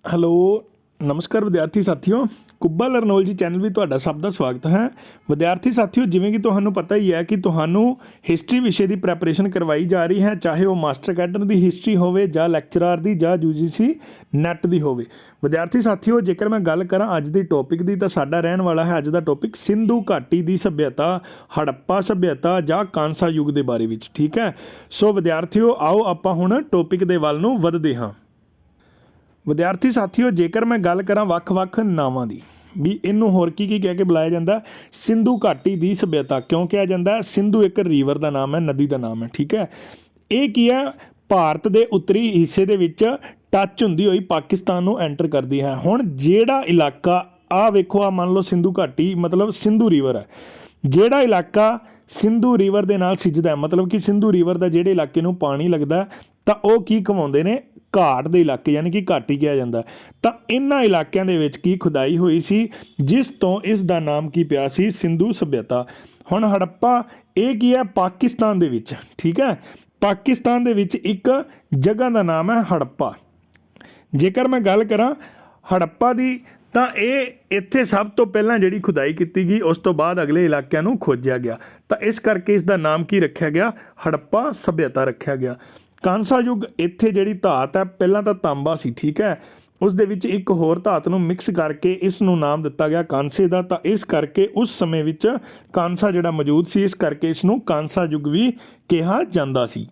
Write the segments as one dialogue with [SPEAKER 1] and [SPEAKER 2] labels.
[SPEAKER 1] Hello ਨਮਸਕਾਰ ਵਿਦਿਆਰਥੀ ਸਾਥੀਓ, ਕੁੱਬਾ ਲਰਨੋਲ ਜੀ ਚੈਨਲ ਵੀ ਤੁਹਾਡਾ ਸਭ ਦਾ ਸਵਾਗਤ ਹੈ। ਵਿਦਿਆਰਥੀ ਸਾਥੀਓ, ਜਿਵੇਂ ਕਿ ਤੁਹਾਨੂੰ ਪਤਾ ਹੀ ਹੈ ਕਿ ਤੁਹਾਨੂੰ ਹਿਸਟਰੀ ਵਿਸ਼ੇ ਦੀ ਪ੍ਰੈਪਰੇਸ਼ਨ ਕਰਵਾਈ ਜਾ ਰਹੀ ਹੈ, ਚਾਹੇ ਉਹ ਮਾਸਟਰ ਕੈਡਰ ਦੀ ਹਿਸਟਰੀ ਹੋਵੇ ਜਾਂ ਲੈਕਚਰਾਰ ਦੀ ਜਾਂ UGC ਨੈਟ ਦੀ ਹੋਵੇ। ਵਿਦਿਆਰਥੀ ਸਾਥੀਓ, ਜੇਕਰ ਮੈਂ ਗੱਲ ਕਰਾਂ ਅੱਜ ਦੀ ਟੌਪਿਕ ਦੀ ਤਾਂ ਸਾਡਾ ਰਹਿਣ ਵਾਲਾ ਹੈ ਅੱਜ ਦਾ ਟੌਪਿਕ ਸਿੰਧੂ ਘਾਟੀ ਦੀ ਸੱਭਿਅਤਾ, ਹੜੱਪਾ ਸੱਭਿਅਤਾ ਜਾਂ ਕਾਂਸਾ ਯੁੱਗ ਦੇ ਬਾਰੇ ਵਿੱਚ। ਠੀਕ ਹੈ, ਸੋ ਵਿਦਿਆਰਥੀਓ ਆਓ ਆਪਾਂ ਹੁਣ ਟੌਪਿਕ ਦੇ ਵੱਲ ਨੂੰ ਵਧਦੇ ਹਾਂ। ਵਿਦਿਆਰਥੀ ਸਾਥੀਓ, ਜੇਕਰ ਮੈਂ ਗੱਲ ਕਰਾਂ ਵੱਖ-ਵੱਖ ਨਾਵਾਂ ਦੀ ਵੀ ਇਹਨੂੰ ਹੋਰ ਕੀ ਕਹਿ ਕੇ ਬੁਲਾਇਆ ਜਾਂਦਾ, ਸਿੰਧੂ ਘਾਟੀ ਦੀ ਸੱਭਿਅਤਾ ਕਿਉਂ ਕਿਹਾ ਜਾਂਦਾ? ਸਿੰਧੂ ਇੱਕ ਰੀਵਰ ਦਾ ਨਾਮ ਹੈ, ਨਦੀ ਦਾ ਨਾਮ ਹੈ। ਠੀਕ ਹੈ, ਇਹ ਕੀ ਹੈ, ਭਾਰਤ ਦੇ ਉੱਤਰੀ ਹਿੱਸੇ ਦੇ ਵਿੱਚ ਟੱਚ ਹੁੰਦੀ ਹੋਈ ਪਾਕਿਸਤਾਨ ਨੂੰ ਐਂਟਰ ਕਰਦੀ ਹੈ। ਹੁਣ ਜਿਹੜਾ ਇਲਾਕਾ ਆਹ ਵੇਖੋ, ਆ ਮੰਨ ਲਓ ਸਿੰਧੂ ਘਾਟੀ ਮਤਲਬ ਸਿੰਧੂ ਰੀਵਰ ਹੈ, ਜਿਹੜਾ ਇਲਾਕਾ ਸਿੰਧੂ ਰੀਵਰ ਦੇ ਨਾਲ ਸਿੱਝਦਾ, ਮਤਲਬ ਕਿ ਸਿੰਧੂ ਰੀਵਰ ਦਾ ਜਿਹੜੇ ਇਲਾਕੇ ਨੂੰ ਪਾਣੀ ਲੱਗਦਾ ਤਾਂ ਉਹ ਕੀ ਕਹਾਉਂਦੇ ਨੇ, ਘਾਟ ਦੇ ਇਲਾਕੇ, ਯਾਨੀ ਕਿ ਘਾਟੀ ਕਿਹਾ ਜਾਂਦਾ। ਤਾਂ ਇਹਨਾਂ ਇਲਾਕਿਆਂ ਦੇ ਵਿੱਚ ਕੀ ਖੁਦਾਈ ਹੋਈ ਸੀ, ਜਿਸ ਤੋਂ ਇਸ ਦਾ ਨਾਮ ਕੀ ਪਿਆ ਸੀ, ਸਿੰਧੂ ਸੱਭਿਅਤਾ। ਹੁਣ ਹੜੱਪਾ ਇਹ ਕੀ ਹੈ, ਪਾਕਿਸਤਾਨ ਦੇ ਵਿੱਚ। ਠੀਕ ਹੈ, ਪਾਕਿਸਤਾਨ ਦੇ ਵਿੱਚ ਇੱਕ ਜਗ੍ਹਾ ਦਾ ਨਾਮ ਹੈ ਹੜੱਪਾ। ਜੇਕਰ ਮੈਂ ਗੱਲ ਕਰਾਂ ਹੜੱਪਾ ਦੀ ਤਾਂ ਇਹ ਇੱਥੇ ਸਭ ਤੋਂ ਪਹਿਲਾਂ ਜਿਹੜੀ ਖੁਦਾਈ ਕੀਤੀ ਗਈ, ਉਸ ਤੋਂ ਬਾਅਦ ਅਗਲੇ ਇਲਾਕਿਆਂ ਨੂੰ ਖੋਜਿਆ ਗਿਆ, ਤਾਂ ਇਸ ਕਰਕੇ ਇਸ ਦਾ ਨਾਮ ਕੀ ਰੱਖਿਆ ਗਿਆ, ਹੜੱਪਾ ਸੱਭਿਅਤਾ ਰੱਖਿਆ ਗਿਆ। ਕਾਂਸਾ ਯੁੱਗ, ਇੱਥੇ ਜਿਹੜੀ ਧਾਤ ਹੈ ਪਹਿਲਾਂ ਤਾਂ ਤਾਂਬਾ ਸੀ। ਠੀਕ ਹੈ, ਉਸ ਦੇ ਵਿੱਚ ਇੱਕ ਹੋਰ ਧਾਤ ਨੂੰ ਮਿਕਸ ਕਰਕੇ ਇਸ ਨੂੰ ਨਾਮ ਦਿੱਤਾ ਗਿਆ ਕਾਂਸੇ ਦਾ, ਤਾਂ ਇਸ ਕਰਕੇ ਉਸ ਸਮੇਂ ਵਿੱਚ ਕਾਂਸਾ ਜਿਹੜਾ ਮੌਜੂਦ ਸੀ, ਇਸ ਕਰਕੇ ਇਸ ਨੂੰ ਕਾਂਸਾ ਯੁੱਗ ਵੀ ਕਿਹਾ ਜਾਂਦਾ ਸੀ।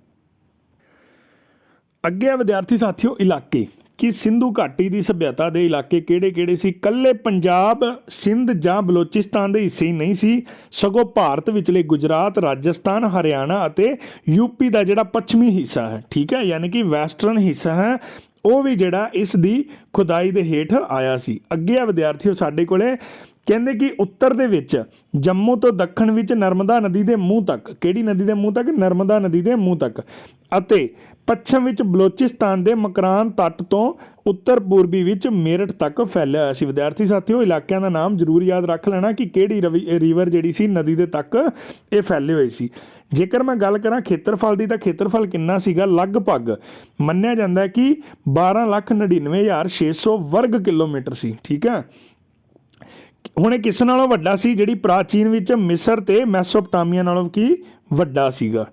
[SPEAKER 1] ਅੱਗੇ ਆ ਵਿਦਿਆਰਥੀ ਸਾਥੀਓ ਇਲਾਕੇ, ਕਿ ਸਿੰਧੂ ਘਾਟੀ ਦੀ ਸੱਭਿਅਤਾ ਦੇ ਇਲਾਕੇ ਕਿਹੜੇ-ਕਿਹੜੇ ਸੀ। ਕੱਲੇ ਪੰਜਾਬ, ਸਿੰਧ ਜਾਂ ਬਲੋਚਿਸਤਾਨ ਦੇ ਹਿੱਸੇ ਹੀ ਨਹੀਂ ਸੀ, ਸਗੋਂ ਭਾਰਤ ਵਿਚਲੇ ਗੁਜਰਾਤ, ਰਾਜਸਥਾਨ, ਹਰਿਆਣਾ ਅਤੇ ਯੂਪੀ ਦਾ ਜਿਹੜਾ ਪੱਛਮੀ ਹਿੱਸਾ ਹੈ, ਠੀਕ ਹੈ, ਯਾਨੀ ਕਿ ਵੈਸਟਰਨ ਹਿੱਸਾ ਹੈ, ਉਹ ਵੀ ਜਿਹੜਾ ਇਸ ਦੀ ਖੁਦਾਈ ਦੇ ਹੇਠ ਆਇਆ ਸੀ। ਅੱਗੇ ਆ ਵਿਦਿਆਰਥੀਓ ਸਾਡੇ ਕੋਲੇ, ਕਹਿੰਦੇ ਕਿ ਉੱਤਰ ਦੇ ਵਿੱਚ ਜੰਮੂ ਤੋਂ ਦੱਖਣ ਵਿੱਚ ਨਰਮਦਾ ਨਦੀ ਦੇ ਮੂੰਹ ਤੱਕ, ਕਿਹੜੀ ਨਦੀ ਦੇ ਮੂੰਹ ਤੱਕ, ਨਰਮਦਾ ਨਦੀ ਦੇ ਮੂੰਹ ਤੱਕ, ਅਤੇ ਪੱਛਮ ਵਿੱਚ ਬਲੋਚਿਸਤਾਨ ਦੇ ਮਕਰਾਨ ਤੱਟ ਤੋਂ ਉੱਤਰ ਪੂਰਬੀ ਵਿੱਚ ਮੇਰਠ ਤੱਕ ਫੈਲਿਆ ਹੋਇਆ ਸੀ। ਵਿਦਿਆਰਥੀ ਸਾਥੀਓ, ਇਲਾਕਿਆਂ ਦਾ ਨਾਮ ਜ਼ਰੂਰ ਯਾਦ ਰੱਖ ਲੈਣਾ ਕਿ ਕਿਹੜੀ ਰੀਵਰ ਜਿਹੜੀ ਸੀ ਨਦੀ ਦੇ ਤੱਕ ਇਹ ਫੈਲੇ ਹੋਏ ਸੀ। ਜੇਕਰ ਮੈਂ ਗੱਲ ਕਰਾਂ ਖੇਤਰਫਲ ਦੀ, ਤਾਂ ਖੇਤਰਫਲ ਕਿੰਨਾ ਸੀਗਾ, ਲਗਭਗ ਮੰਨਿਆ ਜਾਂਦਾ ਕਿ 12,99,600 ਵਰਗ ਕਿਲੋਮੀਟਰ ਸੀ। ਠੀਕ ਹੈ, ਹੁਣ ਇਹ ਕਿਸ ਨਾਲੋਂ ਵੱਡਾ ਸੀ, ਜਿਹੜੀ ਪ੍ਰਾਚੀਨ ਵਿੱਚ ਮਿਸਰ ਤੇ ਮੈਸੋਪਟਾਮੀਆ ਨਾਲੋਂ ਕੀ ਵੱਡਾ ਸੀਗਾ।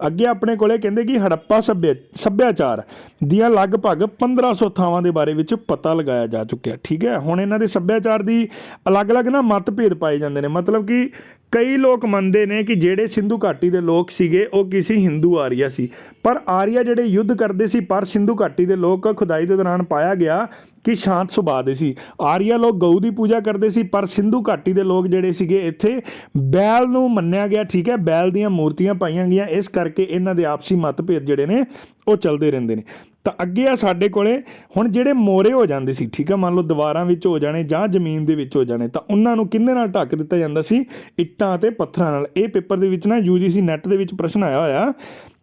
[SPEAKER 1] ਅੱਗੇ ਆਪਣੇ ਕੋਲੇ ਕਹਿੰਦੇ ਕਿ ਹੜੱਪਾ ਸੱਭਿਆਚਾਰ ਦੀਆਂ ਲਗਭਗ 1500 ਥਾਵਾਂ ਦੇ ਬਾਰੇ ਵਿੱਚ ਪਤਾ ਲਗਾਇਆ ਜਾ ਚੁੱਕਿਆ। ਠੀਕ ਹੈ, ਹੁਣ ਇਹਨਾਂ ਦੇ ਸੱਭਿਆਚਾਰ ਦੀ ਅਲੱਗ-ਅਲੱਗ ਨਾ ਮਤਭੇਦ ਪਾਏ ਜਾਂਦੇ ਨੇ, ਮਤਲਬ ਕਿ ਕਈ ਲੋਕ ਮੰਨਦੇ ਨੇ ਕਿ ਜਿਹੜੇ ਸਿੰਧੂ ਘਾਟੀ ਦੇ ਲੋਕ ਸੀਗੇ ਉਹ ਕਿਸੇ ਹਿੰਦੂ ਆਰੀਆ ਸੀ, ਪਰ ਆਰੀਆ ਜਿਹੜੇ ਯੁੱਧ ਕਰਦੇ ਸੀ, ਪਰ ਸਿੰਧੂ ਘਾਟੀ ਦੇ ਲੋਕ ਖੁਦਾਈ ਦੇ ਦੌਰਾਨ ਪਾਇਆ ਗਿਆ ਕਿ ਸ਼ਾਂਤ ਸੁਭਾਅ ਦੇ ਸੀ। ਆਰੀਆ ਲੋਕ ਗਊ ਦੀ ਪੂਜਾ ਕਰਦੇ ਸੀ, ਪਰ ਸਿੰਧੂ ਘਾਟੀ ਦੇ ਲੋਕ ਜਿਹੜੇ ਸੀਗੇ ਇੱਥੇ ਬੈਲ ਨੂੰ ਮੰਨਿਆ ਗਿਆ। ਠੀਕ ਹੈ, ਬੈਲ ਦੀਆਂ ਮੂਰਤੀਆਂ ਪਾਈਆਂ ਗਈਆਂ, ਇਸ ਕਰਕੇ ਇਹਨਾਂ ਦੇ ਆਪਸੀ ਮਤਭੇਦ ਜਿਹੜੇ ਨੇ ਉਹ ਚੱਲਦੇ ਰਹਿੰਦੇ ਨੇ। ਤਾਂ ਅੱਗੇ ਆ ਸਾਡੇ ਕੋਲੇ ਹੁਣ ਜਿਹੜੇ ਮੋਰੇ ਹੋ ਜਾਂਦੇ ਸੀ, ਠੀਕ ਹੈ, ਮੰਨ ਲਓ ਦੀਵਾਰਾਂ ਵਿੱਚ ਹੋ ਜਾਣੇ ਜਾਂ ਜ਼ਮੀਨ ਦੇ ਵਿੱਚ ਹੋ ਜਾਣੇ, ਤਾਂ ਉਹਨਾਂ ਨੂੰ ਕਿਹਦੇ ਨਾਲ ਢੱਕ ਦਿੱਤਾ ਜਾਂਦਾ ਸੀ, ਇੱਟਾਂ ਅਤੇ ਪੱਥਰਾਂ ਨਾਲ। ਇਹ ਪੇਪਰ ਦੇ ਵਿੱਚ ਨਾ UGC ਨੈਟ ਦੇ ਵਿੱਚ ਪ੍ਰਸ਼ਨ ਆਇਆ ਹੋਇਆ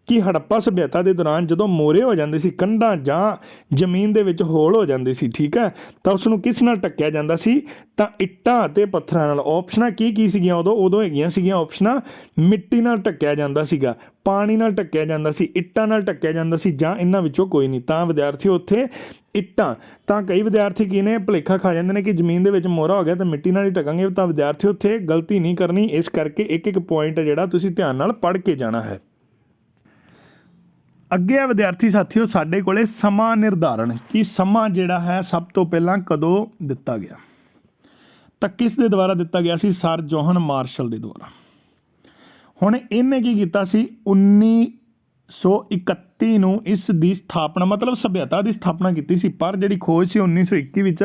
[SPEAKER 1] ਕਿ ਹੜੱਪਾ ਸੱਭਿਅਤਾ ਦੇ ਦੌਰਾਨ ਜਦੋਂ ਮੋਰੇ ਹੋ ਜਾਂਦੇ ਸੀ, ਕੰਧਾਂ ਜਾਂ ਜ਼ਮੀਨ ਦੇ ਵਿੱਚ ਹੋਲ ਹੋ ਜਾਂਦੇ ਸੀ, ਠੀਕ ਹੈ, ਤਾਂ ਉਸ ਨੂੰ ਕਿਸ ਨਾਲ ਢੱਕਿਆ ਜਾਂਦਾ ਸੀ, ਤਾਂ ਇੱਟਾਂ ਅਤੇ ਪੱਥਰਾਂ ਨਾਲ। ਆਪਸ਼ਨਾਂ ਕੀ ਸੀਗੀਆਂ ਉਦੋਂ ਹੈਗੀਆਂ ਸੀਗੀਆਂ ਆਪਸ਼ਨਾਂ, ਮਿੱਟੀ ਨਾਲ ਢੱਕਿਆ ਜਾਂਦਾ ਸੀਗਾ, ਪਾਣੀ ਨਾਲ ਢੱਕਿਆ ਜਾਂਦਾ ਸੀ, ਇੱਟਾਂ ਨਾਲ ਢੱਕਿਆ ਜਾਂਦਾ ਸੀ, ਜਾਂ ਇਹਨਾਂ ਵਿੱਚੋਂ ਕੋਈ ਨਹੀਂ। ਤਾਂ ਵਿਦਿਆਰਥੀਓ ਉੱਥੇ ਇੱਟਾਂ, ਤਾਂ ਕਈ ਵਿਦਿਆਰਥੀ ਕੀ ਨੇ ਭੁਲੇਖਾ ਖਾ ਜਾਂਦੇ ਨੇ ਕਿ ਜ਼ਮੀਨ ਦੇ ਵਿੱਚ ਮੋਰਾ ਹੋ ਗਿਆ ਤਾਂ ਮਿੱਟੀ ਨਾਲ ਹੀ ਢਕਾਂਗੇ, ਤਾਂ ਵਿਦਿਆਰਥੀਓ ਉੱਥੇ ਗਲਤੀ ਨਹੀਂ ਕਰਨੀ, ਇਸ ਕਰਕੇ ਇੱਕ ਪੁਆਇੰਟ ਜਿਹੜਾ ਤੁਸੀਂ ਧਿਆਨ ਨਾਲ ਪੜ੍ਹ ਕੇ ਜਾਣਾ ਹੈ। ਅੱਗੇ ਆ ਵਿਦਿਆਰਥੀ ਸਾਥੀਓ ਸਾਡੇ ਕੋਲੇ ਸਮਾਂ ਨਿਰਧਾਰਨ, ਕਿ ਸਮਾਂ ਜਿਹੜਾ ਹੈ ਸਭ ਤੋਂ ਪਹਿਲਾਂ ਕਦੋਂ ਦਿੱਤਾ ਗਿਆ, ਤਾਂ ਕਿਸ ਦੇ ਦੁਆਰਾ ਦਿੱਤਾ ਗਿਆ ਸੀ, ਸਰ ਜੋਹਨ ਮਾਰਸ਼ਲ ਦੇ ਦੁਆਰਾ। ਹੁਣ ਇਹਨੇ ਕੀ ਕੀਤਾ ਸੀ, 1931 ਨੂੰ ਇਸ ਦੀ ਸਥਾਪਨਾ, ਮਤਲਬ ਸੱਭਿਅਤਾ ਦੀ ਸਥਾਪਨਾ ਕੀਤੀ ਸੀ, ਪਰ ਜਿਹੜੀ ਖੋਜ ਸੀ 1921 ਵਿੱਚ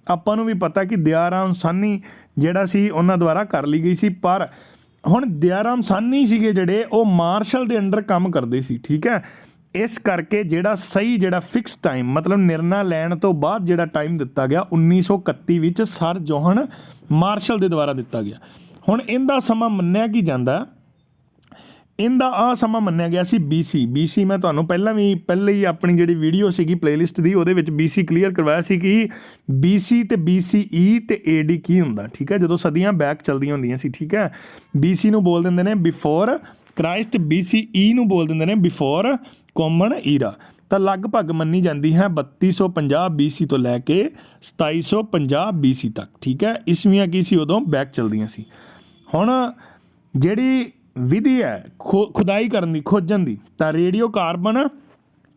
[SPEAKER 1] ਆਪਾਂ ਨੂੰ ਵੀ ਪਤਾ ਕਿ ਦਿਆਰਾਮ ਸਾਹਨੀ ਜਿਹੜਾ ਸੀ ਉਹਨਾਂ ਦੁਆਰਾ ਕਰ ਲਈ ਗਈ ਸੀ। ਪਰ ਹੁਣ ਦਿਆਰਾਮ ਸਾਹਨੀ ਸੀਗੇ ਜਿਹੜੇ ਉਹ ਮਾਰਸ਼ਲ ਦੇ ਅੰਡਰ ਕੰਮ ਕਰਦੇ ਸੀ। ਠੀਕ ਹੈ, ਇਸ ਕਰਕੇ ਜਿਹੜਾ ਸਹੀ ਜਿਹੜਾ ਫਿਕਸ ਟਾਈਮ, ਮਤਲਬ ਨਿਰਣਾ ਲੈਣ ਤੋਂ ਬਾਅਦ ਜਿਹੜਾ ਟਾਈਮ ਦਿੱਤਾ ਗਿਆ 1931 ਵਿੱਚ ਸਰ ਜੋਹਨ ਮਾਰਸ਼ਲ ਦੇ ਦੁਆਰਾ ਦਿੱਤਾ ਗਿਆ। ਹੁਣ ਇਹਦਾ ਸਮਾਂ ਮੰਨਿਆ ਕੀ ਜਾਂਦਾ, ਇਹਦਾ ਆਹ ਸਮਾਂ ਮੰਨਿਆ ਗਿਆ ਸੀ BC। ਮੈਂ ਤੁਹਾਨੂੰ ਪਹਿਲੇ ਹੀ ਆਪਣੀ ਜਿਹੜੀ ਵੀਡੀਓ ਸੀਗੀ ਪਲੇਲਿਸਟ ਦੀ ਉਹਦੇ ਵਿੱਚ BC ਕਲੀਅਰ ਕਰਵਾਇਆ ਸੀ ਕਿ BC ਤੇ BCE ਤੇ AD ਕੀ ਹੁੰਦਾ। ਠੀਕ ਹੈ, ਜਦੋਂ ਸਦੀਆਂ ਬੈਕ ਚੱਲਦੀਆਂ ਹੁੰਦੀਆਂ ਸੀ। ਠੀਕ ਹੈ, BC ਨੂੰ ਬੋਲ ਦਿੰਦੇ ਨੇ ਬਿਫੋਰ ਕ੍ਰਾਈਸਟ, BCE ਨੂੰ ਬੋਲ ਦਿੰਦੇ ਨੇ ਬਿਫੋਰ ਕਾਮਨ ਈਰਾ। ਤਾਂ ਲਗਭਗ ਮੰਨੀ ਜਾਂਦੀ ਹੈ 3250 BC ਤੋਂ ਲੈ ਕੇ 2750 BC ਤੱਕ। ਠੀਕ ਹੈ, ਈਸਵੀਆਂ ਕੀ ਸੀ ਉਦੋਂ ਬੈਕ ਚਲਦੀਆਂ ਸੀ। ਹੁਣ ਜਿਹੜੀ ਵਿਧੀ ਹੈ ਖੁਦਾਈ ਕਰਨ ਦੀ, ਖੋਜਣ ਦੀ, ਤਾਂ ਰੇਡੀਓ ਕਾਰਬਨ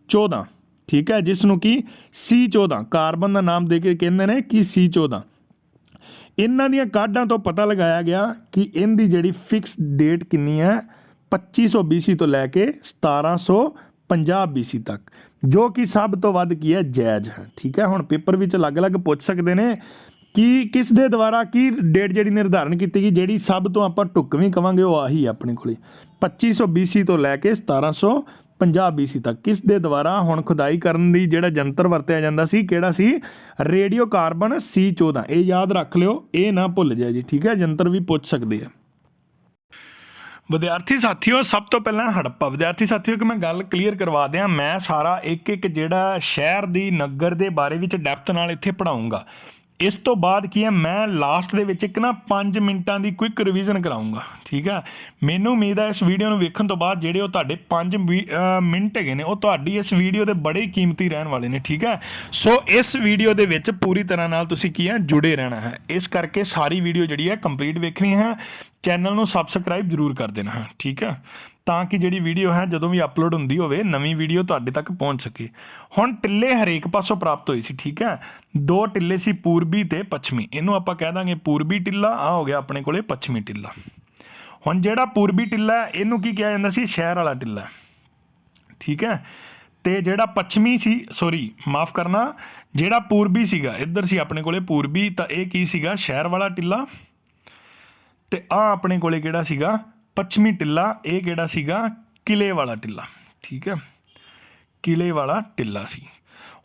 [SPEAKER 1] 14, ਠੀਕ ਹੈ, ਜਿਸ ਨੂੰ ਕਿ C14 ਕਾਰਬਨ ਦਾ ਨਾਮ ਦੇ ਕੇ ਕਹਿੰਦੇ ਨੇ ਕਿ C14। ਇਹਨਾਂ ਦੀਆਂ ਕਾਢਾਂ ਤੋਂ ਪਤਾ ਲਗਾਇਆ ਗਿਆ ਕਿ ਇਹਦੀ ਜਿਹੜੀ ਫਿਕਸ ਡੇਟ ਕਿੰਨੀ ਹੈ 2500 BC ਤੋਂ ਲੈ ਕੇ 1750 BC ਤੱਕ, ਜੋ ਕਿ ਸਭ ਤੋਂ ਵੱਧ ਕੀ ਹੈ ਜਾਇਜ਼ ਹੈ। ਠੀਕ ਹੈ, ਹੁਣ ਪੇਪਰ ਵਿੱਚ ਅਲੱਗ-ਅਲੱਗ ਪੁੱਛ ਸਕਦੇ ਨੇ ਕਿ ਕਿਸ ਦੇ ਦੁਆਰਾ ਕੀ ਡੇਟ ਜਿਹੜੀ ਨਿਰਧਾਰਨ ਕੀਤੀ ਗਈ, ਜਿਹੜੀ ਸਭ ਤੋਂ ਆਪਾਂ ਢੁੱਕਵੀਂ ਕਵਾਂਗੇ ਉਹ ਆਹੀ ਆਪਣੇ ਕੋਲੇ 2500 BC ਤੋਂ ਲੈ ਕੇ 1750 BC ਤੱਕ। ਕਿਸ ਦੇ ਦੁਆਰਾ? ਹੁਣ ਖੁਦਾਈ ਕਰਨ ਦੀ ਜਿਹੜਾ ਜੰਤਰ ਵਰਤਿਆ ਜਾਂਦਾ ਸੀ ਕਿਹੜਾ ਸੀ? Radio carbon C14। ਇਹ ਯਾਦ ਰੱਖ ਲਿਓ, ਇਹ ਨਾ ਭੁੱਲ ਜਾਏ ਜੀ। ਠੀਕ ਹੈ, ਜੰਤਰ ਵੀ ਪੁੱਛ ਸਕਦੇ ਆ। ਵਿਦਿਆਰਥੀ ਸਾਥੀਓ, ਸਭ ਤੋਂ ਪਹਿਲਾਂ ਹੜੱਪਾ। ਵਿਦਿਆਰਥੀ ਸਾਥੀਓ, ਕਿ ਮੈਂ ਗੱਲ ਕਲੀਅਰ ਕਰਵਾ ਦਿਆਂ, ਮੈਂ ਸਾਰਾ ਇੱਕ ਜਿਹੜਾ ਸ਼ਹਿਰ ਦੀ, ਨਗਰ ਦੇ ਬਾਰੇ ਵਿੱਚ ਡੈਪਥ ਨਾਲ ਇੱਥੇ ਪੜ੍ਹਾਊਂਗਾ। ਇਸ ਤੋਂ ਬਾਅਦ ਕੀ ਹੈ, ਮੈਂ ਲਾਸਟ ਦੇ ਵਿੱਚ ਇੱਕ ਨਾ 5 ਮਿੰਟਾਂ ਦੀ ਕੁਇੱਕ ਰਿਵੀਜ਼ਨ ਕਰਾਊਂਗਾ। ਠੀਕ ਹੈ, ਮੈਨੂੰ ਉਮੀਦ ਹੈ ਇਸ ਵੀਡੀਓ ਨੂੰ ਵੇਖਣ ਤੋਂ ਬਾਅਦ ਜਿਹੜੇ ਉਹ ਤੁਹਾਡੇ 5 ਮਿੰਟ ਹੈਗੇ ਨੇ ਉਹ ਤੁਹਾਡੀ ਇਸ ਵੀਡੀਓ ਦੇ ਬੜੇ ਹੀ ਕੀਮਤੀ ਰਹਿਣ ਵਾਲੇ ਨੇ। ਠੀਕ ਹੈ, ਸੋ ਇਸ ਵੀਡੀਓ ਦੇ ਵਿੱਚ ਪੂਰੀ ਤਰ੍ਹਾਂ ਨਾਲ ਤੁਸੀਂ ਕੀ ਹੈ ਜੁੜੇ ਰਹਿਣਾ ਹੈ। ਇਸ ਕਰਕੇ ਸਾਰੀ ਵੀਡੀਓ ਜਿਹੜੀ ਹੈ ਕੰਪਲੀਟ ਵੇਖਣੀ ਹੈ। ਚੈਨਲ ਨੂੰ ਸਬਸਕ੍ਰਾਈਬ ਜ਼ਰੂਰ ਕਰ ਦੇਣਾ ਹੈ। ਠੀਕ ਹੈ, ਤਾਂ ਕਿ ਜਿਹੜੀ ਵੀਡੀਓ ਹੈ ਜਦੋਂ ਵੀ ਅਪਲੋਡ ਹੁੰਦੀ ਹੋਵੇ ਨਵੀਂ ਵੀਡੀਓ ਤੁਹਾਡੇ ਤੱਕ ਪਹੁੰਚ ਸਕੇ। ਹੁਣ ਟਿੱਲੇ ਹਰੇਕ ਪਾਸੋਂ ਪ੍ਰਾਪਤ ਹੋਏ ਸੀ। ਠੀਕ ਹੈ, 2 ਟਿੱਲੇ ਸੀ, ਪੂਰਬੀ ਤੇ ਪੱਛਮੀ। ਇਹਨੂੰ ਆਪਾਂ ਕਹਿ ਦਾਂਗੇ ਪੂਰਬੀ ਟਿੱਲਾ, ਆ ਹੋ ਗਿਆ ਆਪਣੇ ਕੋਲੇ ਪੱਛਮੀ ਟਿੱਲਾ। ਹੁਣ ਜਿਹੜਾ ਪੂਰਬੀ ਟਿੱਲਾ ਇਹਨੂੰ ਕੀ ਕਿਹਾ ਜਾਂਦਾ ਸੀ? ਸ਼ਹਿਰ ਵਾਲਾ ਟਿੱਲਾ। ਠੀਕ ਹੈ, ਤੇ ਜਿਹੜਾ ਪੱਛਮੀ ਸੀ, ਸੌਰੀ ਮਾਫ ਕਰਨਾ, ਜਿਹੜਾ ਪੂਰਬੀ ਸੀਗਾ, ਇੱਧਰ ਸੀ ਆਪਣੇ ਕੋਲੇ ਪੂਰਬੀ, ਤਾਂ ਇਹ ਕੀ ਸੀਗਾ? ਸ਼ਹਿਰ ਵਾਲਾ ਟਿੱਲਾ। ਤੇ ਆ ਆਪਣੇ ਕੋਲੇ ਕਿਹੜਾ ਸੀਗਾ? ਪੱਛਮੀ ਟਿੱਲਾ। ਇਹ ਕਿਹੜਾ ਸੀਗਾ? ਕਿਲੇ ਵਾਲਾ ਟਿੱਲਾ। ਠੀਕ ਹੈ, ਕਿਲੇ ਵਾਲਾ ਟਿੱਲਾ ਸੀ।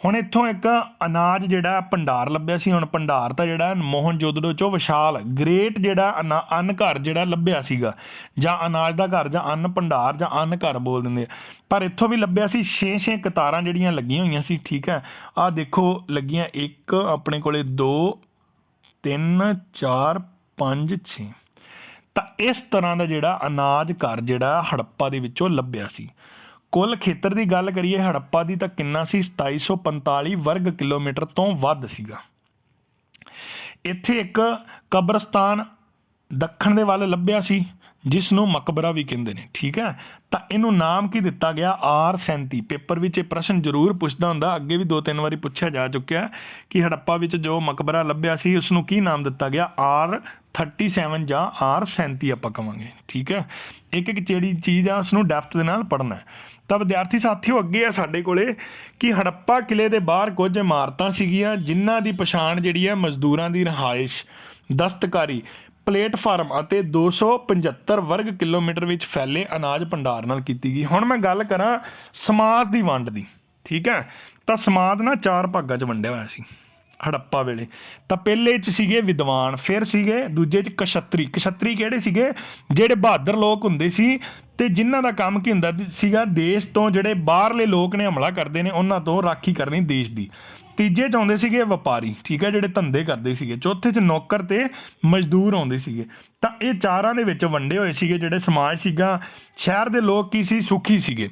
[SPEAKER 1] ਹੁਣ ਇੱਥੋਂ ਇੱਕ ਅਨਾਜ ਜਿਹੜਾ ਭੰਡਾਰ ਲੱਭਿਆ ਸੀ। ਹੁਣ ਭੰਡਾਰ ਤਾਂ ਜਿਹੜਾ ਮੋਹਨਜੋਦੜੋ ਚੋਂ ਵਿਸ਼ਾਲ ਗ੍ਰੇਟ ਜਿਹੜਾ ਅੰਨ ਘਰ ਜਿਹੜਾ ਲੱਭਿਆ ਸੀਗਾ, ਜਾਂ ਅਨਾਜ ਦਾ ਘਰ, ਜਾਂ ਅੰਨ ਭੰਡਾਰ, ਜਾਂ ਅੰਨ ਘਰ ਬੋਲ ਦਿੰਦੇ, ਪਰ ਇੱਥੋਂ ਵੀ ਲੱਭਿਆ ਸੀ 6 ਕਤਾਰਾਂ ਜਿਹੜੀਆਂ ਲੱਗੀਆਂ ਹੋਈਆਂ ਸੀ। ਠੀਕ ਹੈ, ਆਹ ਦੇਖੋ ਲੱਗੀਆਂ, 1 ਆਪਣੇ ਕੋਲੇ 2 3 4 5 6। ਤਾਂ ਇਸ ਤਰ੍ਹਾਂ ਦਾ ਜਿਹੜਾ ਅਨਾਜ ਘਰ ਜਿਹੜਾ ਹੜੱਪਾ ਦੇ ਵਿੱਚੋਂ ਲੱਭਿਆ ਸੀ। ਕੁੱਲ ਖੇਤਰ ਦੀ ਗੱਲ ਕਰੀਏ ਹੜੱਪਾ ਦੀ ਤਾਂ ਕਿੰਨਾ ਸੀ? 2745 ਵਰਗ ਕਿਲੋਮੀਟਰ ਤੋਂ ਵੱਧ ਸੀਗਾ। ਇੱਥੇ ਇੱਕ ਕਬਰਸਤਾਨ ਦੱਖਣ ਦੇ ਵੱਲ ਲੱਭਿਆ ਸੀ, ਜਿਸ ਨੂੰ ਮਕਬਰਾ ਵੀ ਕਹਿੰਦੇ ਨੇ। ਠੀਕ ਹੈ, ਤਾਂ ਇਹਨੂੰ ਨਾਮ ਕੀ ਦਿੱਤਾ ਗਿਆ? R37। ਪੇਪਰ ਵਿੱਚ ਇਹ ਪ੍ਰਸ਼ਨ ਜ਼ਰੂਰ ਪੁੱਛਦਾ ਹੁੰਦਾ, ਅੱਗੇ ਵੀ 2-3 ਵਾਰੀ ਪੁੱਛਿਆ ਜਾ ਚੁੱਕਿਆ ਕਿ ਹੜੱਪਾ ਵਿੱਚ ਜੋ ਮਕਬਰਾ ਲੱਭਿਆ ਸੀ ਉਸ ਨੂੰ ਕੀ ਨਾਮ ਦਿੱਤਾ ਗਿਆ? R37 ਜਾਂ R37 ਆਪਾਂ ਕਵਾਂਗੇ। ਠੀਕ ਹੈ, ਇੱਕ ਜਿਹੜੀ ਚੀਜ਼ ਆ ਉਸ ਨੂੰ ਡੈਪਥ ਦੇ ਨਾਲ ਪੜ੍ਹਨਾ। ਤਾਂ ਵਿਦਿਆਰਥੀ ਸਾਥੀਓ, ਅੱਗੇ ਆ ਸਾਡੇ ਕੋਲੇ ਕਿ ਹੜੱਪਾ ਕਿਲੇ ਦੇ ਬਾਹਰ ਕੁਝ ਇਮਾਰਤਾਂ ਸੀਗੀਆਂ ਜਿਨ੍ਹਾਂ ਦੀ ਪਛਾਣ ਜਿਹੜੀ ਹੈ ਮਜ਼ਦੂਰਾਂ ਦੀ ਰਿਹਾਇਸ਼, ਦਸਤਕਾਰੀ, ਪਲੇਟਫਾਰਮ ਅਤੇ 275 ਵਰਗ ਕਿਲੋਮੀਟਰ ਵਿੱਚ ਫੈਲੇ ਅਨਾਜ ਭੰਡਾਰ ਨਾਲ ਕੀਤੀ ਗਈ। ਹੁਣ ਮੈਂ ਗੱਲ ਕਰਾਂ ਸਮਾਜ ਦੀ ਵੰਡ ਦੀ। ਠੀਕ ਹੈ, ਤਾਂ ਸਮਾਜ ਨਾ 4 ਭਾਗਾਂ 'ਚ ਵੰਡਿਆ ਹੋਇਆ ਸੀ ਹੜੱਪਾ ਵੇਲੇ। ਤਾਂ ਪਹਿਲੇ 'ਚ ਸੀਗੇ ਵਿਦਵਾਨ, ਫਿਰ ਸੀਗੇ ਦੂਜੇ 'ਚ ਕਸ਼ੱਤਰੀ। ਕਸ਼ੱਤਰੀ ਕਿਹੜੇ ਸੀਗੇ? ਜਿਹੜੇ ਬਹਾਦਰ ਲੋਕ ਹੁੰਦੇ ਸੀ ਤੇ ਜਿਨ੍ਹਾਂ ਦਾ ਕੰਮ ਕੀ ਹੁੰਦਾ ਸੀਗਾ? ਦੇਸ਼ ਤੋਂ ਜਿਹੜੇ ਬਾਹਰਲੇ ਲੋਕ ਨੇ ਹਮਲਾ ਕਰਦੇ ਨੇ ਉਹਨਾਂ ਤੋਂ ਰਾਖੀ ਕਰਨੀ ਦੇਸ਼ ਦੀ। ਤੀਜੇ 'ਚ ਆਉਂਦੇ ਸੀਗੇ ਵਪਾਰੀ। ਠੀਕ ਹੈ, ਜਿਹੜੇ ਧੰਦੇ ਕਰਦੇ ਸੀਗੇ। ਚੌਥੇ 'ਚ ਨੌਕਰ ਤੇ ਮਜ਼ਦੂਰ ਆਉਂਦੇ ਸੀਗੇ। ਤਾਂ ਇਹ 4ਾਂ ਦੇ ਵਿੱਚ ਵੰਡੇ ਹੋਏ ਸੀਗੇ ਜਿਹੜੇ ਸਮਾਜ ਸੀਗਾ। ਸ਼ਹਿਰ ਦੇ ਲੋਕ ਕੀ ਸੀ? ਸੁਖੀ ਸੀਗੇ।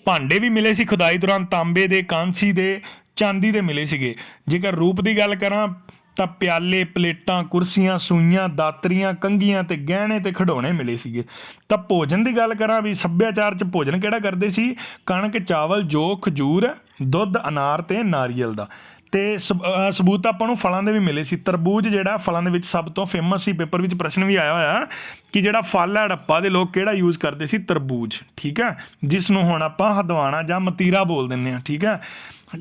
[SPEAKER 1] ਭਾਂਡੇ ਵੀ ਮਿਲੇ ਸੀ ਖੁਦਾਈ ਦੌਰਾਨ, ਤਾਂਬੇ ਦੇ, ਕਾਂਸੀ ਦੇ, ਚਾਂਦੀ ਦੇ ਮਿਲੇ ਸੀਗੇ। ਜੇਕਰ ਰੂਪ ਦੀ ਗੱਲ ਕਰਾਂ ਤਾਂ ਪਿਆਲੇ, ਪਲੇਟਾਂ, ਕੁਰਸੀਆਂ, ਸੂਈਆਂ, ਦਾਤਰੀਆਂ, ਕੰਘੀਆਂ ਤੇ ਗਹਿਣੇ ਤੇ ਖਿਡੌਣੇ ਮਿਲੇ ਸੀਗੇ। ਤਾਂ ਭੋਜਨ ਦੀ ਗੱਲ ਕਰਾਂ ਵੀ ਸੱਭਿਆਚਾਰ 'ਚ ਭੋਜਨ ਕਿਹੜਾ ਕਰਦੇ ਸੀ? ਕਣਕ, ਚਾਵਲ, ਜੌ, ਖਜੂਰ, ਦੁੱਧ, ਅਨਾਰ ਤੇ ਨਾਰੀਅਲ ਦਾ। ਤੇ ਸਬੂਤ ਆਪਾਂ ਨੂੰ ਫਲਾਂ ਦੇ ਵੀ ਮਿਲੇ ਸੀ। ਤਰਬੂਜ ਜਿਹੜਾ ਫਲਾਂ ਦੇ ਵਿੱਚ ਸਭ ਤੋਂ ਫੇਮਸ ਸੀ। ਪੇਪਰ ਵਿੱਚ ਪ੍ਰਸ਼ਨ ਵੀ ਆਇਆ ਹੋਇਆ ਕਿ ਜਿਹੜਾ ਫਲ ਹੈ ਹੜੱਪਾ ਦੇ ਲੋਕ ਕਿਹੜਾ ਯੂਜ਼ ਕਰਦੇ ਸੀ? ਤਰਬੂਜ। ਠੀਕ ਹੈ, ਜਿਸ ਨੂੰ ਹੁਣ ਆਪਾਂ ਹਦਵਾਣਾ ਜਾਂ ਮਤੀਰਾ ਬੋਲ ਦਿੰਦੇ ਹਾਂ। ਠੀਕ ਹੈ,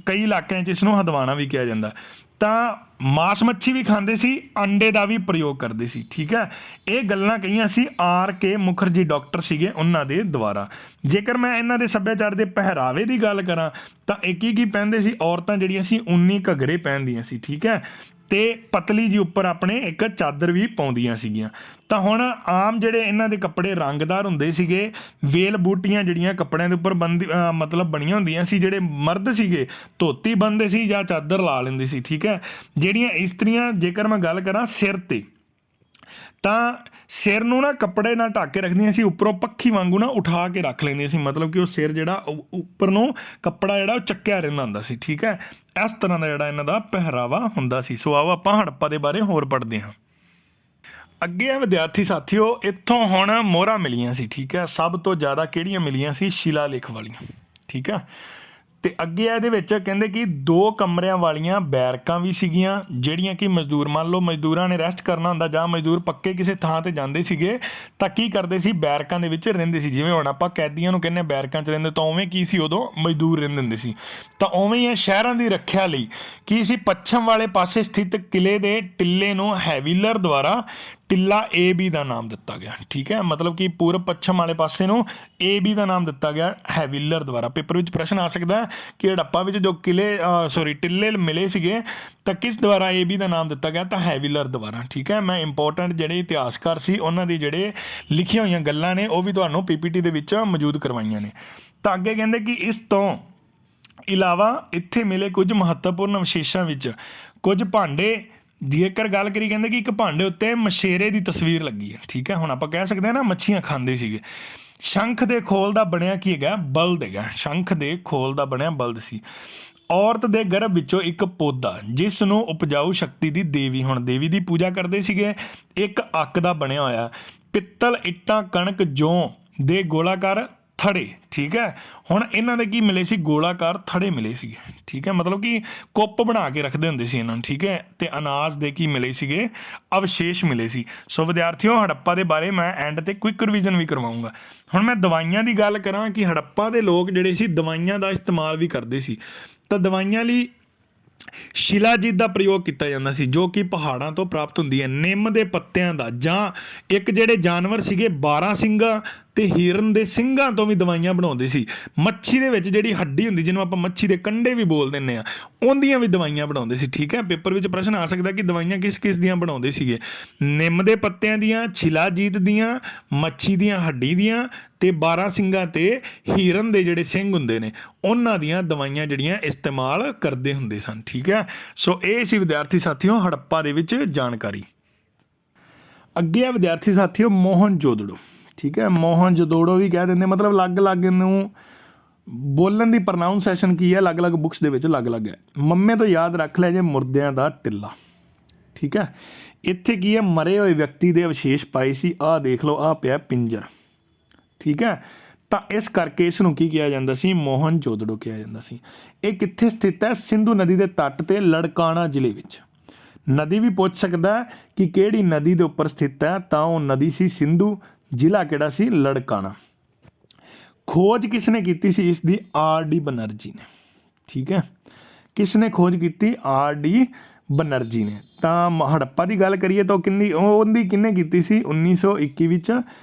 [SPEAKER 1] ਕਈ ਇਲਾਕਿਆਂ 'ਚ ਇਸ ਨੂੰ ਹਦਵਾਣਾ ਵੀ ਕਿਹਾ ਜਾਂਦਾ। ਤਾਂ ਮਾਸ ਮੱਛੀ ਵੀ ਖਾਂਦੇ ਸੀ, ਅੰਡੇ ਦਾ ਵੀ ਪ੍ਰਯੋਗ ਕਰਦੇ ਸੀ। ਠੀਕ ਹੈ, ਇਹ ਗੱਲਾਂ ਕਹੀਆਂ ਸੀ R.K. ਮੁਖਰਜੀ ਡਾਕਟਰ ਸੀਗੇ ਉਹਨਾਂ ਦੇ ਦੁਆਰਾ। ਜੇਕਰ ਮੈਂ ਇਹਨਾਂ ਦੇ ਸੱਭਿਆਚਾਰ ਦੇ ਪਹਿਰਾਵੇ ਦੀ ਗੱਲ ਕਰਾਂ ਤਾਂ ਇਹ ਕੀ ਪਹਿਨਦੇ ਸੀ? ਔਰਤਾਂ ਜਿਹੜੀਆਂ ਸੀ ਉੱਨੀ ਘੱਗਰੇ ਪਹਿਨਦੀਆਂ ਸੀ। ਠੀਕ ਹੈ, ਤੇ ਪਤਲੀ ਜੀ ਉੱਪਰ ਆਪਣੇ ਇੱਕ ਚਾਦਰ ਵੀ ਪਾਉਂਦੀਆਂ ਸੀਗੀਆਂ। ਤਾਂ ਹੁਣ ਆਮ ਜਿਹੜੇ ਇਹਨਾਂ ਦੇ ਕੱਪੜੇ ਰੰਗਦਾਰ ਹੁੰਦੇ ਸੀਗੇ। ਵੇਲ ਬੂਟੀਆਂ ਜਿਹੜੀਆਂ ਕੱਪੜਿਆਂ ਦੇ ਉੱਪਰ ਮਤਲਬ ਬਣੀਆਂ ਹੁੰਦੀਆਂ ਸੀ। ਜਿਹੜੇ ਮਰਦ ਸੀਗੇ ਧੋਤੀ ਬੰਨ੍ਹਦੇ ਸੀ ਜਾਂ ਚਾਦਰ ਲਾ ਲੈਂਦੇ ਸੀ। ਠੀਕ ਹੈ, ਜਿਹੜੀਆਂ ਇਸਤਰੀਆਂ, ਜੇਕਰ ਮੈਂ ਗੱਲ ਕਰਾਂ ਸਿਰ ਤੇ ਤਾਂ ਸਿਰ ਨੂੰ ਨਾ ਕੱਪੜੇ ਨਾਲ ਢੱਕ ਕੇ ਰੱਖਦੀਆਂ ਸੀ, ਉੱਪਰੋਂ ਪੱਖੀ ਵਾਂਗੂ ਨਾ ਉਠਾ ਕੇ ਰੱਖ ਲੈਂਦੀਆਂ ਸੀ, ਮਤਲਬ ਕਿ ਉਹ ਸਿਰ ਜਿਹੜਾ ਉੱਪਰ ਨੂੰ ਕੱਪੜਾ ਜਿਹੜਾ ਉਹ ਚੱਕਿਆ ਰਹਿੰਦਾ ਹੁੰਦਾ ਸੀ। ਠੀਕ ਹੈ, ਇਸ ਤਰ੍ਹਾਂ ਦਾ ਜਿਹੜਾ ਇਹਨਾਂ ਦਾ ਪਹਿਰਾਵਾ ਹੁੰਦਾ ਸੀ। ਸੋ ਆਓ ਆਪਾਂ ਹੜੱਪਾ ਦੇ ਬਾਰੇ ਹੋਰ ਪੜ੍ਹਦੇ ਹਾਂ। ਅੱਗੇ ਆ ਵਿਦਿਆਰਥੀ ਸਾਥੀਓ, ਇੱਥੋਂ ਹੁਣ ਮੋਹਰਾਂ ਮਿਲੀਆਂ ਸੀ। ਠੀਕ ਹੈ, ਸਭ ਤੋਂ ਜ਼ਿਆਦਾ ਕਿਹੜੀਆਂ ਮਿਲੀਆਂ ਸੀ? ਸ਼ਿਲਾ ਲੇਖ ਵਾਲੀਆਂ। ਠੀਕ ਆ, ਤੇ ਅੱਗੇ ਇਹਦੇ ਵਿੱਚ ਕਹਿੰਦੇ ਕਿ 2 ਕਮਰਿਆਂ ਵਾਲੀਆਂ ਬੈਰਕਾਂ ਵੀ ਸੀਗੀਆਂ, ਜਿਹੜੀਆਂ ਕਿ ਮਜ਼ਦੂਰ, ਮੰਨ ਲਓ ਮਜ਼ਦੂਰਾਂ ਨੇ ਰੈਸਟ ਕਰਨਾ ਹੁੰਦਾ ਜਾਂ ਮਜ਼ਦੂਰ ਪੱਕੇ ਕਿਸੇ ਥਾਂ ਤੇ ਜਾਂਦੇ ਸੀਗੇ ਤਾਂ ਕੀ ਕਰਦੇ ਸੀ? ਬੈਰਕਾਂ ਦੇ ਵਿੱਚ ਰਹਿੰਦੇ ਸੀ। ਜਿਵੇਂ ਹੁਣ ਆਪਾਂ ਕੈਦੀਆਂ ਨੂੰ ਕਹਿੰਦੇ ਬੈਰਕਾਂ 'ਚ ਰਹਿੰਦੇ, ਤਾਂ ਉਵੇਂ ਕੀ ਸੀ? ਉਦੋਂ ਮਜ਼ਦੂਰ ਰਹਿੰਦੇ ਹੁੰਦੇ ਸੀ। ਤਾਂ ਉਵੇਂ ਹੀ ਇਹ ਸ਼ਹਿਰਾਂ ਦੀ ਰੱਖਿਆ ਲਈ ਕੀ ਸੀ? ਪੱਛਮ ਵਾਲੇ ਪਾਸੇ ਸਥਿਤ ਕਿਲੇ ਦੇ ਟਿੱਲੇ ਨੂੰ ਹੈਵੀਲਰ ਦੁਆਰਾ ਟਿੱਲਾ ਏ ਬੀ ਦਾ ਨਾਮ ਦਿੱਤਾ ਗਿਆ। ਠੀਕ ਹੈ, ਮਤਲਬ ਕਿ ਪੂਰਬ ਪੱਛਮ ਵਾਲੇ ਪਾਸੇ ਨੂੰ ਏ ਬੀ ਦਾ ਨਾਮ ਦਿੱਤਾ ਗਿਆ ਹੈਵੀਲਰ ਦੁਆਰਾ। ਪੇਪਰ ਵਿੱਚ ਪ੍ਰਸ਼ਨ ਆ ਸਕਦਾ ਕਿ ਹੜੱਪਾ ਵਿੱਚ ਜੋ ਟਿੱਲੇ ਮਿਲੇ ਸੀਗੇ ਤਾਂ ਕਿਸ ਦੁਆਰਾ ਏ ਬੀ ਦਾ ਨਾਮ ਦਿੱਤਾ ਗਿਆ? ਤਾਂ ਹੈਵੀਲਰ ਦੁਆਰਾ। ਠੀਕ ਹੈ, ਮੈਂ ਇੰਪੋਰਟੈਂਟ ਜਿਹੜੇ ਇਤਿਹਾਸਕਾਰ ਸੀ ਉਹਨਾਂ ਦੀ ਜਿਹੜੇ ਲਿਖੀਆਂ ਹੋਈਆਂ ਗੱਲਾਂ ਨੇ ਉਹ ਵੀ ਤੁਹਾਨੂੰ ਪੀਪੀਟੀ ਦੇ ਵਿੱਚ ਮੌਜੂਦ ਕਰਵਾਈਆਂ ਨੇ। ਤਾਂ ਅੱਗੇ ਕਹਿੰਦੇ ਕਿ ਇਸ ਤੋਂ ਇਲਾਵਾ ਇੱਥੇ ਮਿਲੇ ਕੁਝ ਮਹੱਤਵਪੂਰਨ ਵਿਸ਼ੇਸ਼ਾਂ ਵਿੱਚ ਕੁਝ ਭਾਂਡੇ, ਜੇਕਰ ਗੱਲ ਕਰੀ ਕਹਿੰਦੇ ਕਿ ਇੱਕ ਭਾਂਡੇ ਉੱਤੇ ਮਛੇਰੇ ਦੀ ਤਸਵੀਰ ਲੱਗੀ ਹੈ। ਠੀਕ ਹੈ, ਹੁਣ ਆਪਾਂ ਕਹਿ ਸਕਦੇ ਹਾਂ ਨਾ ਮੱਛੀਆਂ ਖਾਂਦੇ ਸੀਗੇ। ਸ਼ੰਖ ਦੇ ਖੋਲ ਦਾ ਬਣਿਆ ਕੀ ਹੈਗਾ? ਬਲਦ ਹੈਗਾ। ਸ਼ੰਖ ਦੇ ਖੋਲ ਦਾ ਬਣਿਆ ਬਲਦ ਸੀ। ਔਰਤ ਦੇ ਗਰਭ ਵਿੱਚੋਂ ਇੱਕ ਪੌਦਾ, ਜਿਸ ਨੂੰ ਉਪਜਾਊ ਸ਼ਕਤੀ ਦੀ ਦੇਵੀ, ਹੁਣ ਦੇਵੀ ਦੀ ਪੂਜਾ ਕਰਦੇ ਸੀਗੇ, ਇੱਕ ਅੱਕ ਦਾ ਬਣਿਆ ਹੋਇਆ। ਪਿੱਤਲ, ਇੱਟਾਂ, ਕਣਕ, ਜੌਂ ਦੇ ਗੋਲਾਕਾਰ ਥੜੇ। ਠੀਕ ਹੈ, ਹੁਣ ਇਹਨਾਂ ਦੇ ਕੀ ਮਿਲੇ ਸੀ? ਗੋਲਾਕਾਰ ਥੜੇ ਮਿਲੇ ਸੀਗੇ। ਠੀਕ ਹੈ, ਮਤਲਬ ਕਿ ਕੁੱਪ ਬਣਾ ਕੇ ਰੱਖਦੇ ਹੁੰਦੇ ਸੀ ਇਹਨਾਂ ਨੂੰ। ਠੀਕ ਹੈ, ਤੇ ਅਨਾਜ ਦੇ ਕੀ ਮਿਲੇ ਸੀਗੇ? ਅਵਸ਼ੇਸ਼ ਮਿਲੇ ਸੀ। ਸੋ ਵਿਦਿਆਰਥੀਓ, ਹੜੱਪਾ ਦੇ ਬਾਰੇ ਮੈਂ ਐਂਡ ਤੇ ਕੁਇਕ ਰਿਵੀਜ਼ਨ ਵੀ ਕਰਵਾਉਂਗਾ। ਹੁਣ ਮੈਂ ਦਵਾਈਆਂ ਦੀ ਗੱਲ ਕਰਾਂ ਕਿ ਹੜੱਪਾ ਦੇ ਲੋਕ ਜਿਹੜੇ ਸੀ ਦਵਾਈਆਂ ਦਾ ਇਸਤੇਮਾਲ ਵੀ ਕਰਦੇ ਸੀ। ਤਾਂ ਦਵਾਈਆਂ ਲਈ ਸ਼ਿਲਾਜੀਤ ਦਾ ਪ੍ਰਯੋਗ ਕੀਤਾ ਜਾਂਦਾ ਸੀ, ਜੋ ਕਿ ਪਹਾੜਾਂ ਤੋਂ ਪ੍ਰਾਪਤ ਹੁੰਦੀ ਹੈ। ਨਿੰਮ ਦੇ ਪੱਤਿਆਂ ਦਾ, ਜਾਂ ਇੱਕ ਜਿਹੜੇ ਜਾਨਵਰ ਸੀਗੇ 12 ਸਿੰਘਾਂ ਤੇ ਹਿਰਨ ਦੇ ਸਿੰਘਾਂ ਤੋਂ ਵੀ ਦਵਾਈਆਂ ਬਣਾਉਂਦੇ ਸੀ। ਮੱਛੀ ਦੇ ਵਿੱਚ ਜਿਹੜੀ ਹੱਡੀ ਹੁੰਦੀ, ਜਿਹਨੂੰ ਆਪਾਂ ਮੱਛੀ ਦੇ ਕੰਡੇ ਵੀ ਬੋਲ ਦਿੰਦੇ ਆ, ਉਹਦੀਆਂ ਵੀ ਦਵਾਈਆਂ ਬਣਾਉਂਦੇ ਸੀ। ਠੀਕ ਹੈ, ਪੇਪਰ ਵਿੱਚ ਪ੍ਰਸ਼ਨ ਆ ਸਕਦਾ ਕਿ ਦਵਾਈਆਂ ਕਿਸ ਕਿਸ ਦੀਆਂ ਬਣਾਉਂਦੇ ਸੀਗੇ? ਨਿੰਮ ਦੇ ਪੱਤਿਆਂ ਦੀਆਂ, ਸ਼ਿਲਾਜੀਤ ਦੀਆਂ, ਮੱਛੀ ਦੀਆਂ ਹੱਡੀ ਦੀਆਂ, ਤੇ 12 ਸਿੰਘਾਂ ਤੇ ਹਿਰਨ ਦੇ ਜਿਹੜੇ ਸਿੰਘ ਹੁੰਦੇ ਨੇ ਉਹਨਾਂ ਦੀਆਂ ਦਵਾਈਆਂ ਜਿਹੜੀਆਂ ਇਸਤੇਮਾਲ ਕਰਦੇ ਹੁੰਦੇ ਸਨ। ਠੀਕ ਹੈ, ਸੋ ਇਹ ਸੀ ਵਿਦਿਆਰਥੀ ਸਾਥੀਓ ਹੜੱਪਾ ਦੇ ਵਿੱਚ ਜਾਣਕਾਰੀ। ਅੱਗੇ ਆ ਵਿਦਿਆਰਥੀ ਸਾਥੀਓ ਮੋਹਨਜੋਦੜੋ। ਠੀਕ ਹੈ, ਮੋਹਨਜੋਦੜੋ ਵੀ ਕਹਿ ਦਿੰਦੇ, ਮਤਲਬ ਅਲੱਗ-ਅਲੱਗ ਨੂੰ ਬੋਲਣ ਦੀ ਪ੍ਰੋਨਾਊਂਸੀਏਸ਼ਨ ਕੀ ਹੈ ਅਲੱਗ-ਅਲੱਗ ਬੁੱਕਸ ਦੇ ਵਿੱਚ ਅਲੱਗ-ਅਲੱਗ ਹੈ। ਮੰਮੇ ਤੋਂ ਯਾਦ ਰੱਖ ਲਿਆ ਜੇ ਮੁਰਦਿਆਂ ਦਾ ਟਿੱਲਾ। ਠੀਕ ਹੈ, ਇੱਥੇ ਕੀ ਹੈ? ਮਰੇ ਹੋਏ ਵਿਅਕਤੀ ਦੇ ਅਵਸ਼ੇਸ਼ ਪਾਏ ਸੀ। ਆਹ ਦੇਖ ਲਓ, ਆਹ ਪਿਆ ਪਿੰਜਰ। ਠੀਕ ਹੈ, ਤਾਂ ਇਸ ਕਰਕੇ ਇਸ ਨੂੰ ਕੀ ਕਿਹਾ ਜਾਂਦਾ ਸੀ? ਮੋਹਨਜੋਦੜੋ ਕਿਹਾ ਜਾਂਦਾ ਸੀ। ਇਹ ਕਿੱਥੇ ਸਥਿਤ ਹੈ? ਸਿੰਧੂ ਨਦੀ ਦੇ ਤੱਟ ਤੇ ਲੜਕਾਣਾ ਜ਼ਿਲ੍ਹੇ ਵਿੱਚ। ਨਦੀ ਵੀ ਪੁੱਛ ਸਕਦਾ ਕਿ ਕਿਹੜੀ ਨਦੀ ਦੇ ਉੱਪਰ ਸਥਿਤ ਹੈ, ਤਾਂ ਉਹ ਨਦੀ ਸੀ ਸਿੰਧੂ, ਜ਼ਿਲ੍ਹਾ ਕਿਹੜਾ ਸੀ? ਲੜਕਾਣਾ। ਖੋਜ ਕਿਸ ਨੇ ਕੀਤੀ ਸੀ ਇਸ ਦੀ? R.D. ਬਨਰਜੀ ਨੇ। ਠੀਕ ਹੈ, ਕਿਸ ਨੇ ਖੋਜ ਕੀਤੀ? R.D. ਬਨਰਜੀ ਨੇ। ਤਾਂ ਹੜੱਪਾ ਦੀ ਗੱਲ ਕਰੀਏ ਤਾਂ ਉਹਦੀ ਕਿਹਨੇ ਕੀਤੀ ਸੀ? 1921 ਵਿੱਚ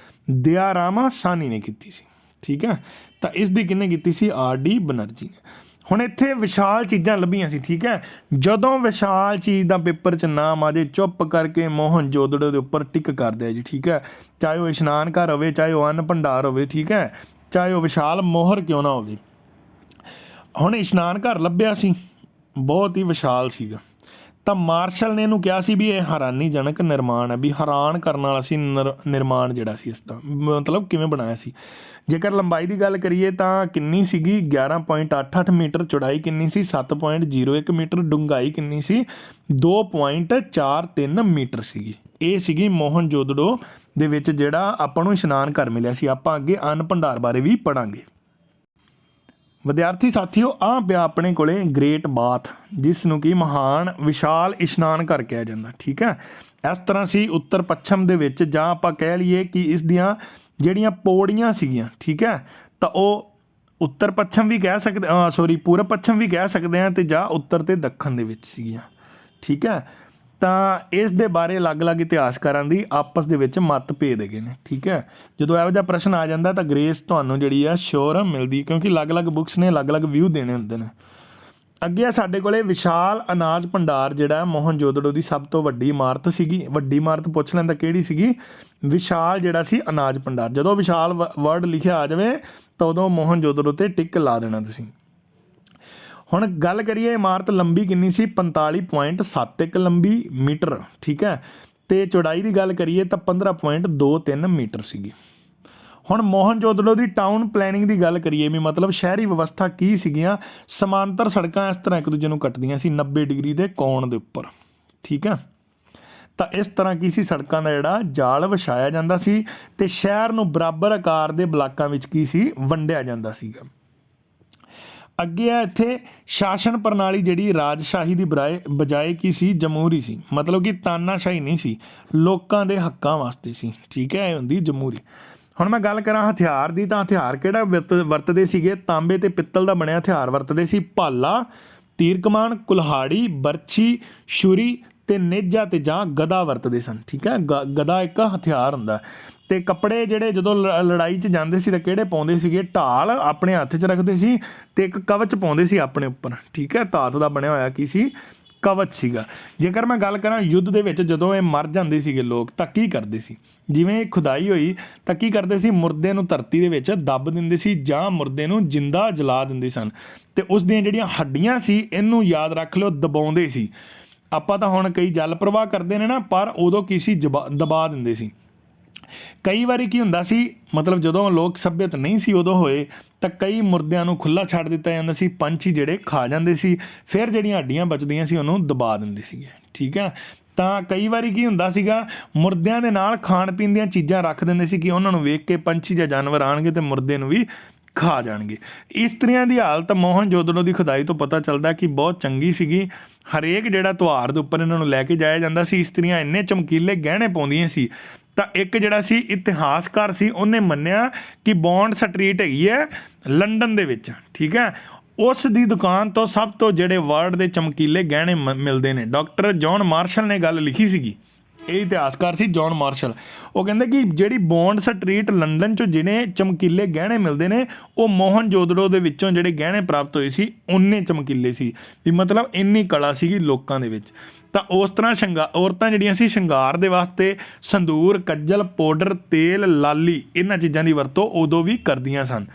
[SPEAKER 1] ਦਿਆਰਾਮਾ ਸਾਹਨੀ ਨੇ ਕੀਤੀ ਸੀ। ਠੀਕ ਹੈ, ਤਾਂ ਇਸ ਦੀ ਕਿਹਨੇ ਕੀਤੀ ਸੀ? R.D. ਬਨਰਜੀ ਨੇ। ਹੁਣ ਇੱਥੇ ਵਿਸ਼ਾਲ ਚੀਜ਼ਾਂ ਲੱਭੀਆਂ ਸੀ। ਠੀਕ ਹੈ, ਜਦੋਂ ਵਿਸ਼ਾਲ ਚੀਜ਼ ਦਾ ਪੇਪਰ 'ਚ ਨਾਮ ਆ ਜੇ, ਚੁੱਪ ਕਰਕੇ ਮੋਹਨਜੋਦੜੋ ਦੇ ਉੱਪਰ ਟਿਕ ਕਰ ਦਿਆ ਜੀ। ਠੀਕ ਹੈ, ਚਾਹੇ ਉਹ ਇਸ਼ਨਾਨ ਘਰ ਹੋਵੇ, ਚਾਹੇ ਉਹ ਅੰਨ ਭੰਡਾਰ ਹੋਵੇ। ਠੀਕ ਹੈ, ਚਾਹੇ ਉਹ ਵਿਸ਼ਾਲ ਮੋਹਰ ਕਿਉਂ ਨਾ ਹੋਵੇ। ਹੁਣ ਇਸ਼ਨਾਨ ਘਰ ਲੱਭਿਆ ਸੀ, ਬਹੁਤ ਹੀ ਵਿਸ਼ਾਲ ਸੀਗਾ। ਤਾਂ ਮਾਰਸ਼ਲ ਨੇ ਇਹਨੂੰ ਕਿਹਾ ਸੀ ਵੀ ਇਹ ਹੈਰਾਨੀਜਨਕ ਨਿਰਮਾਣ ਹੈ, ਵੀ ਹੈਰਾਨ ਕਰਨ ਵਾਲਾ ਸੀ ਨਿਰਮਾਣ ਜਿਹੜਾ ਸੀ ਇਸ ਦਾ, ਮਤਲਬ ਕਿਵੇਂ ਬਣਾਇਆ ਸੀ। ਜੇਕਰ ਲੰਬਾਈ ਦੀ ਗੱਲ ਕਰੀਏ ਤਾਂ ਕਿੰਨੀ ਸੀਗੀ? 11.88 ਮੀਟਰ। ਚੌੜਾਈ ਕਿੰਨੀ ਸੀ? 7.01 ਮੀਟਰ। ਡੂੰਘਾਈ ਕਿੰਨੀ ਸੀ? 2.43 ਮੀਟਰ ਸੀਗੀ। ਇਹ ਸੀਗੀ ਮੋਹਨਜੋਦੜੋ ਦੇ ਵਿੱਚ ਜਿਹੜਾ ਆਪਾਂ ਨੂੰ ਇਸ਼ਨਾਨ ਘਰ ਮਿਲਿਆ ਸੀ। ਆਪਾਂ ਅੱਗੇ ਅੰਨ ਭੰਡਾਰ ਬਾਰੇ ਵੀ ਪੜ੍ਹਾਂਗੇ। ਵਿਦਿਆਰਥੀ ਸਾਥੀਓ, ਆਹ ਪਿਆ ਆਪਣੇ ਕੋਲੇ ਗ੍ਰੇਟ ਬਾਥ, ਜਿਸ ਨੂੰ ਕਿ ਮਹਾਨ ਵਿਸ਼ਾਲ ਇਸ਼ਨਾਨ ਘਰ ਕਿਹਾ ਜਾਂਦਾ। ਠੀਕ ਹੈ, ਇਸ ਤਰ੍ਹਾਂ ਸੀ ਉੱਤਰ ਪੱਛਮ ਦੇ ਵਿੱਚ, ਜਾਂ ਆਪਾਂ ਕਹਿ ਲਈਏ ਕਿ ਇਸ ਦੀਆਂ ਜਿਹੜੀਆਂ ਪੌੜੀਆਂ ਸੀਗੀਆਂ। ਠੀਕ ਹੈ, ਤਾਂ ਉਹ ਉੱਤਰ ਪੱਛਮ ਵੀ ਕਹਿ ਸਕਦੇ, ਪੂਰਬ ਪੱਛਮ ਵੀ ਕਹਿ ਸਕਦੇ ਹਾਂ, ਤੇ ਜਾਂ ਉੱਤਰ ਤੇ ਦੱਖਣ ਦੇ ਵਿੱਚ ਸੀਗੀਆਂ। ਠੀਕ ਹੈ, ਤਾਂ ਇਸ ਦੇ ਬਾਰੇ ਅਲੱਗ-ਅਲੱਗ ਇਤਿਹਾਸਕਾਰਾਂ ਦੀ ਆਪਸ ਦੇ ਵਿੱਚ ਮਤਭੇਦ ਹੈਗੇ ਨੇ। ਠੀਕ ਹੈ, ਜਦੋਂ ਇਹੋ ਜਿਹਾ ਪ੍ਰਸ਼ਨ ਆ ਜਾਂਦਾ ਤਾਂ ਗ੍ਰੇਸ ਤੁਹਾਨੂੰ ਜਿਹੜੀ ਆ ਸ਼ੋਰ ਮਿਲਦੀ, ਕਿਉਂਕਿ ਅਲੱਗ-ਅਲੱਗ ਬੁੱਕਸ ਨੇ ਅਲੱਗ-ਅਲੱਗ ਵਿਊ ਦੇਣੇ ਹੁੰਦੇ ਨੇ। ਅੱਗੇ ਆ ਸਾਡੇ ਕੋਲੇ ਵਿਸ਼ਾਲ ਅਨਾਜ ਭੰਡਾਰ, ਜਿਹੜਾ ਮੋਹਨਜੋਦੜੋ ਦੀ ਸਭ ਤੋਂ ਵੱਡੀ ਇਮਾਰਤ ਸੀਗੀ। ਵੱਡੀ ਇਮਾਰਤ ਪੁੱਛ ਲੈਂਦਾ ਕਿਹੜੀ ਸੀਗੀ? ਵਿਸ਼ਾਲ ਜਿਹੜਾ ਸੀ ਅਨਾਜ ਭੰਡਾਰ। ਜਦੋਂ ਵਿਸ਼ਾਲ ਵਰਡ ਲਿਖਿਆ ਆ ਜਾਵੇ ਤਾਂ ਉਦੋਂ ਮੋਹਨਜੋਦੜੋ ਤੇ ਟਿਕ ਲਾ ਦੇਣਾ ਤੁਸੀਂ। ਹੁਣ ਗੱਲ ਕਰੀਏ ਇਮਾਰਤ ਲੰਬੀ ਕਿੰਨੀ ਸੀ? 45.71 ਲੰਬੀ ਮੀਟਰ। ਠੀਕ ਹੈ, ਤੇ ਚੌੜਾਈ ਦੀ ਗੱਲ ਕਰੀਏ ਤਾਂ 15.23 ਮੀਟਰ ਸੀਗੀ। ਹੁਣ ਮੋਹਨਜੋਦੜੋ ਦੀ ਟਾਊਨ ਪਲੈਨਿੰਗ ਦੀ ਗੱਲ ਕਰੀਏ ਵੀ ਮਤਲਬ ਸ਼ਹਿਰੀ ਵਿਵਸਥਾ ਕੀ ਸੀਗੀਆਂ, ਸਮਾਂਤਰ ਸੜਕਾਂ ਇਸ ਤਰ੍ਹਾਂ ਇੱਕ ਦੂਜੇ ਨੂੰ ਕੱਟਦੀਆਂ ਸੀ 90 ਡਿਗਰੀ ਦੇ ਕੋਣ ਦੇ ਉੱਪਰ, ਠੀਕ ਹੈ। ਤਾਂ ਇਸ ਤਰ੍ਹਾਂ ਕੀ ਸੀ, ਸੜਕਾਂ ਦਾ ਜਿਹੜਾ ਜਾਲ ਵਿਛਾਇਆ ਜਾਂਦਾ ਸੀ ਤੇ ਸ਼ਹਿਰ ਨੂੰ ਬਰਾਬਰ ਆਕਾਰ ਦੇ ਬਲਾਕਾਂ ਵਿੱਚ ਕੀ ਸੀ, ਵੰਡਿਆ ਜਾਂਦਾ ਸੀਗਾ। ਅੱਗੇ ਆ ਇੱਥੇ ਸ਼ਾਸਨ ਪ੍ਰਣਾਲੀ ਜਿਹੜੀ ਰਾਜਸ਼ਾਹੀ ਦੀ ਬਜਾਏ ਕੀ ਸੀ, ਜਮਹੂਰੀ ਸੀ। ਮਤਲਬ ਕਿ ਤਾਨਾਸ਼ਾਹੀ ਨਹੀਂ ਸੀ, ਲੋਕਾਂ ਦੇ ਹੱਕਾਂ ਵਾਸਤੇ ਸੀ, ਠੀਕ ਹੈ, ਇਹ ਹੁੰਦੀ ਜਮਹੂਰੀ। ਹੁਣ ਮੈਂ ਗੱਲ ਕਰਾਂ ਹਥਿਆਰ ਦੀ, ਤਾਂ ਹਥਿਆਰ ਕਿਹੜਾ ਵਰਤਦੇ ਸੀਗੇ, ਤਾਂਬੇ ਤੇ ਪਿੱਤਲ ਦਾ ਬਣਿਆ ਹਥਿਆਰ ਵਰਤਦੇ ਸੀ। ਭਾਲਾ, ਤੀਰ ਕਮਾਨ, ਕੁਲਹਾੜੀ, ਬਰਛੀ, ਛੁਰੀ ਤੇ ਨੇਜਾ ਤੇ ਜਾਂ ਗਦਾ ਵਰਤਦੇ ਸਨ, ਠੀਕ ਹੈ। ਗਦਾ ਇੱਕ ਹਥਿਆਰ ਹੁੰਦਾ। ਤੇ ਕੱਪੜੇ ਜਿਹੜੇ ਜਦੋਂ ਲੜਾਈ 'ਚ ਜਾਂਦੇ ਸੀ ਤਾਂ ਕਿਹੜੇ ਪਾਉਂਦੇ ਸੀਗੇ, ਢਾਲ ਆਪਣੇ ਹੱਥ 'ਚ ਰੱਖਦੇ ਸੀ ਤੇ ਇੱਕ ਕਵਚ ਪਾਉਂਦੇ ਸੀ ਆਪਣੇ ਉੱਪਰ, ਠੀਕ ਹੈ। ਧਾਤ ਦਾ ਬਣਿਆ ਹੋਇਆ ਕੀ ਸੀ, ਕਵਚ ਸੀਗਾ। ਜੇਕਰ ਮੈਂ ਗੱਲ ਕਰਾਂ ਯੁੱਧ ਦੇ ਵਿੱਚ ਜਦੋਂ ਇਹ ਮਰ ਜਾਂਦੇ ਸੀਗੇ ਲੋਕ ਤਾਂ ਕੀ ਕਰਦੇ ਸੀ, ਜਿਵੇਂ ਖੁਦਾਈ ਹੋਈ ਤਾਂ ਕੀ ਕਰਦੇ ਸੀ, ਮੁਰਦੇ ਨੂੰ ਧਰਤੀ ਦੇ ਵਿੱਚ ਦੱਬ ਦਿੰਦੇ ਸੀ ਜਾਂ ਮੁਰਦੇ ਨੂੰ ਜਿੰਦਾ ਜਲਾ ਦਿੰਦੇ ਸਨ ਤੇ ਉਸ ਦੀਆਂ ਜਿਹੜੀਆਂ ਹੱਡੀਆਂ ਸੀ, ਇਹਨੂੰ ਯਾਦ ਰੱਖ ਲਿਓ, ਦਬਾਉਂਦੇ ਸੀ। ਆਪਾਂ ਤਾਂ ਹੁਣ ਕਈ ਜਲ ਪ੍ਰਵਾਹ ਕਰਦੇ ਨੇ ਨਾ, ਪਰ ਉਦੋਂ ਕੀ ਸੀ, ਦਬਾ ਦਿੰਦੇ ਸੀ। ਕਈ ਵਾਰੀ ਕੀ ਹੁੰਦਾ ਸੀ, ਮਤਲਬ ਜਦੋਂ ਲੋਕ ਸੱਭਿਅਤ ਨਹੀਂ ਸੀ ਉਦੋਂ ਹੋਏ ਤਾਂ ਕਈ ਮੁਰਦਿਆਂ ਨੂੰ ਖੁੱਲ੍ਹਾ ਛੱਡ ਦਿੱਤਾ ਜਾਂਦਾ ਸੀ, ਪੰਛੀ ਜਿਹੜੇ ਖਾ ਜਾਂਦੇ ਸੀ, ਫਿਰ ਜਿਹੜੀਆਂ ਹੱਡੀਆਂ ਬਚਦੀਆਂ ਸੀ ਉਹਨੂੰ ਦਬਾ ਦਿੰਦੇ ਸੀਗੇ, ਠੀਕ ਹੈ। ਤਾਂ ਕਈ ਵਾਰੀ ਕੀ ਹੁੰਦਾ ਸੀਗਾ, ਮੁਰਦਿਆਂ ਦੇ ਨਾਲ ਖਾਣ ਪੀਣ ਦੀਆਂ ਚੀਜ਼ਾਂ ਰੱਖ ਦਿੰਦੇ ਸੀ ਕਿ ਉਹਨਾਂ ਨੂੰ ਵੇਖ ਕੇ ਪੰਛੀ ਜਾਂ ਜਾਨਵਰ ਆਉਣਗੇ ਤੇ ਮੁਰਦੇ ਨੂੰ ਵੀ ਖਾ ਜਾਣਗੇ। ਇਸਤਰੀਆਂ ਦੀ ਹਾਲਤ ਮੋਹਨਜੋਦੜੋ ਦੀ ਖੁਦਾਈ ਤੋਂ ਪਤਾ ਚੱਲਦਾ ਕਿ ਬਹੁਤ ਚੰਗੀ ਸੀਗੀ। ਹਰੇਕ ਜਿਹੜਾ ਤਿਉਹਾਰ ਦੇ ਉੱਪਰ ਇਹਨਾਂ ਨੂੰ ਲੈ ਕੇ ਜਾਇਆ ਜਾਂਦਾ ਸੀ। ਇਸਤਰੀਆਂ ਇੰਨੇ ਚਮਕੀਲੇ ਗਹਿਣੇ ਪਾਉਂਦੀਆਂ ਸੀ। ਤਾਂ ਇੱਕ ਜਿਹੜਾ ਸੀ ਇਤਿਹਾਸਕਾਰ ਸੀ, ਉਹਨੇ ਮੰਨਿਆ ਕਿ ਬੌਂਡ ਸਟਰੀਟ ਹੈਗੀ ਹੈ ਲੰਡਨ ਦੇ ਵਿੱਚ, ਠੀਕ ਹੈ, ਉਸ ਦੀ ਦੁਕਾਨ ਤੋਂ ਸਭ ਤੋਂ ਜਿਹੜੇ ਵਰਲਡ ਦੇ ਚਮਕੀਲੇ ਗਹਿਣੇ ਮਿਲਦੇ ਨੇ। ਡਾਕਟਰ ਜੌਨ ਮਾਰਸ਼ਲ ਨੇ ਗੱਲ ਲਿਖੀ ਸੀਗੀ, ਇਹ ਇਤਿਹਾਸਕਾਰ ਸੀ ਜੌਨ ਮਾਰਸ਼ਲ। ਉਹ ਕਹਿੰਦੇ ਕਿ ਜਿਹੜੀ ਬੌਂਡ ਸਟਰੀਟ ਲੰਡਨ 'ਚੋਂ ਜਿਹੜੇ ਚਮਕੀਲੇ ਗਹਿਣੇ ਮਿਲਦੇ ਨੇ, ਉਹ ਮੋਹਨਜੋਦੜੋ ਦੇ ਵਿੱਚੋਂ ਜਿਹੜੇ ਗਹਿਣੇ ਪ੍ਰਾਪਤ ਹੋਏ ਸੀ ਉਨੇ ਚਮਕੀਲੇ ਸੀ, ਵੀ ਮਤਲਬ ਇੰਨੀ ਕਲਾ ਸੀਗੀ ਲੋਕਾਂ ਦੇ ਵਿੱਚ। ਤਾਂ ਉਸ ਤਰ੍ਹਾਂ ਔਰਤਾਂ ਜਿਹੜੀਆਂ ਸੀ ਸ਼ਿੰਗਾਰ ਦੇ ਵਾਸਤੇ ਸੰਦੂਰ, ਕੱਜਲ, ਪਾਊਡਰ, ਤੇਲ, ਲਾਲੀ, ਇਹਨਾਂ ਚੀਜ਼ਾਂ ਦੀ ਵਰਤੋਂ ਉਦੋਂ ਵੀ ਕਰਦੀਆਂ ਸਨ।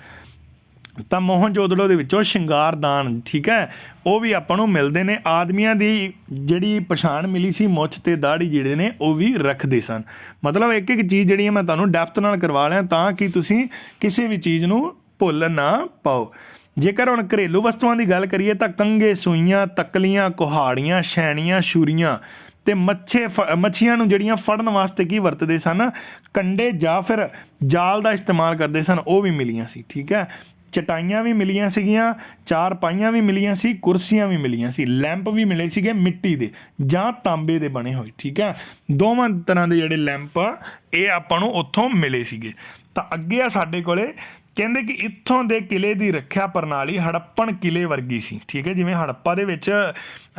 [SPEAKER 1] ਤਾਂ ਮੋਹਨਜੋਦੜੋ ਦੇ ਵਿੱਚੋਂ ਸ਼ਿੰਗਾਰਦਾਨ, ਠੀਕ ਹੈ, ਉਹ ਵੀ ਆਪਾਂ ਨੂੰ ਮਿਲਦੇ ਨੇ। ਆਦਮੀਆਂ ਦੀ ਜਿਹੜੀ ਪਛਾਣ ਮਿਲੀ ਸੀ, ਮੁੱਛ ਤੇ ਦਾੜੀ ਜਿਹੜੇ ਨੇ ਉਹ ਵੀ ਰੱਖਦੇ ਸਨ। ਮਤਲਬ ਇੱਕ ਇੱਕ ਚੀਜ਼ ਜਿਹੜੀ ਮੈਂ ਤੁਹਾਨੂੰ ਡੈਪਥ ਨਾਲ ਕਰਵਾ ਲਿਆ ਤਾਂ ਕਿ ਤੁਸੀਂ ਕਿਸੇ ਵੀ ਚੀਜ਼ ਨੂੰ ਭੁੱਲ ਨਾ ਪਾਓ। ਜੇਕਰ ਹੁਣ ਘਰੇਲੂ ਵਸਤੂਆਂ ਦੀ ਗੱਲ ਕਰੀਏ ਤਾਂ ਕੰਘੇ, ਸੂਈਆਂ, ਤਕਲੀਆਂ, ਕੁਹਾੜੀਆਂ, ਛੈਣੀਆਂ, ਛੁਰੀਆਂ ਤੇ ਮੱਛੀਆਂ ਨੂੰ ਜਿਹੜੀਆਂ ਫੜਨ ਵਾਸਤੇ ਕੀ ਵਰਤਦੇ ਸਨ, ਕੰਡੇ ਜਾਂ ਫਿਰ ਜਾਲ ਦਾ ਇਸਤੇਮਾਲ ਕਰਦੇ ਸਨ, ਉਹ ਵੀ ਮਿਲੀਆਂ ਸੀ, ਠੀਕ ਹੈ। ਚਟਾਈਆਂ ਵੀ ਮਿਲੀਆਂ ਸੀਗੀਆਂ, ਚਾਰਪਾਈਆਂ ਵੀ ਮਿਲੀਆਂ ਸੀ, ਕੁਰਸੀਆਂ ਵੀ ਮਿਲੀਆਂ ਸੀ, ਲੈਂਪ ਵੀ ਮਿਲੇ ਸੀਗੇ ਮਿੱਟੀ ਦੇ ਜਾਂ ਤਾਂਬੇ ਦੇ ਬਣੇ ਹੋਏ, ਠੀਕ ਹੈ। ਦੋਵਾਂ ਤਰ੍ਹਾਂ ਦੇ ਜਿਹੜੇ ਲੈਂਪ ਆ ਇਹ ਆਪਾਂ ਨੂੰ ਉੱਥੋਂ ਮਿਲੇ ਸੀਗੇ। ਤਾਂ ਅੱਗੇ ਆ ਸਾਡੇ ਕੋਲੇ, ਕਹਿੰਦੇ ਕਿ ਇੱਥੋਂ ਦੇ ਕਿਲੇ ਦੀ ਰੱਖਿਆ ਪ੍ਰਣਾਲੀ ਹੜੱਪਣ ਕਿਲੇ ਵਰਗੀ ਸੀ, ਠੀਕ ਹੈ। ਜਿਵੇਂ ਹੜੱਪਾ ਦੇ ਵਿੱਚ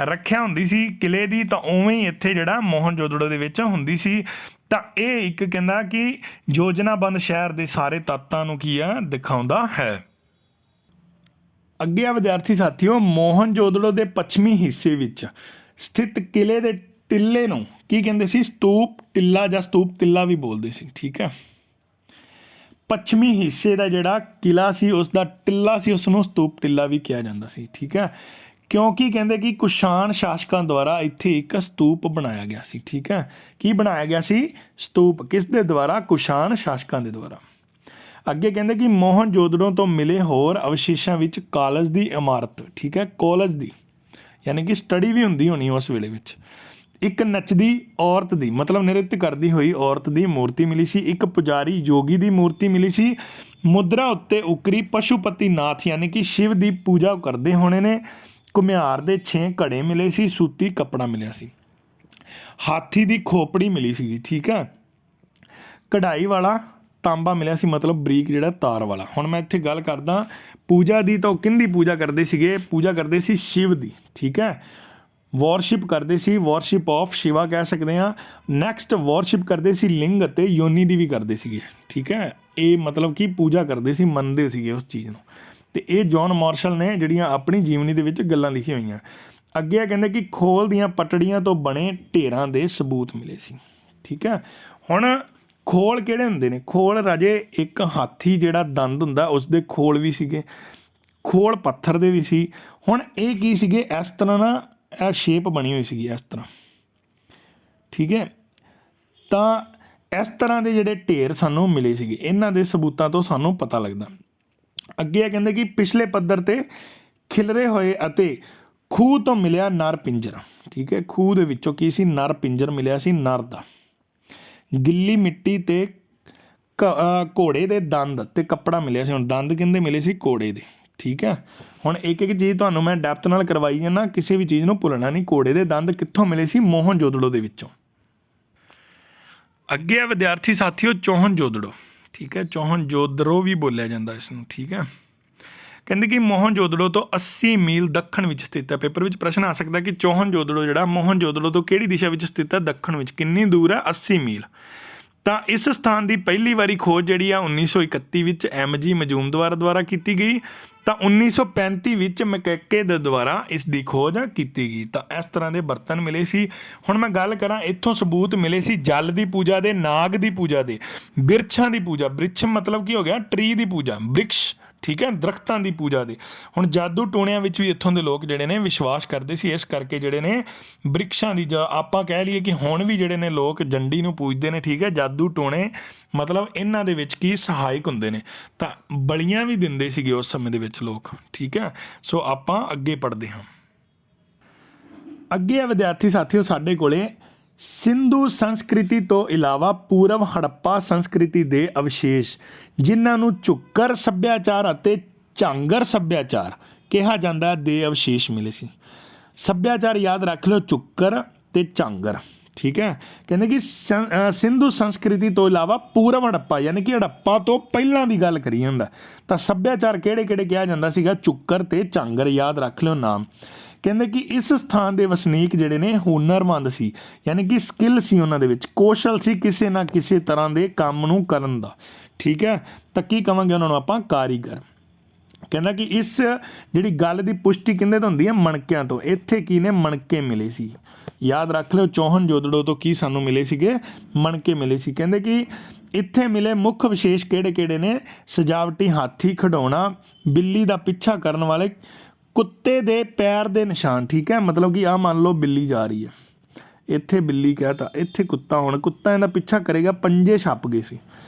[SPEAKER 1] ਰੱਖਿਆ ਹੁੰਦੀ ਸੀ ਕਿਲੇ ਦੀ, ਤਾਂ ਉਵੇਂ ਹੀ ਇੱਥੇ ਜਿਹੜਾ ਮੋਹਨਜੋਦੜੋ ਦੇ ਵਿੱਚ ਹੁੰਦੀ ਸੀ। ਤਾਂ ਇਹ ਇੱਕ ਕਹਿੰਦਾ ਕਿ ਯੋਜਨਾਬੰਦ ਸ਼ਹਿਰ ਦੇ ਸਾਰੇ ਤੱਤਾਂ ਨੂੰ ਕੀ ਆ, ਦਿਖਾਉਂਦਾ ਹੈ। ਅੱਗੇ ਆ ਵਿਦਿਆਰਥੀ ਸਾਥੀਓ, ਮੋਹਨਜੋਦੜੋ ਦੇ ਪੱਛਮੀ ਹਿੱਸੇ ਵਿੱਚ ਸਥਿਤ ਕਿਲੇ ਦੇ ਟਿੱਲੇ ਨੂੰ ਕੀ ਕਹਿੰਦੇ ਸੀ, ਸਤੂਪ ਟਿੱਲਾ ਜਾਂ ਸਤੂਪ ਟਿੱਲਾ ਵੀ ਬੋਲਦੇ ਸੀ, ਠੀਕ ਹੈ। ਪੱਛਮੀ ਹਿੱਸੇ ਦਾ ਜਿਹੜਾ ਕਿਲਾ ਸੀ ਉਸ ਦਾ ਟਿੱਲਾ ਸੀ, ਉਸ ਨੂੰ ਸਤੂਪ ਟਿੱਲਾ ਵੀ ਕਿਹਾ ਜਾਂਦਾ ਸੀ, ਠੀਕ ਹੈ। ਕਿਉਂਕਿ ਕਹਿੰਦੇ ਕਿ ਕੁਸ਼ਾਣ ਸ਼ਾਸਕਾਂ ਦੁਆਰਾ ਇੱਥੇ ਇੱਕ ਸਤੂਪ ਬਣਾਇਆ ਗਿਆ ਸੀ, ਠੀਕ ਹੈ। ਕੀ ਬਣਾਇਆ ਗਿਆ ਸੀ, ਸਤੂਪ, ਕਿਸ ਦੇ ਦੁਆਰਾ, ਕੁਸ਼ਾਣ ਸ਼ਾਸਕਾਂ ਦੇ ਦੁਆਰਾ। ਅੱਗੇ ਕਹਿੰਦੇ ਕਿ ਮੋਹਨਜੋਦੜੋ ਤੋਂ ਮਿਲੇ ਹੋਰ ਅਵਸ਼ੇਸ਼ਾਂ ਵਿੱਚ ਕਾਲਜ ਦੀ ਇਮਾਰਤ, ਠੀਕ ਹੈ, ਕਾਲਜ ਦੀ, ਯਾਨੀ ਕਿ ਸਟੱਡੀ ਵੀ ਹੁੰਦੀ ਹੋਣੀ ਉਸ ਵੇਲੇ ਵਿੱਚ। ਇੱਕ ਨੱਚਦੀ ਔਰਤ ਦੀ, ਮਤਲਬ ਨ੍ਰਿਤ ਕਰਦੀ ਹੋਈ ਔਰਤ ਦੀ ਮੂਰਤੀ ਮਿਲੀ ਸੀ। ਇੱਕ ਪੁਜਾਰੀ ਯੋਗੀ ਦੀ ਮੂਰਤੀ ਮਿਲੀ ਸੀ। ਮੁਦਰਾ ਉੱਤੇ ਉਕਰੀ ਪਸ਼ੂਪਤੀ ਨਾਥ ਯਾਨੀ ਕਿ ਸ਼ਿਵ ਦੀ ਪੂਜਾ ਕਰਦੇ ਹੋਣੇ ਨੇ। ਘੁਮਿਆਰ ਦੇ 6 ਘੜੇ ਮਿਲੇ ਸੀ। ਸੂਤੀ ਕੱਪੜਾ ਮਿਲਿਆ ਸੀ। ਹਾਥੀ ਦੀ ਖੋਪੜੀ ਮਿਲੀ ਸੀ, ਠੀਕ ਹੈ। ਕਢਾਈ ਵਾਲਾ ਤਾਂਬਾ ਮਿਲਿਆ ਸੀ, ਮਤਲਬ ਬਰੀਕ ਜਿਹੜਾ ਤਾਰ ਵਾਲਾ। ਹੁਣ ਮੈਂ ਇੱਥੇ ਗੱਲ ਕਰਦਾ ਪੂਜਾ ਦੀ, ਤਾਂ ਉਹ ਕਿਹਦੀ ਪੂਜਾ ਕਰਦੇ ਸੀਗੇ, ਪੂਜਾ ਕਰਦੇ ਸੀ ਸ਼ਿਵ ਦੀ, ਠੀਕ ਹੈ। ਵੋਰਸ਼ਿਪ ਕਰਦੇ ਸੀ, ਵੋਰਸ਼ਿਪ ਆਫ ਸ਼ਿਵਾ ਕਹਿ ਸਕਦੇ ਹਾਂ। ਨੈਕਸਟ ਵੋਰਸ਼ਿਪ ਕਰਦੇ ਸੀ ਲਿੰਗ ਅਤੇ ਯੋਨੀ ਦੀ ਵੀ ਕਰਦੇ ਸੀਗੇ, ਠੀਕ ਹੈ। ਇਹ ਮਤਲਬ ਕਿ ਪੂਜਾ ਕਰਦੇ ਸੀ, ਮੰਨਦੇ ਸੀਗੇ ਉਸ ਚੀਜ਼ ਨੂੰ। ਤੇ ਇਹ ਜੌਨ ਮਾਰਸ਼ਲ ਨੇ ਜਿਹੜੀਆਂ ਆਪਣੀ ਜੀਵਨੀ ਦੇ ਵਿੱਚ ਗੱਲਾਂ ਲਿਖੀਆਂ ਹੋਈਆਂ। ਅੱਗੇ ਕਹਿੰਦੇ ਕਿ ਖੋਲ ਦੀਆਂ ਪਟੜੀਆਂ ਤੋਂ ਬਣੇ ਢੇਰਾਂ ਦੇ ਸਬੂਤ ਮਿਲੇ ਸੀ, ਠੀਕ ਹੈ। ਹੁਣ ਖੋਲ ਕਿਹੜੇ ਹੁੰਦੇ ਨੇ, ਖੋਲ ਰਾਜੇ ਇੱਕ ਹਾਥੀ ਜਿਹੜਾ ਦੰਦ ਹੁੰਦਾ ਉਸ ਦੇ ਖੋਲ ਵੀ ਸੀਗੇ, ਖੋਲ ਪੱਥਰ ਦੇ ਵੀ ਸੀ। ਹੁਣ ਇਹ ਕੀ ਸੀਗੇ, ਇਸ ਤਰ੍ਹਾਂ ਨਾ ਇਹ ਸ਼ੇਪ ਬਣੀ ਹੋਈ ਸੀਗੀ ਇਸ ਤਰ੍ਹਾਂ, ਠੀਕ ਹੈ। ਤਾਂ ਇਸ ਤਰ੍ਹਾਂ ਦੇ ਜਿਹੜੇ ਢੇਰ ਸਾਨੂੰ ਮਿਲੇ ਸੀਗੇ, ਇਹਨਾਂ ਦੇ ਸਬੂਤਾਂ ਤੋਂ ਸਾਨੂੰ ਪਤਾ ਲੱਗਦਾ। ਅੱਗੇ ਇਹ ਕਹਿੰਦੇ ਕਿ ਪਿਛਲੇ ਪੱਧਰ 'ਤੇ ਖਿਲਰੇ ਹੋਏ ਅਤੇ ਖੂਹ ਤੋਂ ਮਿਲਿਆ ਨਰ ਪਿੰਜਰ, ਠੀਕ ਹੈ, ਖੂਹ ਦੇ ਵਿੱਚੋਂ ਕੀ ਸੀ, ਨਰ ਪਿੰਜਰ ਮਿਲਿਆ ਸੀ ਨਰ ਦਾ। ਗਿੱਲੀ ਮਿੱਟੀ ਤੇ ਘੋੜੇ ਦੇ ਦੰਦ ਤੇ ਕੱਪੜਾ ਮਿਲਿਆ ਸੀ। ਹੁਣ ਦੰਦ ਕਹਿੰਦੇ ਮਿਲੇ ਸੀ ਘੋੜੇ ਦੇ, ਠੀਕ ਹੈ। ਹੁਣ ਇੱਕ ਇੱਕ ਚੀਜ਼ ਤੁਹਾਨੂੰ ਮੈਂ ਡੈਪਥ ਨਾਲ ਕਰਵਾਈ ਜਾਂਦਾ, ਕਿਸੇ ਵੀ ਚੀਜ਼ ਨੂੰ ਭੁੱਲਣਾ ਨਹੀਂ। ਘੋੜੇ ਦੇ ਦੰਦ ਕਿੱਥੋਂ ਮਿਲੇ ਸੀ, ਮੋਹਨਜੋਦੜੋ ਦੇ ਵਿੱਚੋਂ। ਅੱਗੇ ਆ ਵਿਦਿਆਰਥੀ ਸਾਥੀਓ ਚੌਹਨਜੋਦੜੋ, ਠੀਕ ਹੈ, ਚੌਹਨਜੋਦੜੋ ਵੀ ਬੋਲਿਆ ਜਾਂਦਾ ਇਸ ਨੂੰ, ਠੀਕ ਹੈ। ਕਹਿੰਦੇ ਕਿ ਮੋਹਨਜੋਦੜੋ ਤੋਂ 80 ਮੀਲ ਦੱਖਣ ਵਿੱਚ ਸਥਿਤ ਹੈ। ਪੇਪਰ ਵਿੱਚ ਪ੍ਰਸ਼ਨ ਆ ਸਕਦਾ ਕਿ ਚੌਹਨਜੋਦੜੋ ਜਿਹੜਾ ਮੋਹਨਜੋਦੜੋ ਤੋਂ ਕਿਹੜੀ ਦਿਸ਼ਾ ਵਿੱਚ ਸਥਿਤ ਹੈ, ਦੱਖਣ ਵਿੱਚ। ਕਿੰਨੀ ਦੂਰ ਹੈ, 80 ਮੀਲ। ਤਾਂ ਇਸ ਸਥਾਨ ਦੀ ਪਹਿਲੀ ਵਾਰੀ ਖੋਜ ਜਿਹੜੀ ਆ 1931 ਵਿੱਚ MG ਮਜੂਮਦਾਰ ਦੁਆਰਾ ਕੀਤੀ ਗਈ। ਤਾਂ 1935 ਵਿੱਚ ਮੈਕਕੇ ਦੇ ਦੁਆਰਾ ਇਸ ਦੀ ਖੋਜ ਕੀਤੀ ਗਈ। ਤਾਂ ਇਸ ਤਰ੍ਹਾਂ ਦੇ ਬਰਤਨ ਮਿਲੇ ਸੀ। ਹੁਣ ਮੈਂ ਗੱਲ ਕਰਾਂ, ਇੱਥੋਂ ਸਬੂਤ ਮਿਲੇ ਸੀ ਜਲ ਦੀ ਪੂਜਾ ਦੇ, ਨਾਗ ਦੀ ਪੂਜਾ ਦੇ, ਬਿਰਛਾਂ ਦੀ ਪੂਜਾ, ਬ੍ਰਿਛ ਮਤਲਬ ਕੀ ਹੋ ਗਿਆ, ਟਰੀ ਦੀ ਪੂਜਾ, ਬ੍ਰਿਕਸ਼, ਠੀਕ ਹੈ, ਦਰਖਤਾਂ ਦੀ ਪੂਜਾ ਦੇ। ਹੁਣ ਜਾਦੂ ਟੂਣਿਆਂ ਵਿੱਚ ਵੀ ਇੱਥੋਂ ਦੇ ਲੋਕ ਜਿਹੜੇ ਨੇ ਵਿਸ਼ਵਾਸ ਕਰਦੇ ਸੀ, ਇਸ ਕਰਕੇ ਜਿਹੜੇ ਨੇ ਬ੍ਰਿਕਸ਼ਾਂ ਦੀ, ਜਾਂ ਆਪਾਂ ਕਹਿ ਲਈਏ ਕਿ ਹੁਣ ਵੀ ਜਿਹੜੇ ਨੇ ਲੋਕ ਜੰਡੀ ਨੂੰ ਪੂਜਦੇ ਨੇ, ਠੀਕ ਹੈ। ਜਾਦੂ ਟੂਣੇ ਮਤਲਬ ਇਹਨਾਂ ਦੇ ਵਿੱਚ ਕੀ ਸਹਾਇਕ ਹੁੰਦੇ ਨੇ, ਤਾਂ ਬਲੀਆਂ ਵੀ ਦਿੰਦੇ ਸੀਗੇ ਉਸ ਸਮੇਂ ਦੇ ਵਿੱਚ ਲੋਕ, ਠੀਕ ਹੈ। ਸੋ ਆਪਾਂ ਅੱਗੇ ਪੜ੍ਹਦੇ ਹਾਂ। ਅੱਗੇ ਆ ਵਿਦਿਆਰਥੀ ਸਾਥੀਓ ਸਾਡੇ ਕੋਲੇ ਸਿੰਧੂ ਸੰਸਕ੍ਰਿਤੀ ਤੋਂ ਇਲਾਵਾ ਪੂਰਵ ਹੜੱਪਾ ਸੰਸਕ੍ਰਿਤੀ ਦੇ ਅਵਸ਼ੇਸ਼, ਜਿਨ੍ਹਾਂ ਨੂੰ ਝੁੱਕਰ ਸੱਭਿਆਚਾਰ ਅਤੇ ਝਾਂਗਰ ਸੱਭਿਆਚਾਰ ਕਿਹਾ ਜਾਂਦਾ ਦੇ ਅਵਸ਼ੇਸ਼ ਮਿਲੇ ਸੀ। ਸੱਭਿਆਚਾਰ ਯਾਦ ਰੱਖ ਲਓ, ਝੁੱਕਰ ਤੇ ਝਾਂਗਰ, ਠੀਕ ਹੈ। ਕਹਿੰਦੇ ਕਿ ਸਿੰਧੂ ਸੰਸਕ੍ਰਿਤੀ ਤੋਂ ਇਲਾਵਾ ਪੂਰਵ ਹੜੱਪਾ, ਯਾਨੀ ਕਿ ਹੜੱਪਾ ਤੋਂ ਪਹਿਲਾਂ ਦੀ ਗੱਲ ਕਰੀ ਹੁੰਦਾ। ਤਾਂ ਸੱਭਿਆਚਾਰ ਕਿਹੜੇ ਕਿਹੜੇ ਕਿਹਾ ਜਾਂਦਾ ਸੀਗਾ, ਝੁੱਕਰ ਤੇ ਝਾਂਗਰ, ਯਾਦ ਰੱਖ ਲਿਓ ਨਾਮ। ਕਹਿੰਦੇ ਕਿ ਇਸ ਸਥਾਨ ਦੇ ਵਸਨੀਕ ਜਿਹੜੇ ਨੇ ਹੁਨਰਮੰਦ ਸੀ, ਯਾਨੀ ਕਿ ਸਕਿੱਲ ਸੀ ਉਹਨਾਂ ਦੇ ਵਿੱਚ, ਕੌਸ਼ਲ ਸੀ ਕਿਸੇ ਨਾ ਕਿਸੇ ਤਰ੍ਹਾਂ ਦੇ ਕੰਮ ਨੂੰ ਕਰਨ ਦਾ, ਠੀਕ ਹੈ। ਤਾਂ ਕੀ ਕਹਾਂਗੇ ਉਹਨਾਂ ਨੂੰ ਆਪਾਂ, ਕਾਰੀਗਰ। ਕਹਿੰਦਾ ਕਿ ਇਸ ਜਿਹੜੀ ਗੱਲ ਦੀ ਪੁਸ਼ਟੀ ਕਿਹਦੇ ਤੋਂ ਹੁੰਦੀ ਹੈ, ਮਣਕਿਆਂ ਤੋਂ। ਇੱਥੇ ਕੀ ਨੇ, ਮਣਕੇ ਮਿਲੇ ਸੀ, ਯਾਦ ਰੱਖ ਲਿਓ। ਚੌਹਨਜੋਦੜੋ ਤੋਂ ਕੀ ਸਾਨੂੰ ਮਿਲੇ ਸੀਗੇ, ਮਣਕੇ ਮਿਲੇ ਸੀ। ਕਹਿੰਦੇ ਕਿ ਇੱਥੇ ਮਿਲੇ ਮੁੱਖ ਵਿਸ਼ੇਸ਼ ਕਿਹੜੇ ਕਿਹੜੇ ਨੇ, ਸਜਾਵਟੀ ਹਾਥੀ ਖਿਡੌਣਾ, ਬਿੱਲੀ ਦਾ ਪਿੱਛਾ ਕਰਨ ਵਾਲੇ, ਕੁੱਤੇ ਦੇ ਪੈਰ ਦੇ ਨਿਸ਼ਾਨ, ਠੀਕ ਹੈ। ਮਤਲਬ ਕਿ ਆਹ ਮੰਨ ਲਓ ਬਿੱਲੀ ਜਾ ਰਹੀ ਹੈ, ਇੱਥੇ ਬਿੱਲੀ ਕਹਿਤਾ, ਇੱਥੇ ਕੁੱਤਾ, ਹੁਣ ਕੁੱਤਾ ਇਹਦਾ ਪਿੱਛਾ ਕਰੇਗਾ, ਪੰਜੇ ਛੱਪ ਗਏ ਸੀ।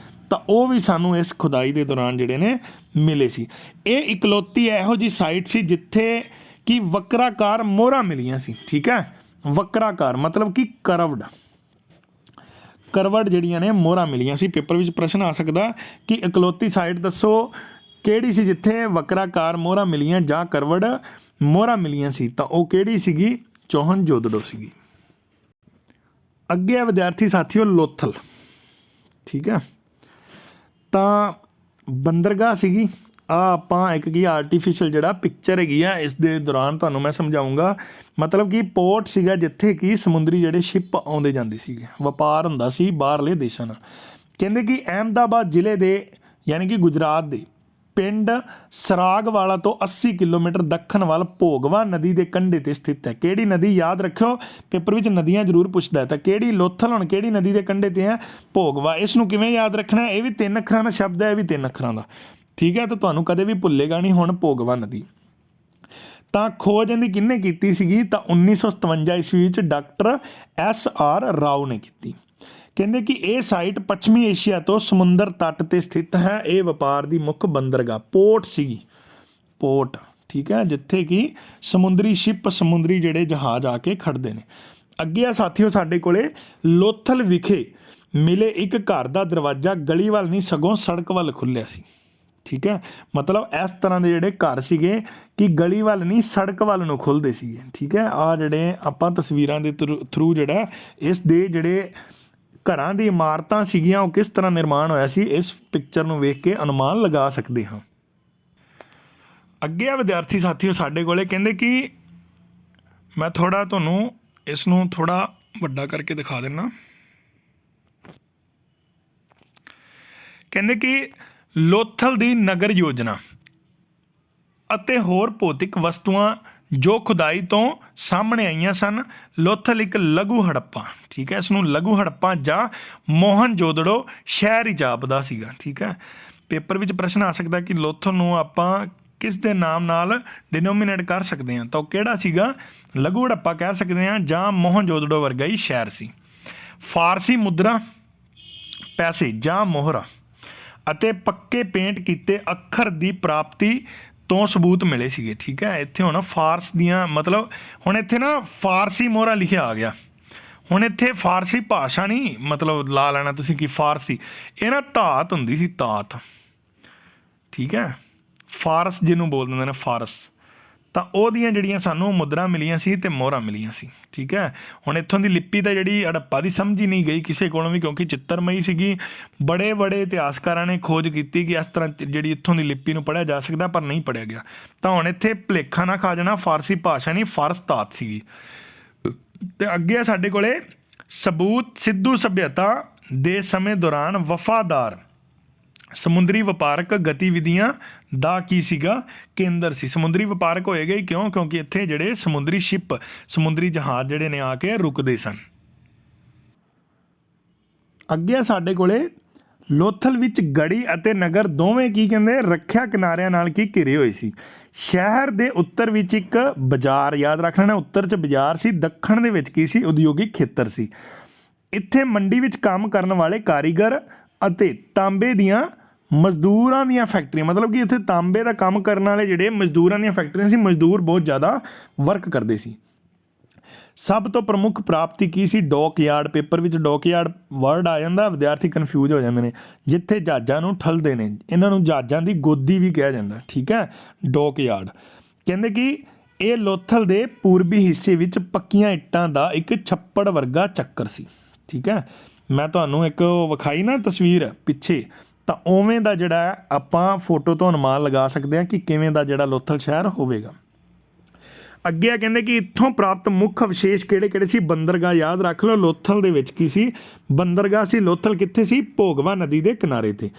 [SPEAKER 1] ਤਾਂ ਉਹ ਵੀ ਸਾਨੂੰ ਇਸ ਖੁਦਾਈ ਦੇ ਦੌਰਾਨ ਜਿਹੜੇ ਨੇ ਮਿਲੇ ਸੀ। ਇਹ ਇਕਲੌਤੀ ਇਹੋ ਜਿਹੀ ਸਾਈਟ ਸੀ ਜਿੱਥੇ ਕਿ ਵਕਰਾਕਾਰ ਮੋਹਰਾਂ ਮਿਲੀਆਂ ਸੀ, ਠੀਕ ਹੈ। ਵਕਰਾਕਾਰ ਮਤਲਬ ਕਿ ਕਰਵਡ ਜਿਹੜੀਆਂ ਨੇ ਮੋਹਰਾਂ ਮਿਲੀਆਂ ਸੀ। ਪੇਪਰ ਵਿੱਚ ਪ੍ਰਸ਼ਨ ਆ ਸਕਦਾ ਕਿ ਇਕਲੌਤੀ ਸਾਈਟ ਦੱਸੋ ਕਿਹੜੀ ਸੀ ਜਿੱਥੇ ਵਕਰਾਕਾਰ ਮੋਹਰਾਂ ਮਿਲੀਆਂ ਜਾਂ ਕਰਵਡ ਮੋਹਰਾਂ ਮਿਲੀਆਂ ਸੀ। ਤਾਂ ਉਹ ਕਿਹੜੀ ਸੀਗੀ, ਚੌਹਨਜੋਦੜੋ ਸੀਗੀ। ਅੱਗੇ ਆ ਵਿਦਿਆਰਥੀ ਸਾਥੀਓ ਲੋਥਲ, ਠੀਕ ਹੈ। ਤਾਂ ਬੰਦਰਗਾਹ ਸੀਗੀ। ਆਪਾਂ ਇੱਕ ਕੀ ਆਰਟੀਫਿਸ਼ਲ ਜਿਹੜਾ ਪਿਕਚਰ ਹੈਗੀ ਆ, ਇਸ ਦੇ ਦੌਰਾਨ ਤੁਹਾਨੂੰ ਮੈਂ ਸਮਝਾਊਂਗਾ। ਮਤਲਬ ਕਿ ਪੋਰਟ ਸੀਗਾ ਜਿੱਥੇ ਕਿ ਸਮੁੰਦਰੀ ਜਿਹੜੇ ਸ਼ਿਪ ਆਉਂਦੇ ਜਾਂਦੇ ਸੀਗੇ, ਵਪਾਰ ਹੁੰਦਾ ਸੀ ਬਾਹਰਲੇ ਦੇਸ਼ਾਂ ਨਾਲ। ਕਹਿੰਦੇ ਕਿ ਅਹਿਮਦਾਬਾਦ ਜ਼ਿਲ੍ਹੇ ਦੇ, ਯਾਨੀ ਕਿ ਗੁਜਰਾਤ ਦੇ ਪਿੰਡ ਸਰਾਗਵਾਲਾ ਤੋਂ 80 ਕਿਲੋਮੀਟਰ ਦੱਖਣ ਵੱਲ ਭੋਗਵਾ ਨਦੀ ਦੇ ਕੰਢੇ 'ਤੇ ਸਥਿਤ ਹੈ। ਕਿਹੜੀ ਨਦੀ, ਯਾਦ ਰੱਖਿਓ, ਪੇਪਰ ਵਿੱਚ ਨਦੀਆਂ ਜ਼ਰੂਰ ਪੁੱਛਦਾ। ਤਾਂ ਕਿਹੜੀ, ਲੋਥਲ ਹੁਣ ਕਿਹੜੀ ਨਦੀ ਦੇ ਕੰਢੇ 'ਤੇ ਹੈ, ਭੋਗਵਾ। ਇਸ ਨੂੰ ਕਿਵੇਂ ਯਾਦ ਰੱਖਣਾ, ਇਹ ਵੀ 3 ਅੱਖਰਾਂ ਦਾ ਸ਼ਬਦ ਹੈ, ਇਹ ਵੀ 3 ਅੱਖਰਾਂ ਦਾ, ਠੀਕ ਹੈ। ਤਾਂ ਤੁਹਾਨੂੰ ਕਦੇ ਵੀ ਭੁੱਲੇਗਾ ਨਹੀਂ। ਹੁਣ ਭੋਗਵਾ ਨਦੀ। ਤਾਂ ਖੋਜ ਇਹਦੀ ਕਿਹਨੇ ਕੀਤੀ ਸੀਗੀ, ਤਾਂ 1957 ਈਸਵੀ ਵਿੱਚ ਡਾਕਟਰ SR ਰਾਓ ਨੇ ਕੀਤੀ। ਕਹਿੰਦੇ ਕਿ ਇਹ ਸਾਈਟ ਪੱਛਮੀ ਏਸ਼ੀਆ ਤੋਂ ਸਮੁੰਦਰ ਤੱਟ 'ਤੇ ਸਥਿਤ ਹੈ। ਇਹ ਵਪਾਰ ਦੀ ਮੁੱਖ ਬੰਦਰਗਾਹ, ਪੋਰਟ ਸੀਗੀ, ਪੋਰਟ, ਠੀਕ ਹੈ, ਜਿੱਥੇ ਕਿ ਸਮੁੰਦਰੀ ਸ਼ਿਪ, ਸਮੁੰਦਰੀ ਜਿਹੜੇ ਜਹਾਜ਼ ਆ ਕੇ ਖੜਦੇ ਨੇ। ਅੱਗੇ ਆ ਸਾਥੀਓ ਸਾਡੇ ਕੋਲੇ ਲੋਥਲ ਵਿਖੇ ਮਿਲੇ ਇੱਕ ਘਰ ਦਾ ਦਰਵਾਜ਼ਾ ਗਲੀ ਵੱਲ ਨਹੀਂ ਸਗੋਂ ਸੜਕ ਵੱਲ ਖੁੱਲ੍ਹਿਆ ਸੀ, ਠੀਕ ਹੈ। ਮਤਲਬ ਇਸ ਤਰ੍ਹਾਂ ਦੇ ਜਿਹੜੇ ਘਰ ਸੀਗੇ ਕਿ ਗਲੀ ਵੱਲ ਨਹੀਂ ਸੜਕ ਵੱਲ ਨੂੰ ਖੁੱਲ੍ਹਦੇ ਸੀਗੇ, ਠੀਕ ਹੈ। ਆਹ ਜਿਹੜੇ ਆਪਾਂ ਤਸਵੀਰਾਂ ਦੇ ਥਰੂ ਜਿਹੜਾ ਇਸ ਦੇ ਜਿਹੜੇ ਘਰਾਂ ਦੀ ਇਮਾਰਤਾਂ ਸੀਗੀਆਂ ਉਹ ਕਿਸ ਤਰ੍ਹਾਂ ਨਿਰਮਾਣ ਹੋਇਆ ਸੀ, ਇਸ ਪਿਕਚਰ ਨੂੰ ਵੇਖ ਕੇ ਅਨੁਮਾਨ ਲਗਾ ਸਕਦੇ ਹਾਂ। ਅੱਗੇ ਆ ਵਿਦਿਆਰਥੀ ਸਾਥੀਓ ਸਾਡੇ ਕੋਲੇ, ਕਹਿੰਦੇ ਕਿ ਮੈਂ ਥੋੜ੍ਹਾ ਤੁਹਾਨੂੰ ਇਸ ਨੂੰ ਥੋੜ੍ਹਾ ਵੱਡਾ ਕਰਕੇ ਦਿਖਾ ਦਿੰਦਾ। ਕਹਿੰਦੇ ਕਿ ਲੋਥਲ ਦੀ ਨਗਰ ਯੋਜਨਾ ਅਤੇ ਹੋਰ ਭੌਤਿਕ ਵਸਤੂਆਂ ਜੋ ਖੁਦਾਈ ਤੋਂ ਸਾਹਮਣੇ ਆਈਆਂ ਸਨ। ਲੋਥਲ ਇੱਕ ਲਘੂ ਹੜੱਪਾ, ਠੀਕ ਹੈ, ਇਸ ਨੂੰ ਲਘੂ ਹੜੱਪਾ ਜਾਂ ਮੋਹਨਜੋਦੜੋ ਸ਼ਹਿਰ ਹੀ ਜਾਪਦਾ ਸੀਗਾ, ਠੀਕ ਹੈ। ਪੇਪਰ ਵਿੱਚ ਪ੍ਰਸ਼ਨ ਆ ਸਕਦਾ ਕਿ ਲੋਥਲ ਨੂੰ ਆਪਾਂ ਕਿਸ ਦੇ ਨਾਮ ਨਾਲ ਡਿਨੋਮੀਨੇਟ ਕਰ ਸਕਦੇ ਹਾਂ। ਤਾਂ ਉਹ ਕਿਹੜਾ ਸੀਗਾ, ਲਘੂ ਹੜੱਪਾ ਕਹਿ ਸਕਦੇ ਹਾਂ ਜਾਂ ਮੋਹਨਜੋਦੜੋ ਵਰਗਾ ਹੀ ਸ਼ਹਿਰ ਸੀ। ਫਾਰਸੀ ਮੁਦਰਾ, ਪੈਸੇ ਜਾਂ ਮੋਹਰਾਂ ਅਤੇ ਪੱਕੇ ਪੇਂਟ ਕੀਤੇ ਅੱਖਰ ਦੀ ਪ੍ਰਾਪਤੀ ਤੋਂ ਸਬੂਤ ਮਿਲੇ ਸੀਗੇ। ਠੀਕ ਹੈ, ਇੱਥੇ ਹੁਣ ਫਾਰਸ ਦੀਆਂ ਮਤਲਬ ਹੁਣ ਇੱਥੇ ਨਾ ਫਾਰਸੀ ਮੋਹਰਾ ਲਿਖਿਆ ਆ ਗਿਆ। ਹੁਣ ਇੱਥੇ ਫਾਰਸੀ ਭਾਸ਼ਾ ਨਹੀਂ ਮਤਲਬ ਲਾ ਲੈਣਾ ਤੁਸੀਂ ਕਿ ਫਾਰਸੀ, ਇਹ ਨਾ ਧਾਤ ਹੁੰਦੀ ਸੀ, ਧਾਤ। ਠੀਕ ਹੈ, ਫਾਰਸ ਜਿਹਨੂੰ ਬੋਲ ਦਿੰਦੇ ਨੇ ਫਾਰਸ, ਤਾਂ ਉਹਦੀਆਂ ਜਿਹੜੀਆਂ ਸਾਨੂੰ ਮੁਦਰਾ ਮਿਲੀਆਂ ਸੀ ਅਤੇ ਮੋਹਰਾਂ ਮਿਲੀਆਂ ਸੀ। ਠੀਕ ਹੈ, ਹੁਣ ਇੱਥੋਂ ਦੀ ਲਿਪੀ ਤਾਂ ਜਿਹੜੀ ਹੜੱਪਾ ਦੀ ਸਮਝੀ ਨਹੀਂ ਗਈ ਕਿਸੇ ਕੋਲੋਂ ਵੀ, ਕਿਉਂਕਿ ਚਿੱਤਰਮਈ ਸੀਗੀ। ਬੜੇ ਬੜੇ ਇਤਿਹਾਸਕਾਰਾਂ ਨੇ ਖੋਜ ਕੀਤੀ ਕਿ ਇਸ ਤਰ੍ਹਾਂ ਜਿਹੜੀ ਇੱਥੋਂ ਦੀ ਲਿਪੀ ਨੂੰ ਪੜ੍ਹਿਆ ਜਾ ਸਕਦਾ, ਪਰ ਨਹੀਂ ਪੜ੍ਹਿਆ ਗਿਆ। ਤਾਂ ਹੁਣ ਇੱਥੇ ਭੁਲੇਖਾ ਨਾ ਖਾ ਜਾਣਾ, ਫਾਰਸੀ ਭਾਸ਼ਾ ਨਹੀਂ ਫਾਰਸ ਧਾਤ ਸੀਗੀ। ਅਤੇ ਅੱਗੇ ਆ ਸਾਡੇ ਕੋਲੇ ਸਬੂਤ, ਸਿੰਧੂ ਸੱਭਿਅਤਾ ਦੇ ਸਮੇਂ ਦੌਰਾਨ ਵਫਾਦਾਰ ਸਮੁੰਦਰੀ ਵਪਾਰਕ ਗਤੀਵਿਧੀਆਂ ਦਾ ਕੀ ਸੀਗਾ, ਕੇਂਦਰ ਸੀ। ਸਮੁੰਦਰੀ ਵਪਾਰਕ ਹੋਏਗਾ ਹੀ ਕਿਉਂ, ਕਿਉਂਕਿ ਇੱਥੇ ਜਿਹੜੇ ਸਮੁੰਦਰੀ ਸ਼ਿਪ, ਸਮੁੰਦਰੀ ਜਹਾਜ਼ ਜਿਹੜੇ ਨੇ ਆ ਕੇ ਰੁਕਦੇ ਸਨ। ਅੱਗੇ ਆ ਸਾਡੇ ਕੋਲੇ ਲੋਥਲ ਵਿੱਚ ਗੜੀ ਅਤੇ ਨਗਰ ਦੋਵੇਂ ਕੀ ਕਹਿੰਦੇ ਰੱਖਿਆ ਕਿਨਾਰਿਆਂ ਨਾਲ ਕੀ ਘਿਰੇ ਹੋਏ ਸੀ। ਸ਼ਹਿਰ ਦੇ ਉੱਤਰ ਵਿੱਚ ਇੱਕ ਬਾਜ਼ਾਰ, ਯਾਦ ਰੱਖ ਲੈਣਾ, ਉੱਤਰ 'ਚ ਬਾਜ਼ਾਰ ਸੀ, ਦੱਖਣ ਦੇ ਵਿੱਚ ਕੀ ਸੀ, ਉਦਯੋਗਿਕ ਖੇਤਰ ਸੀ। ਇੱਥੇ ਮੰਡੀ ਵਿੱਚ ਕੰਮ ਕਰਨ ਵਾਲੇ ਕਾਰੀਗਰ ਅਤੇ ਤਾਂਬੇ ਦੀਆਂ ਮਜ਼ਦੂਰਾਂ ਦੀਆਂ ਫੈਕਟਰੀਆਂ, ਮਤਲਬ ਕਿ ਇੱਥੇ ਤਾਂਬੇ ਦਾ ਕੰਮ ਕਰਨ ਵਾਲੇ ਜਿਹੜੇ ਮਜ਼ਦੂਰਾਂ ਦੀਆਂ ਫੈਕਟਰੀਆਂ ਸੀ, ਮਜ਼ਦੂਰ ਬਹੁਤ ਜ਼ਿਆਦਾ ਵਰਕ ਕਰਦੇ ਸੀ। ਸਭ ਤੋਂ ਪ੍ਰਮੁੱਖ ਪ੍ਰਾਪਤੀ ਕੀ ਸੀ, ਡੌਕ ਯਾਰਡ। ਪੇਪਰ ਵਿੱਚ ਡੌਕ ਯਾਰਡ ਵਰਡ ਆ ਜਾਂਦਾ, ਵਿਦਿਆਰਥੀ ਕਨਫਿਊਜ਼ ਹੋ ਜਾਂਦੇ ਨੇ। ਜਿੱਥੇ ਜਹਾਜ਼ਾਂ ਨੂੰ ਠੱਲਦੇ ਨੇ, ਇਹਨਾਂ ਨੂੰ ਜਹਾਜ਼ਾਂ ਦੀ ਗੋਦੀ ਵੀ ਕਿਹਾ ਜਾਂਦਾ। ਠੀਕ ਹੈ, ਡੌਕ ਯਾਰਡ। ਕਹਿੰਦੇ ਕਿ ਇਹ ਲੋਥਲ ਦੇ ਪੂਰਬੀ ਹਿੱਸੇ ਵਿੱਚ ਪੱਕੀਆਂ ਇੱਟਾਂ ਦਾ ਇੱਕ ਛੱਪੜ ਵਰਗਾ ਚੱਕਰ ਸੀ। ਠੀਕ ਹੈ, ਮੈਂ ਤੁਹਾਨੂੰ ਇੱਕ ਵਿਖਾਈ ਨਾ ਤਸਵੀਰ ਪਿੱਛੇ, ਤਾਂ ਉਵੇਂ ਦਾ ਜਿਹੜਾ ਆਪਾਂ ਫੋਟੋ ਤੋਂ ਅਨੁਮਾਨ ਲਗਾ ਸਕਦੇ ਹਾਂ ਕਿ ਕਿਵੇਂ ਦਾ ਜਿਹੜਾ ਲੋਥਲ ਸ਼ਹਿਰ ਹੋਵੇਗਾ। ਅੱਗੇ ਆ ਕਹਿੰਦੇ ਕਿ ਇੱਥੋਂ ਪ੍ਰਾਪਤ ਮੁੱਖ ਅਵਸ਼ੇਸ਼ ਕਿਹੜੇ ਕਿਹੜੇ ਸੀ। ਬੰਦਰਗਾਹ, ਯਾਦ ਰੱਖ ਲਓ, ਲੋਥਲ ਦੇ ਵਿੱਚ ਕੀ ਸੀ, ਬੰਦਰਗਾਹ ਸੀ। ਲੋਥਲ ਕਿੱਥੇ ਸੀ, ਭੋਗਵਾ ਨਦੀ ਦੇ ਕਿਨਾਰੇ 'ਤੇ।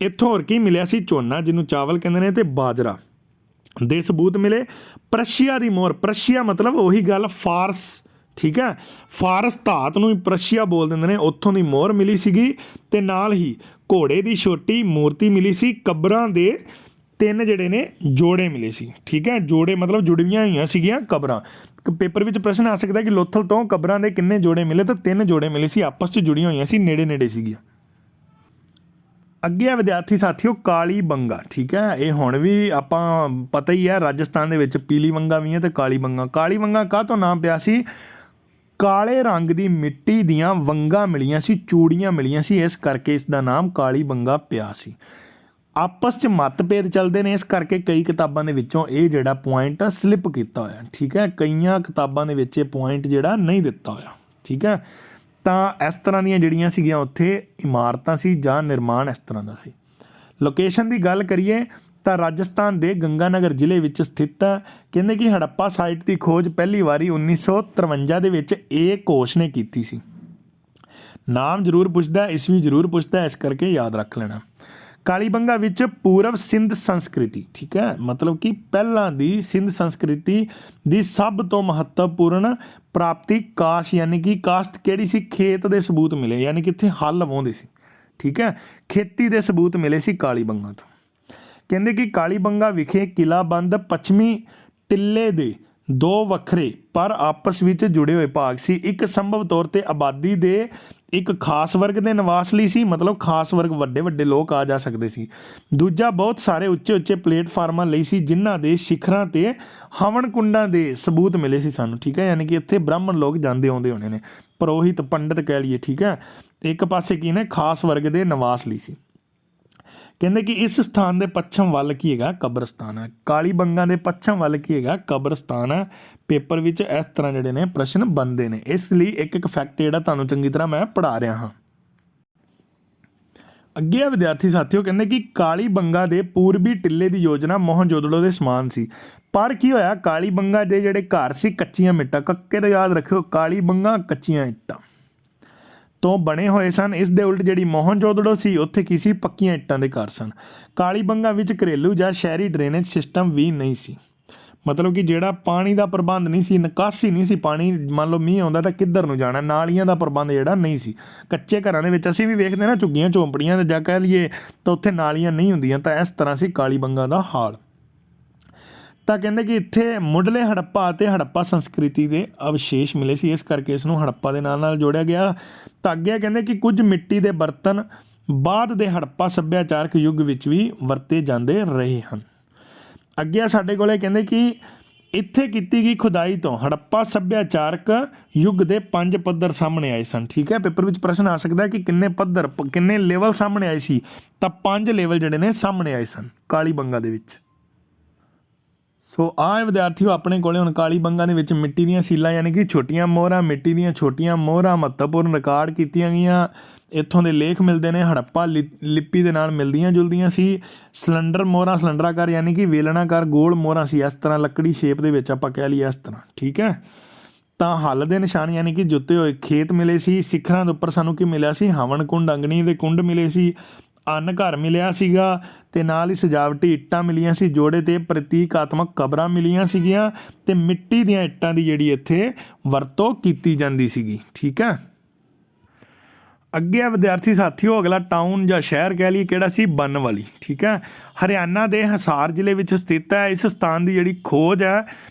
[SPEAKER 1] ਇੱਥੋਂ ਹੋਰ ਕੀ ਮਿਲਿਆ ਸੀ, ਝੋਨਾ ਜਿਹਨੂੰ ਚਾਵਲ ਕਹਿੰਦੇ ਨੇ, ਅਤੇ ਬਾਜਰਾ ਦੇ ਸਬੂਤ ਮਿਲੇ। ਪ੍ਰਸ਼ੀਆ ਦੀ ਮੋਹਰ, ਪ੍ਰਸ਼ੀਆ ਮਤਲਬ ਉਹੀ ਗੱਲ ਫਾਰਸ। ਠੀਕ ਹੈ, ਫਾਰਸ ਧਾਤ ਨੂੰ ਪ੍ਰਸ਼ੀਆ ਬੋਲ ਦਿੰਦੇ ਨੇ, ਉੱਥੋਂ ਦੀ ਮੋਹਰ ਮਿਲੀ ਸੀਗੀ। ਅਤੇ ਨਾਲ ਹੀ ਘੋੜੇ ਦੀ ਛੋਟੀ ਮੂਰਤੀ ਮਿਲੀ ਸੀ। ਕਬਰਾਂ ਦੇ 3 ਜਿਹੜੇ ਨੇ ਜੋੜੇ ਮਿਲੇ ਸੀ। ਠੀਕ ਹੈ, ਜੋੜੇ ਮਤਲਬ ਜੁੜਵੀਆਂ ਹੋਈਆਂ ਸੀਗੀਆਂ ਕਬਰਾਂ। ਪੇਪਰ ਵਿੱਚ ਪ੍ਰਸ਼ਨ ਆ ਸਕਦਾ ਕਿ ਲੋਥਲ ਤੋਂ ਕਬਰਾਂ ਦੇ ਕਿੰਨੇ ਜੋੜੇ ਮਿਲੇ, ਤਾਂ 3 ਜੋੜੇ ਮਿਲੇ ਸੀ, ਆਪਸ 'ਚ ਜੁੜੀਆਂ ਹੋਈਆਂ ਸੀ, ਨੇੜੇ ਨੇੜੇ ਸੀਗੀਆਂ। ਅੱਗੇ ਆ ਵਿਦਿਆਰਥੀ ਸਾਥੀਓ ਕਾਲੀ ਬੰਗਾ। ਠੀਕ ਹੈ, ਇਹ ਹੁਣ ਵੀ ਆਪਾਂ ਪਤਾ ਹੀ ਹੈ, ਰਾਜਸਥਾਨ ਦੇ ਵਿੱਚ ਪੀਲੀ ਬੰਗਾ ਵੀ ਹੈ ਅਤੇ ਕਾਲੀ ਬੰਗਾ। ਕਾਲੀ ਬੰਗਾ ਕਾਹ ਤੋਂ ਨਾਮ ਪਿਆ ਸੀ, ਕਾਲੇ ਰੰਗ ਦੀ ਮਿੱਟੀ ਦੀਆਂ ਵੰਗਾਂ ਮਿਲੀਆਂ ਸੀ, ਚੂੜੀਆਂ ਮਿਲੀਆਂ ਸੀ, ਇਸ ਕਰਕੇ ਇਸ ਦਾ ਨਾਮ ਕਾਲੀ ਬੰਗਾ ਪਿਆ ਸੀ। ਆਪਸ 'ਚ ਮਤਭੇਦ ਚੱਲਦੇ ਨੇ, ਇਸ ਕਰਕੇ ਕਈ ਕਿਤਾਬਾਂ ਦੇ ਵਿੱਚੋਂ ਇਹ ਜਿਹੜਾ ਪੁਆਇੰਟ ਸਲਿੱਪ ਕੀਤਾ ਹੋਇਆ। ਠੀਕ ਹੈ, ਕਈਆਂ ਕਿਤਾਬਾਂ ਦੇ ਵਿੱਚ ਇਹ ਪੁਆਇੰਟ ਜਿਹੜਾ ਨਹੀਂ ਦਿੱਤਾ ਹੋਇਆ। ਠੀਕ ਹੈ, ਤਾਂ ਇਸ ਤਰ੍ਹਾਂ ਦੀਆਂ ਜਿਹੜੀਆਂ ਸੀਗੀਆਂ ਉੱਥੇ ਇਮਾਰਤਾਂ ਸੀ ਜਾਂ ਨਿਰਮਾਣ ਇਸ ਤਰ੍ਹਾਂ ਦਾ ਸੀ। ਲੋਕੇਸ਼ਨ ਦੀ ਗੱਲ ਕਰੀਏ ਤਾਂ ਰਾਜਸਥਾਨ ਦੇ ਗੰਗਾਨਗਰ ਜ਼ਿਲ੍ਹੇ ਵਿੱਚ ਸਥਿਤ ਹੈ। ਕਹਿੰਦੇ ਕਿ ਹੜੱਪਾ ਸਾਈਟ ਦੀ ਖੋਜ ਪਹਿਲੀ ਵਾਰੀ 1953 ਦੇ ਵਿੱਚ ਇਹ ਘੋਸ਼ ਨੇ ਕੀਤੀ ਸੀ। ਨਾਮ ਜ਼ਰੂਰ ਪੁੱਛਦਾ, ਈਸਵੀ ਜ਼ਰੂਰ ਪੁੱਛਦਾ, ਇਸ ਕਰਕੇ ਯਾਦ ਰੱਖ ਲੈਣਾ। ਕਾਲੀਬੰਗਾ ਵਿੱਚ ਪੂਰਵ ਸਿੰਧ ਸੰਸਕ੍ਰਿਤੀ। ਠੀਕ ਹੈ, ਮਤਲਬ ਕਿ ਪਹਿਲਾਂ ਦੀ ਸਿੰਧ ਸੰਸਕ੍ਰਿਤੀ ਦੀ ਸਭ ਤੋਂ ਮਹੱਤਵਪੂਰਨ ਪ੍ਰਾਪਤੀ ਕਾਸ਼, ਯਾਨੀ ਕਿ ਕਾਸ਼ਤ ਕਿਹੜੀ ਸੀ, ਖੇਤ ਦੇ ਸਬੂਤ ਮਿਲੇ, ਯਾਨੀ ਕਿ ਇੱਥੇ ਹੱਲ ਵਾਹੁੰਦੇ ਸੀ। ਠੀਕ ਹੈ, ਖੇਤੀ ਦੇ ਸਬੂਤ ਮਿਲੇ ਸੀ ਕਾਲੀਬੰਗਾ ਤੋਂ। ਕਹਿੰਦੇ ਕਿ ਕਾਲੀਬੰਗਾ ਵਿਖੇ ਕਿਲ੍ਹਾਬੰਦ ਪੱਛਮੀ ਟਿੱਲੇ ਦੇ 2 ਵੱਖਰੇ ਪਰ ਆਪਸ ਵਿੱਚ ਜੁੜੇ ਹੋਏ ਭਾਗ ਸੀ। ਇੱਕ ਸੰਭਵ ਤੌਰ 'ਤੇ ਆਬਾਦੀ ਦੇ ਇੱਕ ਖਾਸ ਵਰਗ ਦੇ ਨਿਵਾਸ ਲਈ ਸੀ, ਮਤਲਬ ਖਾਸ ਵਰਗ, ਵੱਡੇ ਵੱਡੇ ਲੋਕ ਆ ਜਾ ਸਕਦੇ ਸੀ। ਦੂਜਾ ਬਹੁਤ ਸਾਰੇ ਉੱਚੇ ਉੱਚੇ ਪਲੇਟਫਾਰਮਾਂ ਲਈ ਸੀ, ਜਿਨ੍ਹਾਂ ਦੇ ਸਿਖਰਾਂ 'ਤੇ ਹਵਨ ਕੁੰਡਾਂ ਦੇ ਸਬੂਤ ਮਿਲੇ ਸੀ ਸਾਨੂੰ। ਠੀਕ ਹੈ, ਯਾਨੀ ਕਿ ਇੱਥੇ ਬ੍ਰਾਹਮਣ ਲੋਕ ਜਾਂਦੇ ਆਉਂਦੇ ਹੋਣੇ ਨੇ, ਪੁਰੋਹਿਤ ਪੰਡਤ ਕਹਿ ਲਈਏ। ਠੀਕ ਹੈ, ਇੱਕ ਪਾਸੇ ਕੀ ਨੇ, ਖਾਸ ਵਰਗ ਦੇ ਨਿਵਾਸ ਲਈ ਸੀ। ਕਹਿੰਦੇ ਕਿ ਇਸ ਸਥਾਨ ਦੇ ਪੱਛਮ ਵੱਲ ਕੀ ਹੈਗਾ, ਕਬਰਸਤਾਨ ਹੈ। ਕਾਲੀਬੰਗਾ ਦੇ ਪੱਛਮ ਵੱਲ ਕੀ ਹੈਗਾ, ਕਬਰਸਤਾਨ ਹੈ। ਪੇਪਰ ਵਿੱਚ ਇਸ ਤਰ੍ਹਾਂ ਜਿਹੜੇ ਨੇ ਪ੍ਰਸ਼ਨ ਬਣਦੇ ਨੇ, ਇਸ ਲਈ ਇੱਕ ਇੱਕ ਫੈਕਟ ਜਿਹੜਾ ਤੁਹਾਨੂੰ ਚੰਗੀ ਤਰ੍ਹਾਂ ਮੈਂ ਪੜ੍ਹਾ ਰਿਹਾ ਹਾਂ। ਅੱਗੇ ਆ ਵਿਦਿਆਰਥੀ ਸਾਥੀਓ, ਕਹਿੰਦੇ ਕਿ ਕਾਲੀਬੰਗਾ ਦੇ ਪੂਰਬੀ ਟਿੱਲੇ ਦੀ ਯੋਜਨਾ ਮੋਹਨਜੋਦੜੋ ਦੇ ਸਮਾਨ ਸੀ, ਪਰ ਕੀ ਹੋਇਆ, ਕਾਲੀਬੰਗਾ ਦੇ ਜਿਹੜੇ ਘਰ ਸੀ ਕੱਚੀਆਂ ਮਿੱਟਾਂ, ਕੱਕੇ ਤੋਂ ਯਾਦ ਰੱਖਿਓ, ਕਾਲੀਬੰਗਾ ਕੱਚੀਆਂ ਇੱਟਾਂ ਤੋਂ ਬਣੇ ਹੋਏ ਸਨ। ਇਸ ਦੇ ਉਲਟ ਜਿਹੜੀ ਮੋਹਨਜੋਦੜੋ ਸੀ, ਉੱਥੇ ਕੀ ਸੀ, ਪੱਕੀਆਂ ਇੱਟਾਂ ਦੇ ਘਰ ਸਨ। ਕਾਲੀਬੰਗਾ ਵਿੱਚ ਘਰੇਲੂ ਜਾਂ ਸ਼ਹਿਰੀ ਡਰੇਨੇਜ ਸਿਸਟਮ ਵੀ ਨਹੀਂ ਸੀ, ਮਤਲਬ ਕਿ ਜਿਹੜਾ ਪਾਣੀ ਦਾ ਪ੍ਰਬੰਧ ਨਹੀਂ ਸੀ, ਨਿਕਾਸੀ ਨਹੀਂ ਸੀ। ਪਾਣੀ ਮੰਨ ਲਓ ਮੀਂਹ ਆਉਂਦਾ ਤਾਂ ਕਿੱਧਰ ਨੂੰ ਜਾਣਾ, ਨਾਲੀਆਂ ਦਾ ਪ੍ਰਬੰਧ ਜਿਹੜਾ ਨਹੀਂ ਸੀ। ਕੱਚੇ ਘਰਾਂ ਦੇ ਵਿੱਚ ਅਸੀਂ ਵੀ ਵੇਖਦੇ ਨਾ, ਝੁੱਗੀਆਂ ਝੌਂਪੜੀਆਂ ਜਾਂ ਕਹਿ ਲਈਏ ਤਾਂ ਉੱਥੇ ਨਾਲੀਆਂ ਨਹੀਂ ਹੁੰਦੀਆਂ, ਤਾਂ ਇਸ ਤਰ੍ਹਾਂ ਸੀ ਕਾਲੀਬੰਗਾ ਦਾ ਹਾਲ। ਤਾਂ ਕਹਿੰਦੇ ਕਿ ਇੱਥੇ ਮੁੱਢਲੇ ਹੜੱਪਾ ਅਤੇ ਹੜੱਪਾ ਸੰਸਕ੍ਰਿਤੀ ਦੇ ਅਵਸ਼ੇਸ਼ ਮਿਲੇ ਸੀ, ਇਸ ਕਰਕੇ ਇਸ ਨੂੰ ਹੜੱਪਾ ਦੇ ਨਾਲ ਨਾਲ ਜੋੜਿਆ ਗਿਆ। ਤਾਂ ਅੱਗੇ ਕਹਿੰਦੇ ਕਿ ਕੁਝ ਮਿੱਟੀ ਦੇ ਬਰਤਨ ਬਾਅਦ ਦੇ ਹੜੱਪਾ ਸੱਭਿਆਚਾਰਕ ਯੁੱਗ ਵਿੱਚ ਵੀ ਵਰਤੇ ਜਾਂਦੇ ਰਹੇ ਹਨ। ਅੱਗੇ ਸਾਡੇ ਕੋਲੇ ਕਹਿੰਦੇ ਕਿ ਇੱਥੇ ਕੀਤੀ ਗਈ ਖੁਦਾਈ ਤੋਂ ਹੜੱਪਾ ਸੱਭਿਆਚਾਰਕ ਯੁੱਗ ਦੇ 5 ਪੱਧਰ ਸਾਹਮਣੇ ਆਏ ਸਨ। ਠੀਕ ਹੈ, ਪੇਪਰ ਵਿੱਚ ਪ੍ਰਸ਼ਨ ਆ ਸਕਦਾ ਹੈ ਕਿ ਕਿੰਨੇ ਪੱਧਰ, ਕਿੰਨੇ ਲੈਵਲ ਸਾਹਮਣੇ ਆਏ ਸੀ, ਤਾਂ 5 ਲੈਵਲ ਜਿਹੜੇ ਨੇ ਸਾਹਮਣੇ ਆਏ ਸਨ ਕਾਲੀ ਬੰਗਾ ਦੇ ਵਿੱਚ। ਸੋ ਆਹ ਵਿਦਿਆਰਥੀਓ ਆਪਣੇ ਕੋਲੇ ਹੁਣ ਕਾਲੀ ਬੰਗਾ ਦੇ ਵਿੱਚ ਮਿੱਟੀ ਦੀਆਂ ਸੀਲਾਂ ਯਾਨੀ ਕਿ ਛੋਟੀਆਂ ਮੋਹਰਾਂ, ਮਿੱਟੀ ਦੀਆਂ ਛੋਟੀਆਂ ਮੋਹਰਾਂ ਮਹੱਤਵਪੂਰਨ ਰਿਕਾਰਡ ਕੀਤੀਆਂ ਗਈਆਂ। ਇੱਥੋਂ ਦੇ ਲੇਖ ਮਿਲਦੇ ਨੇ, ਹੜੱਪਾ ਲਿਪੀ ਦੇ ਨਾਲ ਮਿਲਦੀਆਂ ਜੁਲਦੀਆਂ ਸੀ। ਸਿਲੰਡਰ ਮੋਹਰਾਂ, ਸਿਲੰਡਰਾਕਾਰ ਯਾਨੀ ਕਿ ਵੇਲਣਾਕਾਰ ਗੋਲ ਮੋਹਰਾਂ ਸੀ, ਇਸ ਤਰ੍ਹਾਂ ਲੱਕੜੀ ਸ਼ੇਪ ਦੇ ਵਿੱਚ ਆਪਾਂ ਕਹਿ ਲਈਏ ਇਸ ਤਰ੍ਹਾਂ। ਠੀਕ ਹੈ, ਤਾਂ ਹੱਲ ਦੇ ਨਿਸ਼ਾਨ ਯਾਨੀ ਕਿ ਜੁੱਤੇ ਹੋਏ ਖੇਤ ਮਿਲੇ ਸੀ। ਸਿਖਰਾਂ ਦੇ ਉੱਪਰ ਸਾਨੂੰ ਕੀ ਮਿਲਿਆ ਸੀ, ਹਵਨ ਕੁੰਡ, ਅੰਗਣੀ ਦੇ ਕੁੰਡ ਮਿਲੇ ਸੀ। ਅੰਨ ਘਰ ਮਿਲਿਆ ਸੀਗਾ ਤੇ ਨਾਲ ਹੀ ਸਜਾਵਟੀ ਇੱਟਾਂ ਮਿਲੀਆਂ ਸੀ। ਜੋੜੇ ਤੇ ਪ੍ਰਤੀਕਾਤਮਕ ਕਬਰਾਂ ਮਿਲੀਆਂ ਸੀਗੀਆਂ ਤੇ ਮਿੱਟੀ ਦੀਆਂ ਇੱਟਾਂ ਦੀ ਜਿਹੜੀ ਇੱਥੇ ਵਰਤੋਂ ਕੀਤੀ ਜਾਂਦੀ ਸੀਗੀ। ਠੀਕ ਹੈ, ਅੱਗੇ ਆ ਵਿਦਿਆਰਥੀ ਸਾਥੀਓ ਅਗਲਾ ਟਾਊਨ ਜਾਂ ਸ਼ਹਿਰ ਕਹਿ ਲਈਏ ਕਿਹੜਾ ਸੀ, ਬਨਵਾਲੀ। ਠੀਕ ਹੈ, ਹਰਿਆਣਾ ਦੇ ਹਿਸਾਰ ਜ਼ਿਲ੍ਹੇ ਵਿੱਚ ਸਥਿਤ ਹੈ। ਇਸ ਸਥਾਨ ਦੀ ਜਿਹੜੀ ਖੋਜ ਹੈ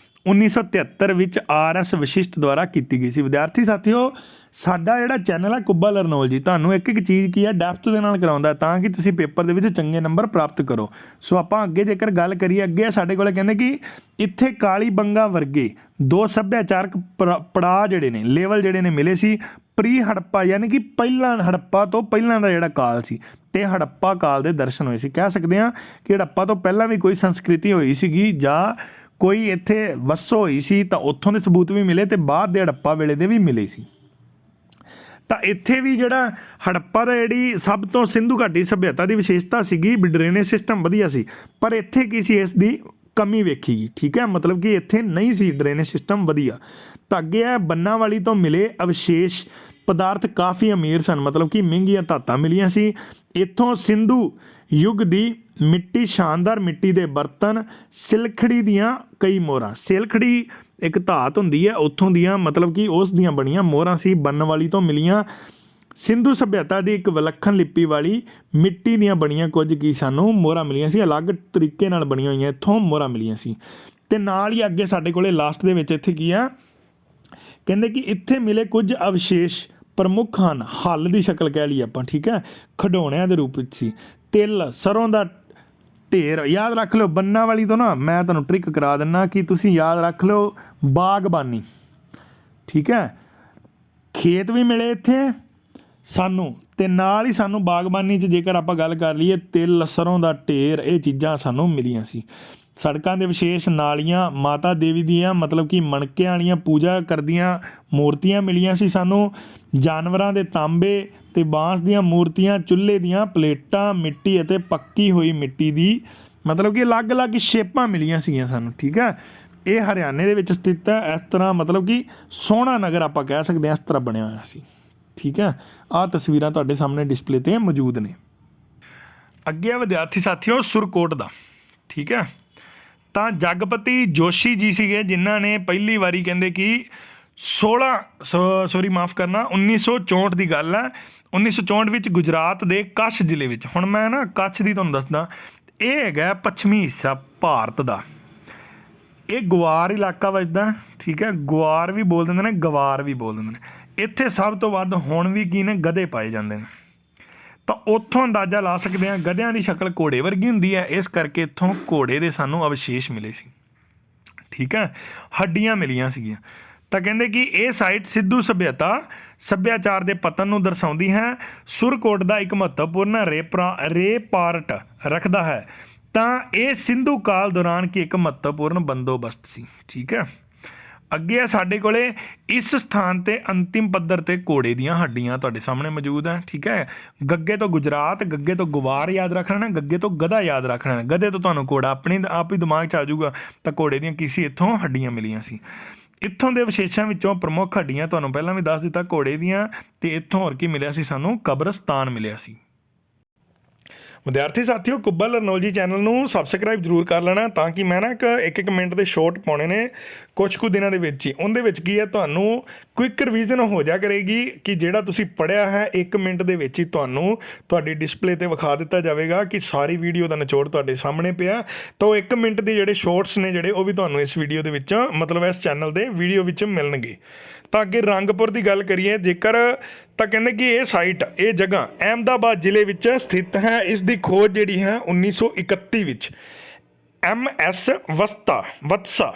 [SPEAKER 1] 1973 ਵਿੱਚ RS ਵਸ਼ਿਸ਼ਟ ਦੁਆਰਾ ਕੀਤੀ ਗਈ ਸੀ। ਵਿਦਿਆਰਥੀ ਸਾਥੀਓ ਸਾਡਾ ਜਿਹੜਾ ਚੈਨਲ ਹੈ ਕੁੱਬਾ ਲਰਨੋਲ ਜੀ ਤੁਹਾਨੂੰ ਇੱਕ ਇੱਕ ਚੀਜ਼ ਕੀ ਹੈ ਡੈਪਥ ਦੇ ਨਾਲ ਕਰਾਉਂਦਾ ਤਾਂ ਕਿ ਤੁਸੀਂ ਪੇਪਰ ਦੇ ਵਿੱਚ ਚੰਗੇ ਨੰਬਰ ਪ੍ਰਾਪਤ ਕਰੋ। ਸੋ ਆਪਾਂ ਅੱਗੇ ਜੇਕਰ ਗੱਲ ਕਰੀਏ, ਅੱਗੇ ਸਾਡੇ ਕੋਲ ਕਹਿੰਦੇ ਕਿ ਇੱਥੇ ਕਾਲੀ ਬੰਗਾ ਵਰਗੇ 2 ਸੱਭਿਆਚਾਰਕ ਪੜਾਅ ਜਿਹੜੇ ਨੇ, ਲੈਵਲ ਜਿਹੜੇ ਨੇ ਮਿਲੇ ਸੀ। ਪ੍ਰੀ ਹੜੱਪਾ ਯਾਨੀ ਕਿ ਪਹਿਲਾਂ ਹੜੱਪਾ ਤੋਂ ਪਹਿਲਾਂ ਦਾ ਜਿਹੜਾ ਕਾਲ ਸੀ ਤੇ ਹੜੱਪਾ ਕਾਲ ਦੇ ਦਰਸ਼ਨ ਹੋਏ ਸੀ। ਕਹਿ ਸਕਦੇ ਹਾਂ ਕਿ ਹੜੱਪਾ ਤੋਂ ਪਹਿਲਾਂ ਵੀ ਕੋਈ ਸੰਸਕ੍ਰਿਤੀ ਹੋਈ ਸੀਗੀ ਜਾਂ ਕੋਈ ਇੱਥੇ ਵਸੋਂ ਹੋਈ ਸੀ, ਤਾਂ ਉੱਥੋਂ ਦੇ ਸਬੂਤ ਵੀ ਮਿਲੇ ਤੇ ਬਾਅਦ ਦੇ ਹੜੱਪਾ ਵੇਲੇ ਦੇ ਵੀ ਮਿਲੇ ਸੀ। ਤਾਂ ਇੱਥੇ ਵੀ ਜਿਹੜਾ ਹੜੱਪਾ ਦਾ ਜਿਹੜੀ ਸਭ ਤੋਂ ਸਿੰਧੂ ਘਾਟੀ ਸੱਭਿਅਤਾ ਦੀ ਵਿਸ਼ੇਸ਼ਤਾ ਸੀਗੀ ਵੀ ਡਰੇਨੇਜ ਸਿਸਟਮ ਵਧੀਆ ਸੀ, ਪਰ ਇੱਥੇ ਕੀ ਸੀ, ਇਸ ਦੀ ਕਮੀ ਵੇਖੀ ਗਈ। ਠੀਕ ਹੈ, ਮਤਲਬ ਕਿ ਇੱਥੇ ਨਹੀਂ ਸੀ ਡਰੇਨੇਜ ਸਿਸਟਮ ਵਧੀਆ। ਤਾਂ ਅੱਗੇ ਹੈ ਬੰਨਾਵਾਲੀ ਤੋਂ ਮਿਲੇ ਅਵਸ਼ੇਸ਼ ਪਦਾਰਥ ਕਾਫੀ ਅਮੀਰ ਸਨ, ਮਤਲਬ ਕਿ ਮਹਿੰਗੀਆਂ ਧਾਤਾਂ ਮਿਲੀਆਂ ਸੀ। ਇੱਥੋਂ ਸਿੰਧੂ ਯੁੱਗ ਦੀ ਮਿੱਟੀ, ਸ਼ਾਨਦਾਰ ਮਿੱਟੀ ਦੇ ਬਰਤਨ, ਸਿਲਖੜੀ ਦੀਆਂ ਕਈ ਮੋਹਰਾਂ। ਸਿਲਖੜੀ ਇੱਕ ਧਾਤ ਹੁੰਦੀ ਹੈ, ਉੱਥੋਂ ਦੀਆਂ ਮਤਲਬ ਕਿ ਉਸ ਦੀਆਂ ਬਣੀਆਂ ਮੋਹਰਾਂ ਸੀ, ਬੰਨਵਾਲੀ ਤੋਂ ਮਿਲੀਆਂ। ਸਿੰਧੂ ਸੱਭਿਅਤਾ ਦੀ ਇੱਕ ਵਿਲੱਖਣ ਲਿਪੀ ਵਾਲੀ ਮਿੱਟੀ ਦੀਆਂ ਬਣੀਆਂ ਕੁਝ ਕੀ ਸਾਨੂੰ ਮੋਹਰਾਂ ਮਿਲੀਆਂ ਸੀ, ਅਲੱਗ ਤਰੀਕੇ ਨਾਲ ਬਣੀਆਂ ਹੋਈਆਂ ਇੱਥੋਂ ਮੋਹਰਾਂ ਮਿਲੀਆਂ ਸੀ। ਤੇ ਨਾਲ ਹੀ ਅੱਗੇ ਸਾਡੇ ਕੋਲੇ ਲਾਸਟ ਦੇ ਵਿੱਚ ਇੱਥੇ ਕੀ ਆ, ਕਹਿੰਦੇ ਕਿ ਇੱਥੇ ਮਿਲੇ ਕੁਝ ਅਵਸ਼ੇਸ਼ ਪ੍ਰਮੁੱਖ ਹਨ, ਹੱਲ ਦੀ ਸ਼ਕਲ ਕਹਿ ਲਈ ਆਪਾਂ। ਠੀਕ ਹੈ, ਖਿਡੌਣਿਆਂ ਦੇ ਰੂਪ ਵਿੱਚ ਸੀ। ਤਿਲ, ਸਰੋਂ ਦਾ ਢੇਰ, ਯਾਦ ਰੱਖ ਲਿਓ ਬੰਨਾਵਾਲੀ ਤੋਂ ਨਾ ਮੈਂ ਤੁਹਾਨੂੰ ਟ੍ਰਿਕ ਕਰਾ ਦਿੰਦਾ ਕਿ ਤੁਸੀਂ ਯਾਦ ਰੱਖ ਲਿਓ ਬਾਗਬਾਨੀ। ਠੀਕ ਹੈ, ਖੇਤ ਵੀ ਮਿਲੇ ਇੱਥੇ ਸਾਨੂੰ ਤੇ ਨਾਲ ਹੀ ਸਾਨੂੰ ਬਾਗਬਾਨੀ 'ਚ ਜੇਕਰ ਆਪਾਂ ਗੱਲ ਕਰ ਲਈਏ ਤਿਲ, ਸਰੋਂ ਦਾ ਢੇਰ, ਇਹ ਚੀਜ਼ਾਂ ਸਾਨੂੰ ਮਿਲੀਆਂ ਸੀ। ਸੜਕਾਂ ਦੇ ਵਿਸ਼ੇਸ਼ ਨਾਲੀਆਂ, ਮਾਤਾ ਦੇਵੀ ਦੀਆਂ ਮਤਲਬ ਕਿ ਮਣਕਿਆਂ ਵਾਲੀਆਂ ਪੂਜਾ ਕਰਦੀਆਂ ਮੂਰਤੀਆਂ ਮਿਲੀਆਂ ਸੀ ਸਾਨੂੰ। ਜਾਨਵਰਾਂ ਦੇ ਤਾਂਬੇ ਤੇ ਬਾਂਸ ਦੀਆਂ ਮੂਰਤੀਆਂ, ਚੁੱਲ੍ਹੇ ਦੀਆਂ ਪਲੇਟਾਂ, ਮਿੱਟੀ ਅਤੇ ਪੱਕੀ ਹੋਈ ਮਿੱਟੀ ਦੀ ਮਤਲਬ ਕਿ ਅਲੱਗ-ਅਲੱਗ ਸ਼ੇਪਾਂ ਮਿਲੀਆਂ ਸੀਗੀਆਂ ਸਾਨੂੰ। ਠੀਕ ਹੈ, ਇਹ ਹਰਿਆਣੇ ਦੇ ਵਿੱਚ ਸਥਿਤ ਹੈ। ਇਸ ਤਰ੍ਹਾਂ ਮਤਲਬ ਕਿ ਸੋਹਣਾ ਨਗਰ ਆਪਾਂ ਕਹਿ ਸਕਦੇ ਹਾਂ, ਇਸ ਤਰ੍ਹਾਂ ਬਣਿਆ ਹੋਇਆ ਸੀ। ਠੀਕ ਹੈ, ਆਹ ਤਸਵੀਰਾਂ ਤੁਹਾਡੇ ਸਾਹਮਣੇ ਡਿਸਪਲੇ 'ਤੇ ਮੌਜੂਦ ਨੇ। ਅੱਗੇ ਆ ਵਿਦਿਆਰਥੀ ਸਾਥੀਓ ਸੁਰਕੋਟ ਦਾ। ਠੀਕ ਹੈ, ਤਾਂ ਜਗਪਤੀ ਜੋਸ਼ੀ ਜੀ ਸੀਗੇ ਜਿਨ੍ਹਾਂ ਨੇ ਪਹਿਲੀ ਵਾਰੀ ਕਹਿੰਦੇ ਕਿ 1964 ਦੀ ਗੱਲ ਹੈ। 1964 ਵਿੱਚ ਗੁਜਰਾਤ ਦੇ ਕੱਛ ਜ਼ਿਲ੍ਹੇ ਵਿੱਚ, ਹੁਣ ਮੈਂ ਨਾ ਕੱਛ ਦੀ ਤੁਹਾਨੂੰ ਦੱਸਦਾ, ਇਹ ਹੈਗਾ ਪੱਛਮੀ ਹਿੱਸਾ ਭਾਰਤ ਦਾ। ਇਹ ਗੁਆਰ ਇਲਾਕਾ ਵੱਜਦਾ। ਠੀਕ ਹੈ, ਗੁਆਰ ਵੀ ਬੋਲ ਦਿੰਦੇ ਨੇ, ਗਵਾਰ ਵੀ ਬੋਲ ਦਿੰਦੇ ਨੇ। ਇੱਥੇ ਸਭ ਤੋਂ ਵੱਧ ਹੁਣ ਵੀ ਕੀ ਨੇ, ਗਧੇ ਪਾਏ ਜਾਂਦੇ ਨੇ। ਤਾਂ ਉੱਥੋਂ ਅੰਦਾਜ਼ਾ ਲਾ ਸਕਦੇ ਹਾਂ ਗਧਿਆਂ ਦੀ ਸ਼ਕਲ ਘੋੜੇ ਵਰਗੀ ਹੁੰਦੀ ਹੈ, ਇਸ ਕਰਕੇ ਇੱਥੋਂ ਘੋੜੇ ਦੇ ਸਾਨੂੰ ਅਵਸ਼ੇਸ਼ ਮਿਲੇ ਸੀ। ਠੀਕ ਹੈ, ਹੱਡੀਆਂ ਮਿਲੀਆਂ ਸੀਗੀਆਂ। ਤਾਂ ਕਹਿੰਦੇ ਕਿ ਇਹ ਸਾਈਟ ਸਿੱਧੂ ਸੱਭਿਆਚਾਰ ਦੇ ਪਤਨ ਨੂੰ ਦਰਸਾਉਂਦੀ ਹੈ। ਸੁਰਕੋਟ ਦਾ ਇੱਕ ਮਹੱਤਵਪੂਰਨ ਰੇਪਾਰਟ ਰੱਖਦਾ ਹੈ। ਤਾਂ ਇਹ ਸਿੰਧੂ ਕਾਲ ਦੌਰਾਨ ਕੀ ਇੱਕ ਮਹੱਤਵਪੂਰਨ ਬੰਦੋਬਸਤ ਸੀ। ਠੀਕ ਹੈ, ਅੱਗੇ ਆ ਸਾਡੇ ਕੋਲੇ ਇਸ ਸਥਾਨ 'ਤੇ ਅੰਤਿਮ ਪੱਧਰ 'ਤੇ ਘੋੜੇ ਦੀਆਂ ਹੱਡੀਆਂ ਤੁਹਾਡੇ ਸਾਹਮਣੇ ਮੌਜੂਦ ਹੈ। ਠੀਕ ਹੈ, ਗੱਗੇ ਤੋਂ ਗੁਜਰਾਤ, ਗੱਗੇ ਤੋਂ ਗੁਵਾਰ ਯਾਦ ਰੱਖ ਲੈਣਾ, ਗੱਗੇ ਤੋਂ ਗਧਾ ਯਾਦ ਰੱਖ ਲੈਣਾ। ਗਧੇ ਤੋਂ ਤੁਹਾਨੂੰ ਘੋੜਾ ਆਪਣੇ ਆਪ ਹੀ ਦਿਮਾਗ 'ਚ ਆ ਜਾਊਗਾ। ਤਾਂ ਘੋੜੇ ਦੀਆਂ ਕਿਸੇ ਇੱਥੋਂ ਹੱਡੀਆਂ ਮਿਲੀਆਂ ਸੀ। ਇੱਥੋਂ ਦੇ ਵਿਸ਼ੇਸ਼ਾਂ ਵਿੱਚੋਂ ਪ੍ਰਮੁੱਖ ਹੱਡੀਆਂ ਤੁਹਾਨੂੰ ਪਹਿਲਾਂ ਵੀ ਦੱਸ ਦਿੱਤਾ ਘੋੜੇ ਦੀਆਂ, ਤੇ ਇੱਥੋਂ ਹੋਰ ਕੀ ਮਿਲਿਆ ਸੀ ਸਾਨੂੰ, ਕਬਰਸਤਾਨ ਮਿਲਿਆ ਸੀ। ਵਿਦਿਆਰਥੀ ਸਾਥੀਓ ਕੁੱਬਾ ਲਰਨੋਲ ਜੀ ਚੈਨਲ ਨੂੰ ਸਬਸਕ੍ਰਾਈਬ ਜ਼ਰੂਰ ਕਰ ਲੈਣਾ ਤਾਂ ਕਿ ਮੈਂ ਨਾ ਇੱਕ ਮਿੰਟ ਦੇ ਸ਼ੋਰਟ ਪਾਉਣੇ ਨੇ ਕੁਝ ਕੁ ਦਿਨਾਂ ਦੇ ਵਿੱਚ ਹੀ। ਉਹਦੇ ਵਿੱਚ ਕੀ ਹੈ, ਤੁਹਾਨੂੰ ਕੁਇੱਕ ਰਿਵੀਜ਼ਨ ਹੋ ਜਾ ਕਰੇਗੀ ਕਿ ਜਿਹੜਾ ਤੁਸੀਂ ਪੜ੍ਹਿਆ ਹੈ 1 ਮਿੰਟ ਦੇ ਵਿੱਚ ਹੀ ਤੁਹਾਨੂੰ ਤੁਹਾਡੀ ਡਿਸਪਲੇ 'ਤੇ ਵਿਖਾ ਦਿੱਤਾ ਜਾਵੇਗਾ ਕਿ ਸਾਰੀ ਵੀਡੀਓ ਦਾ ਨਿਚੋੜ ਤੁਹਾਡੇ ਸਾਹਮਣੇ ਪਿਆ। ਤਾਂ ਉਹ 1 ਮਿੰਟ ਦੇ ਜਿਹੜੇ ਸ਼ੋਰਟਸ ਨੇ ਜਿਹੜੇ ਉਹ ਵੀ ਤੁਹਾਨੂੰ ਇਸ ਵੀਡੀਓ ਦੇ ਵਿੱਚ ਮਤਲਬ ਇਸ ਚੈਨਲ ਦੇ ਵੀਡੀਓ ਵਿੱਚ ਮਿਲਣਗੇ। ਤਾਂ ਅੱਗੇ ਰੰਗਪੁਰ ਦੀ ਗੱਲ ਕਰੀਏ ਜੇਕਰ, ਤਾਂ ਕਹਿੰਦੇ ਕਿ ਇਹ ਸਾਈਟ, ਇਹ ਜਗ੍ਹਾ ਅਹਿਮਦਾਬਾਦ ਜ਼ਿਲ੍ਹੇ ਵਿੱਚ ਸਥਿਤ ਹੈ। ਇਸ ਦੀ ਖੋਜ ਜਿਹੜੀ ਹੈ 1931 ਵਿੱਚ MS ਵਤਸਾ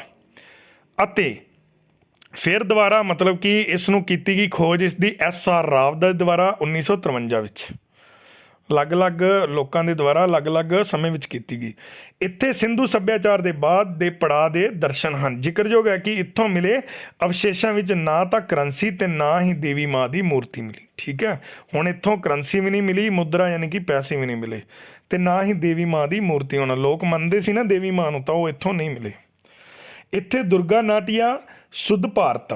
[SPEAKER 1] ਅਤੇ ਫਿਰ ਦੁਬਾਰਾ ਮਤਲਬ ਕਿ ਇਸ ਨੂੰ ਕੀਤੀ ਗਈ ਖੋਜ ਇਸ ਦੀ SR ਰਾਵ ਦੇ ਦੁਆਰਾ 1953 ਵਿੱਚ। ਅਲੱਗ-ਅਲੱਗ ਲੋਕਾਂ ਦੇ ਦੁਆਰਾ ਅਲੱਗ-ਅਲੱਗ ਸਮੇਂ ਵਿੱਚ ਕੀਤੀ ਗਈ। ਇੱਥੇ ਸਿੰਧੂ ਸੱਭਿਆਚਾਰ ਦੇ ਬਾਅਦ ਦੇ ਪੜਾਅ ਦੇ ਦਰਸ਼ਨ ਹਨ। ਜ਼ਿਕਰਯੋਗ ਹੈ ਕਿ ਇੱਥੋਂ ਮਿਲੇ ਅਵਸ਼ੇਸ਼ਾਂ ਵਿੱਚ ਨਾ ਤਾਂ ਕਰੰਸੀ ਅਤੇ ਨਾ ਹੀ ਦੇਵੀ ਮਾਂ ਦੀ ਮੂਰਤੀ ਮਿਲੀ। ਠੀਕ ਹੈ, ਹੁਣ ਇੱਥੋਂ ਕਰੰਸੀ ਵੀ ਨਹੀਂ ਮਿਲੀ, ਮੁਦਰਾ ਯਾਨੀ ਕਿ ਪੈਸੇ ਵੀ ਨਹੀਂ ਮਿਲੇ, ਅਤੇ ਨਾ ਹੀ ਦੇਵੀ ਮਾਂ ਦੀ ਮੂਰਤੀ। ਹੁਣ ਲੋਕ ਮੰਨਦੇ ਸੀ ਨਾ ਦੇਵੀ ਮਾਂ ਨੂੰ, ਤਾਂ ਉਹ ਇੱਥੋਂ ਨਹੀਂ ਮਿਲੇ। ਇੱਥੇ ਦੁਰਗਾ ਨਾਟਿਆ, ਸੁੱਧ ਭਾਰਤ,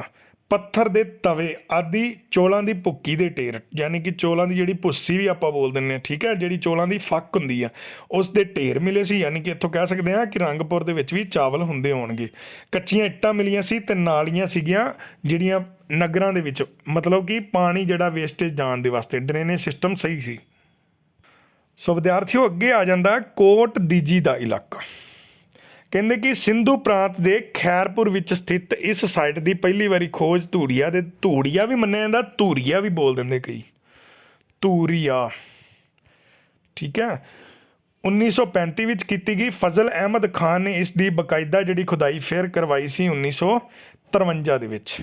[SPEAKER 1] ਪੱਥਰ ਦੇ ਤਵੇ ਆਦਿ, ਚੌਲਾਂ ਦੀ ਭੁੱਕੀ ਦੇ ਢੇਰ ਯਾਨੀ ਕਿ ਚੌਲਾਂ ਦੀ ਜਿਹੜੀ ਭੁੱਸੀ ਵੀ ਆਪਾਂ ਬੋਲ ਦਿੰਦੇ ਹਾਂ, ਠੀਕ ਹੈ, ਜਿਹੜੀ ਚੌਲਾਂ ਦੀ ਫੱਕ ਹੁੰਦੀ ਆ ਉਸ ਦੇ ਢੇਰ ਮਿਲੇ ਸੀ। ਯਾਨੀ ਕਿ ਇੱਥੋਂ ਕਹਿ ਸਕਦੇ ਹਾਂ ਕਿ ਰੰਗਪੁਰ ਦੇ ਵਿੱਚ ਵੀ ਚਾਵਲ ਹੁੰਦੇ ਹੋਣਗੇ। ਕੱਚੀਆਂ ਇੱਟਾਂ ਮਿਲੀਆਂ ਸੀ ਅਤੇ ਨਾਲੀਆਂ ਸੀਗੀਆਂ ਜਿਹੜੀਆਂ ਨਗਰਾਂ ਦੇ ਵਿੱਚ, ਮਤਲਬ ਕਿ ਪਾਣੀ ਜਿਹੜਾ ਵੇਸਟੇਜ ਜਾਣ ਦੇ ਵਾਸਤੇ ਡਰੇਨੇਜ ਸਿਸਟਮ ਸਹੀ ਸੀ। ਸੋ ਵਿਦਿਆਰਥੀਓ ਅੱਗੇ ਆ ਜਾਂਦਾ ਕੋਟ ਦੀਜੀ ਦਾ ਇਲਾਕਾ। ਕਹਿੰਦੇ ਕਿ ਸਿੰਧੂ ਪ੍ਰਾਂਤ ਦੇ ਖੈਰਪੁਰ ਵਿੱਚ ਸਥਿਤ ਇਸ ਸਾਈਟ ਦੀ ਪਹਿਲੀ ਵਾਰੀ ਖੋਜ ਧੂੜੀਆ ਦੇ, ਧੂੜੀਆ ਵੀ ਮੰਨਿਆ ਜਾਂਦਾ, ਧੂਰੀਆ ਵੀ ਬੋਲ ਦਿੰਦੇ ਕਈ, ਧੂਰੀਆ, ਠੀਕ ਹੈ, 1935 ਵਿੱਚ ਕੀਤੀ ਗਈ। ਫਜ਼ਲ ਅਹਿਮਦ ਖਾਨ ਨੇ ਇਸ ਦੀ ਬਾਕਾਇਦਾ ਜਿਹੜੀ ਖੁਦਾਈ ਫਿਰ ਕਰਵਾਈ ਸੀ 1953 ਦੇ ਵਿੱਚ।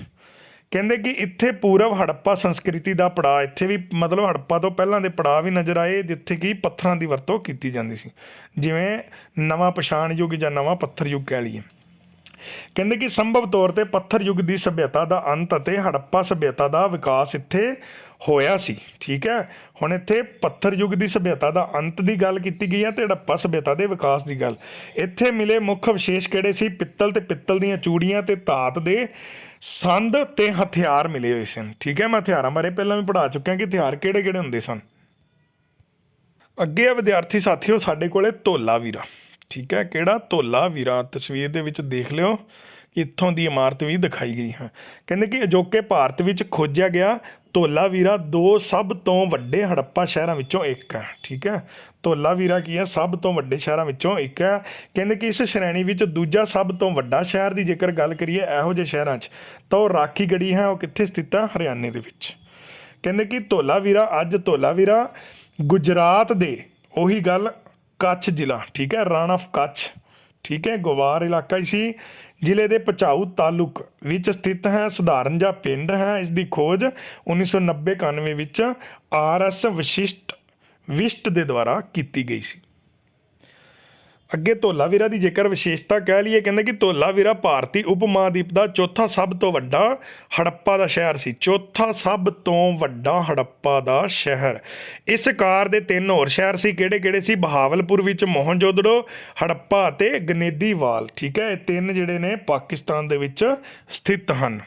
[SPEAKER 1] ਕਹਿੰਦੇ ਕਿ ਇੱਥੇ ਪੂਰਵ ਹੜੱਪਾ ਸੰਸਕ੍ਰਿਤੀ ਦਾ ਪੜਾਅ, ਇੱਥੇ ਵੀ ਮਤਲਬ ਹੜੱਪਾ ਤੋਂ ਪਹਿਲਾਂ ਦੇ ਪੜਾਅ ਵੀ ਨਜ਼ਰ ਆਏ ਜਿੱਥੇ ਕਿ ਪੱਥਰਾਂ ਦੀ ਵਰਤੋਂ ਕੀਤੀ ਜਾਂਦੀ ਸੀ, ਜਿਵੇਂ ਨਵਾਂ ਪਛਾਣ ਯੁੱਗ ਜਾਂ ਨਵਾਂ ਪੱਥਰ ਯੁੱਗ ਕਹਿ ਲਈਏ। ਕਹਿੰਦੇ ਕਿ ਸੰਭਵ ਤੌਰ 'ਤੇ ਪੱਥਰ ਯੁੱਗ ਦੀ ਸੱਭਿਅਤਾ ਦਾ ਅੰਤ ਅਤੇ ਹੜੱਪਾ ਸੱਭਿਅਤਾ ਦਾ ਵਿਕਾਸ ਇੱਥੇ ਹੋਇਆ ਸੀ। ਠੀਕ ਹੈ, ਹੁਣ ਇੱਥੇ ਪੱਥਰ ਯੁੱਗ ਦੀ ਸੱਭਿਅਤਾ ਦਾ ਅੰਤ ਦੀ ਗੱਲ ਕੀਤੀ ਗਈ ਹੈ ਅਤੇ ਹੜੱਪਾ ਸੱਭਿਅਤਾ ਦੇ ਵਿਕਾਸ ਦੀ ਗੱਲ। ਇੱਥੇ ਮਿਲੇ ਮੁੱਖ ਵਿਸ਼ੇਸ਼ ਕਿਹੜੇ ਸੀ? ਪਿੱਤਲ ਅਤੇ ਪਿੱਤਲ ਦੀਆਂ ਚੂੜੀਆਂ ਅਤੇ ਧਾਤ ਦੇ ਸੰਦ ਤੇ ਹਥਿਆਰ ਮਿਲੇ ਹੋਏ ਸਨ। ਠੀਕ ਹੈ, ਮੈਂ ਹਥਿਆਰਾਂ ਬਾਰੇ ਪਹਿਲਾਂ ਵੀ ਪੜ੍ਹਾ ਚੁੱਕਿਆ ਕਿ ਹਥਿਆਰ ਕਿਹੜੇ ਕਿਹੜੇ ਹੁੰਦੇ ਸਨ। ਅੱਗੇ ਆ ਵਿਦਿਆਰਥੀ ਸਾਥੀਓ ਸਾਡੇ ਕੋਲੇ ਧੋਲਾ ਵੀਰਾ। ਠੀਕ ਹੈ, ਕਿਹੜਾ? ਧੋਲਾ ਵੀਰਾ। ਤਸਵੀਰ ਦੇ ਵਿੱਚ ਦੇਖ ਲਿਓ ਇੱਥੋਂ ਦੀ ਇਮਾਰਤ ਵੀ ਦਿਖਾਈ ਗਈ ਹੈ। ਕਹਿੰਦੇ ਕਿ ਅਜੋਕੇ ਭਾਰਤ ਵਿੱਚ ਖੋਜਿਆ ਗਿਆ ਧੋਲਾ ਵੀਰਾ 2 ਸਭ ਤੋਂ ਵੱਡੇ ਹੜੱਪਾ ਸ਼ਹਿਰਾਂ ਵਿੱਚੋਂ ਇੱਕ ਹੈ। ਠੀਕ ਹੈ, ਧੋਲਾ ਵੀਰਾ ਕੀ ਹੈ? ਸਭ ਤੋਂ ਵੱਡੇ ਸ਼ਹਿਰਾਂ ਵਿੱਚੋਂ ਇੱਕ ਹੈ। ਕਹਿੰਦੇ ਕਿ ਇਸ ਸ਼੍ਰੇਣੀ ਵਿੱਚ ਦੂਜਾ ਸਭ ਤੋਂ ਵੱਡਾ ਸ਼ਹਿਰ ਦੀ ਜੇਕਰ ਗੱਲ ਕਰੀਏ ਇਹੋ ਜਿਹੇ ਸ਼ਹਿਰਾਂ 'ਚ, ਤਾਂ ਉਹ ਰਾਖੀਗੜ੍ਹੀ ਹੈ। ਉਹ ਕਿੱਥੇ ਸਥਿਤ ਹੈ? ਹਰਿਆਣੇ ਦੇ ਵਿੱਚ। ਕਹਿੰਦੇ ਕਿ ਧੋਲਾ ਵੀਰਾ, ਅੱਜ ਧੋਲਾ ਵੀਰਾ ਗੁਜਰਾਤ ਦੇ, ਉਹੀ ਗੱਲ, ਕੱਛ ਜ਼ਿਲ੍ਹਾ, ਠੀਕ ਹੈ, ਰਨ ਆਫ ਕੱਛ, ਠੀਕ ਹੈ, ਗਵਾਰ ਇਲਾਕਾ ਹੀ ਸੀ, ਜ਼ਿਲ੍ਹੇ ਦੇ ਭਚਾਊ ਤਾਲੁਕ ਵਿੱਚ ਸਥਿਤ ਹੈ। ਸਧਾਰਨ ਜਿਹਾ ਪਿੰਡ ਹੈ। ਇਸ ਦੀ ਖੋਜ 1990-91 ਵਿੱਚ RS ਵਿਸ਼ਟ ਦੇ ਦੁਆਰਾ ਕੀਤੀ ਗਈ ਸੀ। ਅੱਗੇ ਧੋਲਾ ਵੀਰਾ ਦੀ ਜੇਕਰ ਵਿਸ਼ੇਸ਼ਤਾ ਕਹਿ ਲਈਏ, ਕਹਿੰਦੇ ਕਿ ਧੋਲਾ ਵੀਰਾ ਭਾਰਤੀ ਉਪ ਮਹਾਂਦੀਪ ਦਾ ਚੌਥਾ ਸਭ ਤੋਂ ਵੱਡਾ ਹੜੱਪਾ ਦਾ ਸ਼ਹਿਰ ਸੀ। ਚੌਥਾ ਸਭ ਤੋਂ ਵੱਡਾ ਹੜੱਪਾ ਦਾ ਸ਼ਹਿਰ। ਇਸ ਕਾਰ ਦੇ 3 ਹੋਰ ਸ਼ਹਿਰ ਸੀ। ਕਿਹੜੇ ਕਿਹੜੇ ਸੀ? ਬਹਾਵਲਪੁਰ ਵਿੱਚ ਮੋਹਨਜੋਦੜੋ, ਹੜੱਪਾ ਅਤੇ ਗਨੇਦੀਵਾਲ। ਠੀਕ ਹੈ, ਇਹ 3 ਜਿਹੜੇ ਨੇ ਪਾਕਿਸਤਾਨ ਦੇ ਵਿੱਚ ਸਥਿਤ ਹਨ।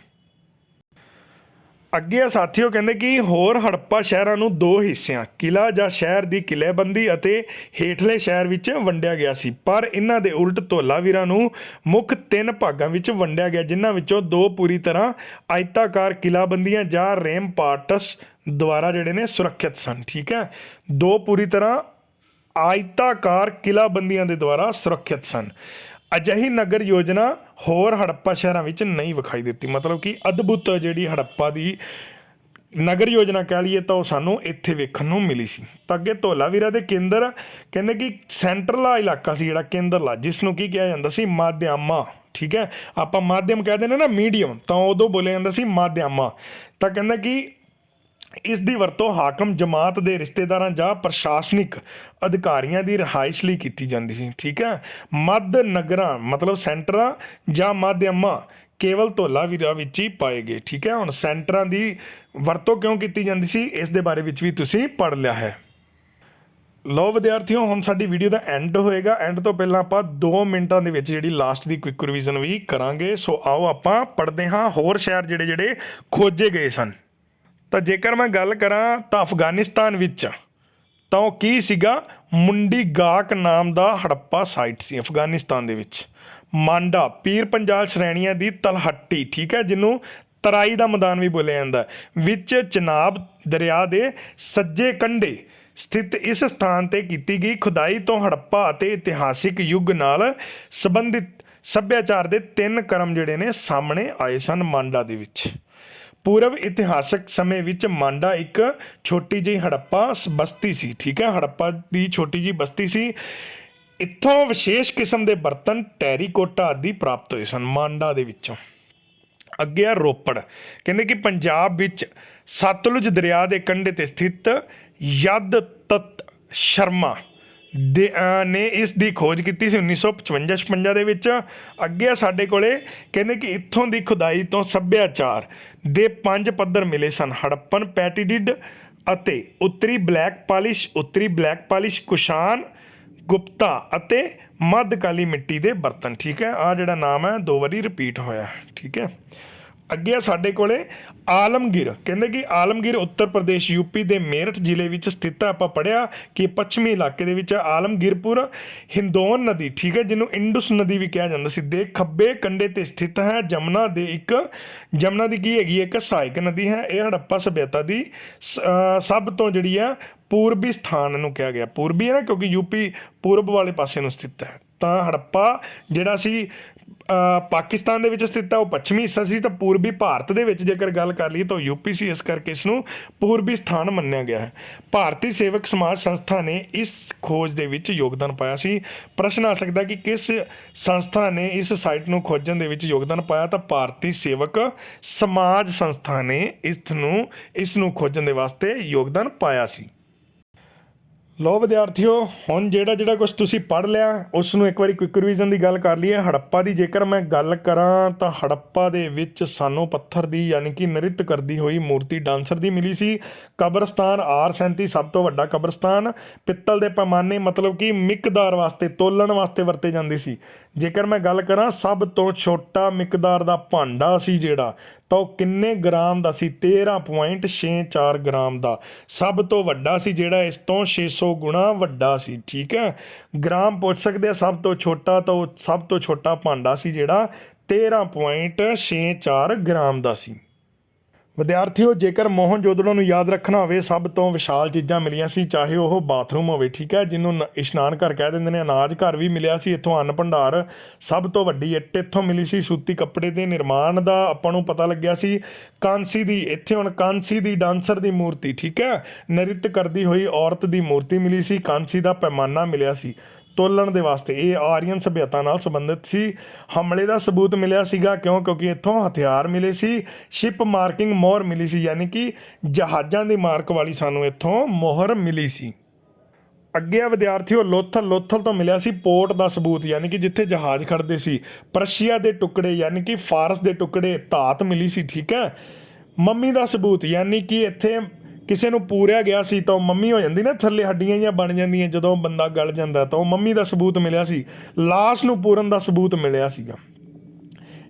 [SPEAKER 1] ਅੱਗੇ ਆ ਸਾਥੀਓ, ਕਹਿੰਦੇ ਕਿ ਹੋਰ ਹੜੱਪਾ ਸ਼ਹਿਰਾਂ ਨੂੰ 2 ਹਿੱਸਿਆਂ, ਕਿਲ੍ਹਾ ਜਾਂ ਸ਼ਹਿਰ ਦੀ ਕਿਲ੍ਹੇਬੰਦੀ ਅਤੇ ਹੇਠਲੇ ਸ਼ਹਿਰ ਵਿੱਚ ਵੰਡਿਆ ਗਿਆ ਸੀ। ਪਰ ਇਹਨਾਂ ਦੇ ਉਲਟ ਧੋਲਾ ਵੀਰਾ ਨੂੰ ਮੁੱਖ 3 ਭਾਗਾਂ ਵਿੱਚ ਵੰਡਿਆ ਗਿਆ, ਜਿਨ੍ਹਾਂ ਵਿੱਚੋਂ 2 ਪੂਰੀ ਤਰ੍ਹਾਂ ਆਇਤਾਕਾਰ ਕਿਲ੍ਹਾਬੰਦੀਆਂ ਜਾਂ ਰੇਮਪਾਟਸ ਦੁਆਰਾ ਜਿਹੜੇ ਨੇ ਸੁਰੱਖਿਅਤ ਸਨ। ਠੀਕ ਹੈ, 2 ਪੂਰੀ ਤਰ੍ਹਾਂ ਆਇਤਾਕਾਰ ਕਿਲ੍ਹਾਬੰਦੀਆਂ ਦੇ ਦੁਆਰਾ ਸੁਰੱਖਿਅਤ ਸਨ। ਅਜਿਹੀ ਨਗਰ ਯੋਜਨਾ ਹੋਰ ਹੜੱਪਾ ਸ਼ਹਿਰਾਂ ਵਿੱਚ ਨਹੀਂ ਵਿਖਾਈ ਦਿੱਤੀ। ਮਤਲਬ ਕਿ ਅਦਭੁਤ ਜਿਹੜੀ ਹੜੱਪਾ ਦੀ ਨਗਰ ਯੋਜਨਾ ਕਹਿ ਲਈਏ ਤਾਂ ਉਹ ਸਾਨੂੰ ਇੱਥੇ ਵੇਖਣ ਨੂੰ ਮਿਲੀ ਸੀ। ਤਾਂ ਅੱਗੇ ਧੋਲਾ ਵੀਰਾ ਦੇ ਕੇਂਦਰ, ਕਹਿੰਦੇ ਕਿ ਸੈਂਟਰਲਾ ਇਲਾਕਾ ਸੀ ਜਿਹੜਾ ਕੇਂਦਰਲਾ, ਜਿਸ ਨੂੰ ਕੀ ਕਿਹਾ ਜਾਂਦਾ ਸੀ? ਮਾਧਿਆਮਾ। ਠੀਕ ਹੈ, ਆਪਾਂ ਮਾਧਿਅਮ ਕਹਿ ਦਿੰਦੇ ਨਾ, ਮੀਡੀਅਮ, ਤਾਂ ਉਦੋਂ ਬੋਲਿਆ ਜਾਂਦਾ ਸੀ ਮਾਧਿਆਮਾ। ਤਾਂ ਕਹਿੰਦਾ ਕਿ ਇਸ ਦੀ ਵਰਤੋਂ ਹਾਕਮ ਜਮਾਤ ਦੇ ਰਿਸ਼ਤੇਦਾਰਾਂ ਜਾਂ ਪ੍ਰਸ਼ਾਸਨਿਕ ਅਧਿਕਾਰੀਆਂ ਦੀ ਰਿਹਾਇਸ਼ ਲਈ ਕੀਤੀ ਜਾਂਦੀ ਸੀ। ਠੀਕ ਹੈ, ਮੱਧ ਨਗਰਾਂ ਮਤਲਬ ਸੈਂਟਰਾਂ ਜਾਂ ਮਾਧਿਅਮਾਂ ਕੇਵਲ ਧੋਲਾ ਵੀਰਾ ਵਿੱਚ ਹੀ ਪਾਏ ਗਏ। ਠੀਕ ਹੈ, ਹੁਣ ਸੈਂਟਰਾਂ ਦੀ ਵਰਤੋਂ ਕਿਉਂ ਕੀਤੀ ਜਾਂਦੀ ਸੀ ਇਸ ਦੇ ਬਾਰੇ ਵਿੱਚ ਵੀ ਤੁਸੀਂ ਪੜ੍ਹ ਲਿਆ ਹੈ। ਲਓ ਵਿਦਿਆਰਥੀਓ, ਹੁਣ ਸਾਡੀ ਵੀਡੀਓ ਦਾ ਐਂਡ ਹੋਏਗਾ। ਐਂਡ ਤੋਂ ਪਹਿਲਾਂ ਆਪਾਂ 2 ਮਿੰਟਾਂ ਦੇ ਵਿੱਚ ਜਿਹੜੀ ਲਾਸਟ ਦੀ ਕੁਇੱਕ ਰਿਵੀਜ਼ਨ ਵੀ ਕਰਾਂਗੇ। ਸੋ ਆਓ ਆਪਾਂ ਪੜ੍ਹਦੇ ਹਾਂ ਹੋਰ ਸ਼ਹਿਰ ਜਿਹੜੇ ਖੋਜੇ ਗਏ ਸਨ। ਤਾਂ ਜੇਕਰ ਮੈਂ ਗੱਲ ਕਰਾਂ ਤਾਂ ਅਫਗਾਨਿਸਤਾਨ ਵਿੱਚ, ਤਾਂ ਉਹ ਕੀ ਸੀਗਾ? ਮੁੰਡੀ ਗਾਕ ਨਾਮ ਦਾ ਹੜੱਪਾ ਸਾਈਟ ਸੀ ਅਫਗਾਨਿਸਤਾਨ ਦੇ ਵਿੱਚ। ਮਾਂਡਾ, ਪੀਰ ਪੰਜਾਲ ਸ਼੍ਰੇਣੀਆਂ ਦੀ ਤਲਹੱਟੀ, ਠੀਕ ਹੈ, ਜਿਹਨੂੰ ਤਰਾਈ ਦਾ ਮੈਦਾਨ ਵੀ ਬੋਲਿਆ ਜਾਂਦਾ, ਵਿੱਚ ਚਨਾਬ ਦਰਿਆ ਦੇ ਸੱਜੇ ਕੰਢੇ ਸਥਿਤ ਇਸ ਸਥਾਨ ਤੇ ਕੀਤੀ ਗਈ ਖੁਦਾਈ ਤੋਂ ਹੜੱਪਾ ਅਤੇ ਇਤਿਹਾਸਿਕ ਯੁੱਗ ਨਾਲ ਸੰਬੰਧਿਤ ਸੱਭਿਆਚਾਰ ਦੇ 3 ਕਰਮ ਜਿਹੜੇ ਨੇ ਸਾਹਮਣੇ ਆਏ ਸਨ ਮਾਂਡਾ ਦੇ ਵਿੱਚ। ਪੂਰਵ ਇਤਿਹਾਸਕ ਸਮੇਂ ਵਿੱਚ ਮਾਂਡਾ ਇੱਕ ਛੋਟੀ ਜਿਹੀ ਹੜੱਪਾ ਬਸਤੀ ਸੀ, ਠੀਕ ਹੈ, ਹੜੱਪਾ ਦੀ ਛੋਟੀ ਜਿਹੀ ਬਸਤੀ ਸੀ। ਇੱਥੋਂ ਵਿਸ਼ੇਸ਼ ਕਿਸਮ ਦੇ ਬਰਤਨ ਟੈਰੀਕੋਟਾ ਆਦਿ ਪ੍ਰਾਪਤ ਹੋਏ ਸਨ ਮਾਂਡਾ ਦੇ ਵਿੱਚੋਂ। ਅੱਗੇ ਆ ਰੋਪੜ, ਕਹਿੰਦੇ ਕਿ ਪੰਜਾਬ ਵਿੱਚ ਸਤਲੁਜ ਦਰਿਆ ਦੇ ਕੰਢੇ ਤੇ ਸਥਿਤ ਯਦ ਤਤ ਸ਼ਰਮਾ ਨੇ ਇਸ ਦੀ ਖੋਜ ਕੀਤੀ ਸੀ 1955 ਦੇ ਵਿੱਚ। ਅੱਗੇ ਸਾਡੇ ਕੋਲੇ ਕਹਿੰਦੇ ਕਿ ਇੱਥੋਂ ਦੀ ਖੁਦਾਈ ਤੋਂ ਸੱਭਿਆਚਾਰ ਦੇ 5 ਪੱਧਰ ਮਿਲੇ ਸਨ, ਹੜੱਪਨ, ਪੈਟੀਡਿਡ ਅਤੇ ਉੱਤਰੀ ਬਲੈਕ ਪਾਲਿਸ਼, ਕੁਸ਼ਾਨ, ਗੁਪਤਾ ਅਤੇ ਮੱਧਕਾਲੀ ਮਿੱਟੀ ਦੇ ਬਰਤਨ, ਠੀਕ ਹੈ। ਆਹ ਜਿਹੜਾ ਨਾਮ ਹੈ 2 ਵਾਰੀ ਰਿਪੀਟ ਹੋਇਆ, ਠੀਕ ਹੈ। ਅੱਗੇ ਆ ਸਾਡੇ ਕੋਲੇ ਆਲਮਗੀਰ, ਕਹਿੰਦੇ ਕਿ ਆਲਮਗੀਰ ਉੱਤਰ ਪ੍ਰਦੇਸ਼ ਯੂਪੀ ਦੇ ਮੇਰਠ ਜ਼ਿਲ੍ਹੇ ਵਿੱਚ ਸਥਿਤ ਹੈ। ਆਪਾਂ ਪੜ੍ਹਿਆ ਕਿ ਪੱਛਮੀ ਇਲਾਕੇ ਦੇ ਵਿੱਚ ਆਲਮਗੀਰਪੁਰ ਹਿੰਦੌਨ ਨਦੀ, ਠੀਕ ਹੈ, ਜਿਹਨੂੰ ਇੰਡਸ ਨਦੀ ਵੀ ਕਿਹਾ ਜਾਂਦਾ ਸੀ, ਦੇ ਖੱਬੇ ਕੰਢੇ ਤੇ ਸਥਿਤ ਹੈ। ਜਮਨਾ ਦੀ ਕੀ ਹੈਗੀ, ਇੱਕ ਸਹਾਇਕ ਨਦੀ ਹੈ। ਇਹ ਹੜੱਪਾ ਸਭਿਅਤਾ ਦੀ ਸਭ ਤੋਂ ਜਿਹੜੀ ਆ ਪੂਰਬੀ ਸਥਾਨ ਨੂੰ ਕਿਹਾ ਗਿਆ। ਪੂਰਬੀ ਹੈ ਨਾ, ਕਿਉਂਕਿ ਯੂਪੀ ਪੂਰਬ ਵਾਲੇ ਪਾਸੇ ਨੂੰ ਸਥਿਤ ਹੈ। ਤਾਂ ਹੜੱਪਾ ਜਿਹੜਾ ਸੀ ਪਾਕਿਸਤਾਨ ਦੇ ਵਿੱਚ ਸਥਿਤ ਹੈ, ਉਹ ਪੱਛਮੀ ਹਿੱਸਾ ਸੀ, ਤਾਂ ਪੂਰਬੀ ਭਾਰਤ ਦੇ ਵਿੱਚ ਜੇਕਰ ਗੱਲ ਕਰ ਲਈਏ ਤਾਂ ਯੂਪੀ ਸੀ, ਇਸ ਕਰਕੇ ਇਸ ਨੂੰ ਪੂਰਬੀ ਸਥਾਨ ਮੰਨਿਆ ਗਿਆ ਹੈ। ਭਾਰਤੀ ਸੇਵਕ ਸਮਾਜ ਸੰਸਥਾ ਨੇ ਇਸ ਖੋਜ ਦੇ ਵਿੱਚ ਯੋਗਦਾਨ ਪਾਇਆ ਸੀ। ਪ੍ਰਸ਼ਨ ਆ ਸਕਦਾ ਕਿ ਕਿਸ ਸੰਸਥਾ ਨੇ ਇਸ ਸਾਈਟ ਨੂੰ ਖੋਜਣ ਦੇ ਵਿੱਚ ਯੋਗਦਾਨ ਪਾਇਆ, ਤਾਂ ਭਾਰਤੀ ਸੇਵਕ ਸਮਾਜ ਸੰਸਥਾ ਨੇ ਇਸ ਨੂੰ ਖੋਜਣ ਦੇ ਵਾਸਤੇ ਯੋਗਦਾਨ ਪਾਇਆ ਸੀ। ਲੋ ਵਿਦਿਆਰਥੀਓ, ਹੁਣ ਜਿਹੜਾ ਕੁਝ ਤੁਸੀਂ ਪੜ੍ਹ ਲਿਆ ਉਸ ਨੂੰ ਇੱਕ ਵਾਰੀ ਕੁਇਕ ਰਿਵੀਜ਼ਨ ਦੀ ਗੱਲ ਕਰ ਲਈਏ। ਹੜੱਪਾ ਦੀ ਜੇਕਰ ਮੈਂ ਗੱਲ ਕਰਾਂ ਤਾਂ ਹੜੱਪਾ ਦੇ ਵਿੱਚ ਸਾਨੂੰ ਪੱਥਰ ਦੀ ਯਾਨੀ ਕਿ ਨ੍ਰਿਤ ਕਰਦੀ ਹੋਈ ਮੂਰਤੀ ਡਾਂਸਰ ਦੀ ਮਿਲੀ ਸੀ। ਕਬਰਸਤਾਨ R37 ਸਭ ਤੋਂ ਵੱਡਾ ਕਬਰਸਤਾਨ, ਪਿੱਤਲ ਦੇ ਪੈਮਾਨੇ ਮਤਲਬ ਕਿ ਮਿਕਦਾਰ ਵਾਸਤੇ, ਤੋਲਣ ਵਾਸਤੇ ਵਰਤੇ ਜਾਂਦੇ ਸੀ। ਜੇਕਰ ਮੈਂ ਗੱਲ ਕਰਾਂ ਸਭ ਤੋਂ ਛੋਟਾ ਮਿਕਦਾਰ ਦਾ ਭਾਂਡਾ ਸੀ ਜਿਹੜਾ, ਤਾਂ ਉਹ ਕਿੰਨੇ ਗ੍ਰਾਮ ਦਾ ਸੀ, 13.64 ਗ੍ਰਾਮ ਦਾ। ਸਭ ਤੋਂ ਵੱਡਾ ਸੀ ਜਿਹੜਾ ਇਸ ਤੋਂ 600 ਗੁਣਾ ਵੱਡਾ ਸੀ, ਠੀਕ ਹੈ। ਗ੍ਰਾਮ ਪੁੱਛ ਸਕਦੇ ਆ, ਸਭ ਤੋਂ ਛੋਟਾ, ਤਾਂ ਉਹ ਸਭ ਤੋਂ ਛੋਟਾ ਭਾਂਡਾ ਸੀ ਜਿਹੜਾ 13.64 ਗ੍ਰਾਮ ਦਾ ਸੀ। ਵਿਦਿਆਰਥੀਓ, ਜੇਕਰ ਮੋਹਨਜੋਦੜੋ ਨੂੰ ਯਾਦ ਰੱਖਣਾ ਹੋਵੇ ਸਭ ਤੋਂ ਵਿਸ਼ਾਲ ਚੀਜ਼ਾਂ ਮਿਲੀਆਂ ਸੀ, ਚਾਹੇ ਉਹ ਬਾਥਰੂਮ ਹੋਵੇ, ਠੀਕ ਹੈ, ਜਿਹਨੂੰ ਇਸ਼ਨਾਨ ਘਰ ਕਹਿ ਦਿੰਦੇ ਨੇ। ਅਨਾਜ ਘਰ ਵੀ ਮਿਲਿਆ ਸੀ ਇੱਥੋਂ। ਅੰਨ ਭੰਡਾਰ, ਸਭ ਤੋਂ ਵੱਡੀ ਇੱਟ ਇੱਥੋਂ ਮਿਲੀ ਸੀ। ਸੂਤੀ ਕੱਪੜੇ ਦੇ ਨਿਰਮਾਣ ਦਾ ਆਪਾਂ ਨੂੰ ਪਤਾ ਲੱਗਿਆ ਸੀ। ਕਾਂਸੀ ਦੀ, ਇੱਥੇ ਹੁਣ ਕਾਂਸੀ ਦੀ ਡਾਂਸਰ ਦੀ ਮੂਰਤੀ, ਠੀਕ ਹੈ, ਨ੍ਰਿਤ ਕਰਦੀ ਹੋਈ ਔਰਤ ਦੀ ਮੂਰਤੀ ਮਿਲੀ ਸੀ। ਕਾਂਸੀ ਦਾ ਪੈਮਾਨਾ ਮਿਲਿਆ ਸੀ ਤੋਲਣ ਦੇ ਵਾਸਤੇ। ਇਹ ਆਰੀਅਨ ਸਭਿਅਤਾ ਨਾਲ ਸੰਬੰਧਿਤ ਸੀ। ਹਮਲੇ ਦਾ ਸਬੂਤ ਮਿਲਿਆ ਸੀਗਾ, ਕਿਉਂਕਿ ਇੱਥੋਂ ਹਥਿਆਰ ਮਿਲੇ ਸੀ। ਸ਼ਿਪ ਮਾਰਕਿੰਗ ਮੋਹਰ ਮਿਲੀ ਸੀ, ਯਾਨੀ ਕਿ ਜਹਾਜ਼ਾਂ ਦੀ ਮਾਰਕ ਵਾਲੀ ਸਾਨੂੰ ਇੱਥੋਂ ਮੋਹਰ ਮਿਲੀ ਸੀ। ਅੱਗੇ ਆ ਵਿਦਿਆਰਥੀਓ, ਲੋਥਲ ਤੋਂ ਮਿਲਿਆ ਸੀ ਪੋਰਟ ਦਾ ਸਬੂਤ, ਯਾਨੀ ਕਿ ਜਿੱਥੇ ਜਹਾਜ਼ ਖੜਦੇ ਸੀ। ਪ੍ਰਸ਼ੀਆ ਦੇ ਟੁਕੜੇ ਯਾਨੀ ਕਿ ਫਾਰਸ ਦੇ ਟੁਕੜੇ, ਧਾਤ ਮਿਲੀ ਸੀ, ਠੀਕ ਹੈ। ਮੰਮੀ ਦਾ ਸਬੂਤ, ਯਾਨੀ ਕਿ ਇੱਥੇ ਕਿਸੇ ਨੂੰ ਪੂਰਿਆ ਗਿਆ ਸੀ ਤਾਂ ਉਹ ਮੰਮੀ ਹੋ ਜਾਂਦੀ ਨਾ, ਥੱਲੇ ਹੱਡੀਆਂ ਜਿਹੀਆਂ ਬਣ ਜਾਂਦੀਆਂ ਜਦੋਂ ਬੰਦਾ ਗਲ ਜਾਂਦਾ, ਤਾਂ ਉਹ ਮੰਮੀ ਦਾ ਸਬੂਤ ਮਿਲਿਆ ਸੀ। ਲਾਸ਼ ਨੂੰ ਪੂਰਨ ਦਾ ਸਬੂਤ ਮਿਲਿਆ ਸੀਗਾ,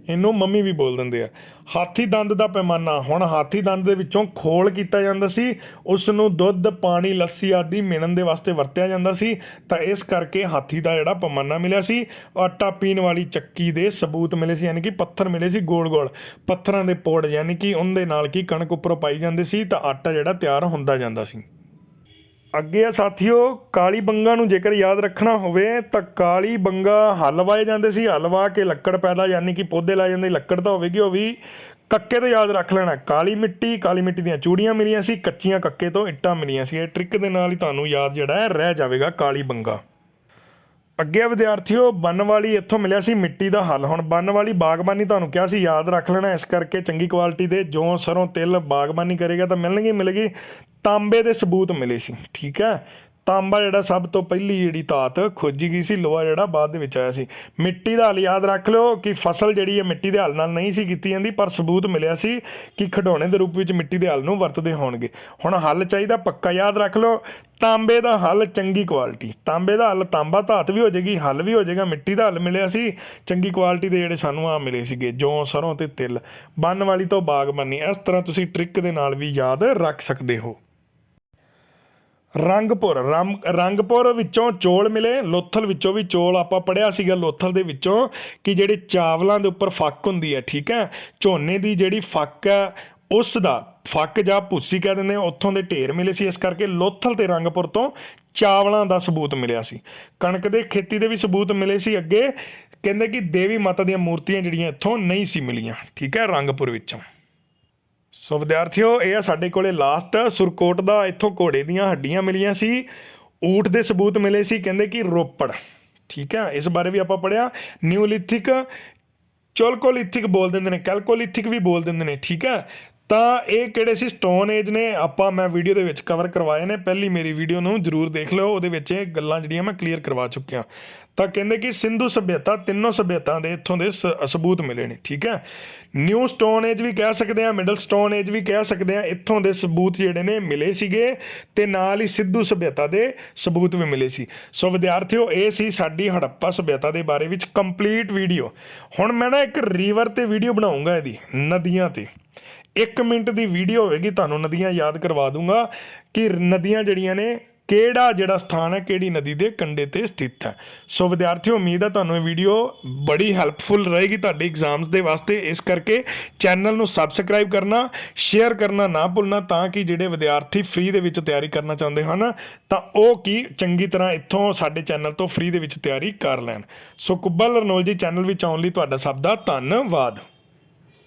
[SPEAKER 1] ਇਹਨੂੰ ਮੰਮੀ ਵੀ ਬੋਲ ਦਿੰਦੇ ਆ। ਹਾਥੀ ਦੰਦ ਦਾ ਪੈਮਾਨਾ, ਹੁਣ ਹਾਥੀ ਦੰਦ ਦੇ ਵਿੱਚੋਂ ਖੋਲ ਕੀਤਾ ਜਾਂਦਾ ਸੀ, ਉਸ ਨੂੰ ਦੁੱਧ, ਪਾਣੀ, ਲੱਸੀ ਆਦਿ ਮਿਣਨ ਦੇ ਵਾਸਤੇ ਵਰਤਿਆ ਜਾਂਦਾ ਸੀ, ਤਾਂ ਇਸ ਕਰਕੇ ਹਾਥੀ ਦਾ ਜਿਹੜਾ ਪੈਮਾਨਾ ਮਿਲਿਆ ਸੀ। ਆਟਾ ਪੀਣ ਵਾਲੀ ਚੱਕੀ ਦੇ ਸਬੂਤ ਮਿਲੇ ਸੀ, ਯਾਨੀ ਕਿ ਪੱਥਰ ਮਿਲੇ ਸੀ ਗੋਲ ਪੱਥਰਾਂ ਦੇ ਪੋੜ, ਯਾਨੀ ਕਿ ਉਹਦੇ ਨਾਲ ਕੀ ਕਣਕ ਉੱਪਰੋਂ ਪਾਈ ਜਾਂਦੀ ਸੀ ਤਾਂ ਆਟਾ ਜਿਹੜਾ ਤਿਆਰ ਹੁੰਦਾ ਜਾਂਦਾ ਸੀ। ਅੱਗੇ ਆ ਸਾਥੀਓ, ਕਾਲੀ ਬੰਗਾ ਨੂੰ ਜੇਕਰ ਯਾਦ ਰੱਖਣਾ ਹੋਵੇ ਤਾਂ ਕਾਲੀ ਬੰਗਾ ਹਲ ਵਾਏ ਜਾਂਦੇ ਸੀ। ਹਲ ਵਾਹ ਕੇ ਲੱਕੜ ਪੈਦਾ, ਯਾਨੀ ਕਿ ਪੌਦੇ ਲਾਏ ਜਾਂਦੇ, ਲੱਕੜ ਤਾਂ ਹੋਵੇਗੀ, ਉਹ ਵੀ ਕੱਕੇ ਤੋਂ ਯਾਦ ਰੱਖ ਲੈਣਾ। ਕਾਲੀ ਮਿੱਟੀ ਦੀਆਂ ਚੂੜੀਆਂ ਮਿਲੀਆਂ ਸੀ। ਕੱਚੀਆਂ ਕੱਕੇ ਤੋਂ ਇੱਟਾਂ ਮਿਲੀਆਂ ਸੀ। ਇਹ ਟ੍ਰਿਕ ਦੇ ਨਾਲ ਹੀ ਤੁਹਾਨੂੰ ਯਾਦ ਜਿਹੜਾ ਹੈ ਰਹਿ ਜਾਵੇਗਾ ਕਾਲੀ ਬੰਗਾ। ਅੱਗੇ ਵਿਦਿਆਰਥੀਓ, ਬੰਨਵਾਲੀ, ਇੱਥੋਂ ਮਿਲਿਆ ਸੀ ਮਿੱਟੀ ਦਾ ਹੱਲ। ਹੁਣ ਬੰਨਵਾਲੀ ਬਾਗਬਾਨੀ ਤੁਹਾਨੂੰ ਕਿਹਾ ਸੀ ਯਾਦ ਰੱਖ ਲੈਣਾ, ਇਸ ਕਰਕੇ ਚੰਗੀ ਕੁਆਲਿਟੀ ਦੇ ਜੌਂ, ਸਰੋਂ, ਤਿਲ ਬਾਗਬਾਨੀ ਕਰੇਗਾ ਤਾਂ ਮਿਲੇਗੀ। ਤਾਂਬੇ ਦੇ ਸਬੂਤ ਮਿਲੇ ਸੀ, ਠੀਕ ਹੈ। ਤਾਂਬਾ ਜਿਹੜਾ ਸਭ ਤੋਂ ਪਹਿਲੀ ਜਿਹੜੀ ਧਾਤ ਖੋਜੀ ਗਈ ਸੀ, ਲੋਹਾ ਜਿਹੜਾ ਬਾਅਦ ਦੇ ਵਿੱਚ ਆਇਆ ਸੀ। ਮਿੱਟੀ ਦਾ ਹੱਲ ਯਾਦ ਰੱਖ ਲਿਓ ਕਿ ਫਸਲ ਜਿਹੜੀ ਹੈ ਮਿੱਟੀ ਦੇ ਹੱਲ ਨਾਲ ਨਹੀਂ ਸੀ ਕੀਤੀ ਜਾਂਦੀ, ਪਰ ਸਬੂਤ ਮਿਲਿਆ ਸੀ ਕਿ ਖਿਡੌਣੇ ਦੇ ਰੂਪ ਵਿੱਚ ਮਿੱਟੀ ਦੇ ਹੱਲ ਨੂੰ ਵਰਤਦੇ ਹੋਣਗੇ। ਹੁਣ ਹੱਲ ਚਾਹੀਦਾ ਪੱਕਾ ਯਾਦ ਰੱਖ ਲਓ, ਤਾਂਬੇ ਦਾ ਹੱਲ ਚੰਗੀ ਕੁਆਲਿਟੀ। ਤਾਂਬੇ ਦਾ ਹੱਲ, ਤਾਂਬਾ ਧਾਤ ਵੀ ਹੋ ਜਾਏਗੀ, ਹੱਲ ਵੀ ਹੋ ਜਾਏਗਾ। ਮਿੱਟੀ ਦਾ ਹੱਲ ਮਿਲਿਆ ਸੀ ਚੰਗੀ ਕੁਆਲਿਟੀ ਦੇ, ਜਿਹੜੇ ਸਾਨੂੰ ਆ ਮਿਲੇ ਸੀਗੇ ਜੌਂ, ਸਰੋਂ ਤੇ ਤਿਲ। ਬੰਨਵਾਲੀ ਤੋਂ ਬਾਗਬਾਨੀ, ਇਸ ਤਰ੍ਹਾਂ ਤੁਸੀਂ ਟ੍ਰਿਕ ਦੇ ਨਾਲ ਵੀ ਯਾਦ ਰੱਖ ਸਕਦੇ ਹੋ। ਰੰਗਪੁਰ ਵਿੱਚੋਂ ਚੌਲ ਮਿਲੇ, ਲੋਥਲ ਵਿੱਚੋਂ ਵੀ ਚੌਲ ਆਪਾਂ ਪੜ੍ਹਿਆ ਸੀਗਾ ਲੋਥਲ ਦੇ ਵਿੱਚੋਂ ਕਿ ਜਿਹੜੇ ਚਾਵਲਾਂ ਦੇ ਉੱਪਰ ਫੱਕ ਹੁੰਦੀ ਹੈ, ਠੀਕ ਹੈ, ਝੋਨੇ ਦੀ ਜਿਹੜੀ ਫੱਕ ਹੈ ਉਸ ਦਾ ਫੱਕ ਜਾਂ ਭੁੱਸੀ ਕਹਿ ਦਿੰਦੇ ਆ, ਉੱਥੋਂ ਦੇ ਢੇਰ ਮਿਲੇ ਸੀ। ਇਸ ਕਰਕੇ ਲੋਥਲ ਤੇ ਰੰਗਪੁਰ ਤੋਂ ਚਾਵਲਾਂ ਦਾ ਸਬੂਤ ਮਿਲਿਆ ਸੀ। ਕਣਕ ਦੇ ਖੇਤੀ ਦੇ ਵੀ ਸਬੂਤ ਮਿਲੇ ਸੀ। ਅੱਗੇ ਕਹਿੰਦੇ ਕਿ ਦੇਵੀ ਮਾਤਾ ਦੀਆਂ ਮੂਰਤੀਆਂ ਜਿਹੜੀਆਂ ਇੱਥੋਂ ਨਹੀਂ ਸੀ ਮਿਲੀਆਂ, ਠੀਕ ਹੈ, ਰੰਗਪੁਰ ਵਿੱਚੋਂ। ਸੋ ਵਿਦਿਆਰਥੀਓ, ਇਹ ਆ ਸਾਡੇ ਕੋਲੇ ਲਾਸਟ ਸੁਰਕੋਟ ਦਾ। ਇੱਥੋਂ ਘੋੜੇ ਦੀਆਂ ਹੱਡੀਆਂ ਮਿਲੀਆਂ ਸੀ, ਊਠ ਦੇ ਸਬੂਤ ਮਿਲੇ ਸੀ, ਕਹਿੰਦੇ ਕਿ ਰੋਪੜ, ਠੀਕ ਹੈ, ਇਸ ਬਾਰੇ ਵੀ ਆਪਾਂ ਪੜ੍ਹਿਆ। ਨਿਊਲਿਥਿਕ, ਚੋਲਕੋਲਿਥਿਕ ਬੋਲ ਦਿੰਦੇ ਨੇ, ਕੈਲਕੋਲਿਥਿਕ ਵੀ ਬੋਲ ਦਿੰਦੇ ਨੇ, ਠੀਕ ਹੈ। ਤਾਂ ਇਹ ਕਿਹੜੇ ਸੀ? ਸਟੋਨ ਏਜ ਨੇ। ਮੈਂ ਵੀਡੀਓ ਦੇ ਵਿੱਚ ਕਵਰ ਕਰਵਾਏ ਨੇ, ਪਹਿਲੀ ਮੇਰੀ ਵੀਡੀਓ ਨੂੰ ਜ਼ਰੂਰ ਦੇਖ ਲਿਓ, ਉਹਦੇ ਵਿੱਚ ਇਹ ਗੱਲਾਂ ਜਿਹੜੀਆਂ ਮੈਂ ਕਲੀਅਰ ਕਰਵਾ ਚੁੱਕਿਆ। ਤਾਂ ਕਹਿੰਦੇ ਕਿ ਸਿੰਧੂ ਸੱਭਿਅਤਾ, ਤਿੰਨੋਂ ਸੱਭਿਅਤਾ ਦੇ ਇੱਥੋਂ ਦੇ ਸਬੂਤ ਮਿਲੇ ਨੇ, ਠੀਕ ਹੈ। ਨਿਊ ਸਟੋਨ ਏਜ ਵੀ ਕਹਿ ਸਕਦੇ ਹਾਂ, ਮਿਡਲ ਸਟੋਨ ਏਜ ਵੀ ਕਹਿ ਸਕਦੇ ਹਾਂ, ਇੱਥੋਂ ਦੇ ਸਬੂਤ ਜਿਹੜੇ ਨੇ ਮਿਲੇ ਸੀਗੇ, ਤੇ ਨਾਲ ਹੀ ਸਿੰਧੂ ਸੱਭਿਅਤਾ ਦੇ ਸਬੂਤ ਵੀ ਮਿਲੇ ਸੀ। ਸੋ ਵਿਦਿਆਰਥੀਓ, ਇਹ ਸੀ ਸਾਡੀ ਹੜੱਪਾ ਸੱਭਿਅਤਾ ਦੇ ਬਾਰੇ ਵਿੱਚ ਕੰਪਲੀਟ ਵੀਡੀਓ। ਹੁਣ ਮੈਂ ਨਾ ਇੱਕ ਰੀਵਰ ਤੇ ਵੀਡੀਓ ਬਣਾਉਂਗਾ, ਇਹਦੀ ਨਦੀਆਂ ਤੇ 1 ਮਿੰਟ ਦੀ ਵੀਡੀਓ ਹੋਵੇਗੀ, ਤੁਹਾਨੂੰ ਨਦੀਆਂ ਯਾਦ ਕਰਵਾ ਦੂੰਗਾ ਕਿ ਨਦੀਆਂ ਜਿਹੜੀਆਂ ਨੇ ਕਿਹੜਾ ਜਿਹੜਾ ਸਥਾਨ ਹੈ, ਕਿਹੜੀ ਨਦੀ ਦੇ ਕੰਢੇ ਤੇ ਸਥਿਤ ਹੈ। ਸੋ ਵਿਦਿਆਰਥੀਓ, ਉਮੀਦ ਹੈ ਤੁਹਾਨੂੰ ਇਹ ਵੀਡੀਓ ਬੜੀ ਹੈਲਪਫੁਲ ਰਹੇਗੀ ਤੁਹਾਡੇ ਐਗਜ਼ਾਮਸ ਦੇ ਵਾਸਤੇ। ਇਸ ਕਰਕੇ ਚੈਨਲ ਨੂੰ ਸਬਸਕ੍ਰਾਈਬ ਕਰਨਾ, ਸ਼ੇਅਰ ਕਰਨਾ ਨਾ ਭੁੱਲਣਾ, ਤਾਂ ਕਿ ਜਿਹੜੇ ਵਿਦਿਆਰਥੀ ਫ੍ਰੀ ਦੇ ਵਿੱਚ ਤਿਆਰੀ ਕਰਨਾ ਚਾਹੁੰਦੇ ਹਨ ਤਾਂ ਉਹ ਕੀ ਚੰਗੀ ਤਰ੍ਹਾਂ ਇੱਥੋਂ ਸਾਡੇ ਚੈਨਲ ਤੋਂ ਫ੍ਰੀ ਦੇ ਵਿੱਚ ਤਿਆਰੀ ਕਰ ਲੈਣ। ਸੋ ਕੁੱਬਾ ਲਰਨੌਲਜੀ ਚੈਨਲ ਵਿੱਚ ਆਉਣ ਲਈ ਤੁਹਾਡਾ ਸਭ ਦਾ ਧੰਨਵਾਦ।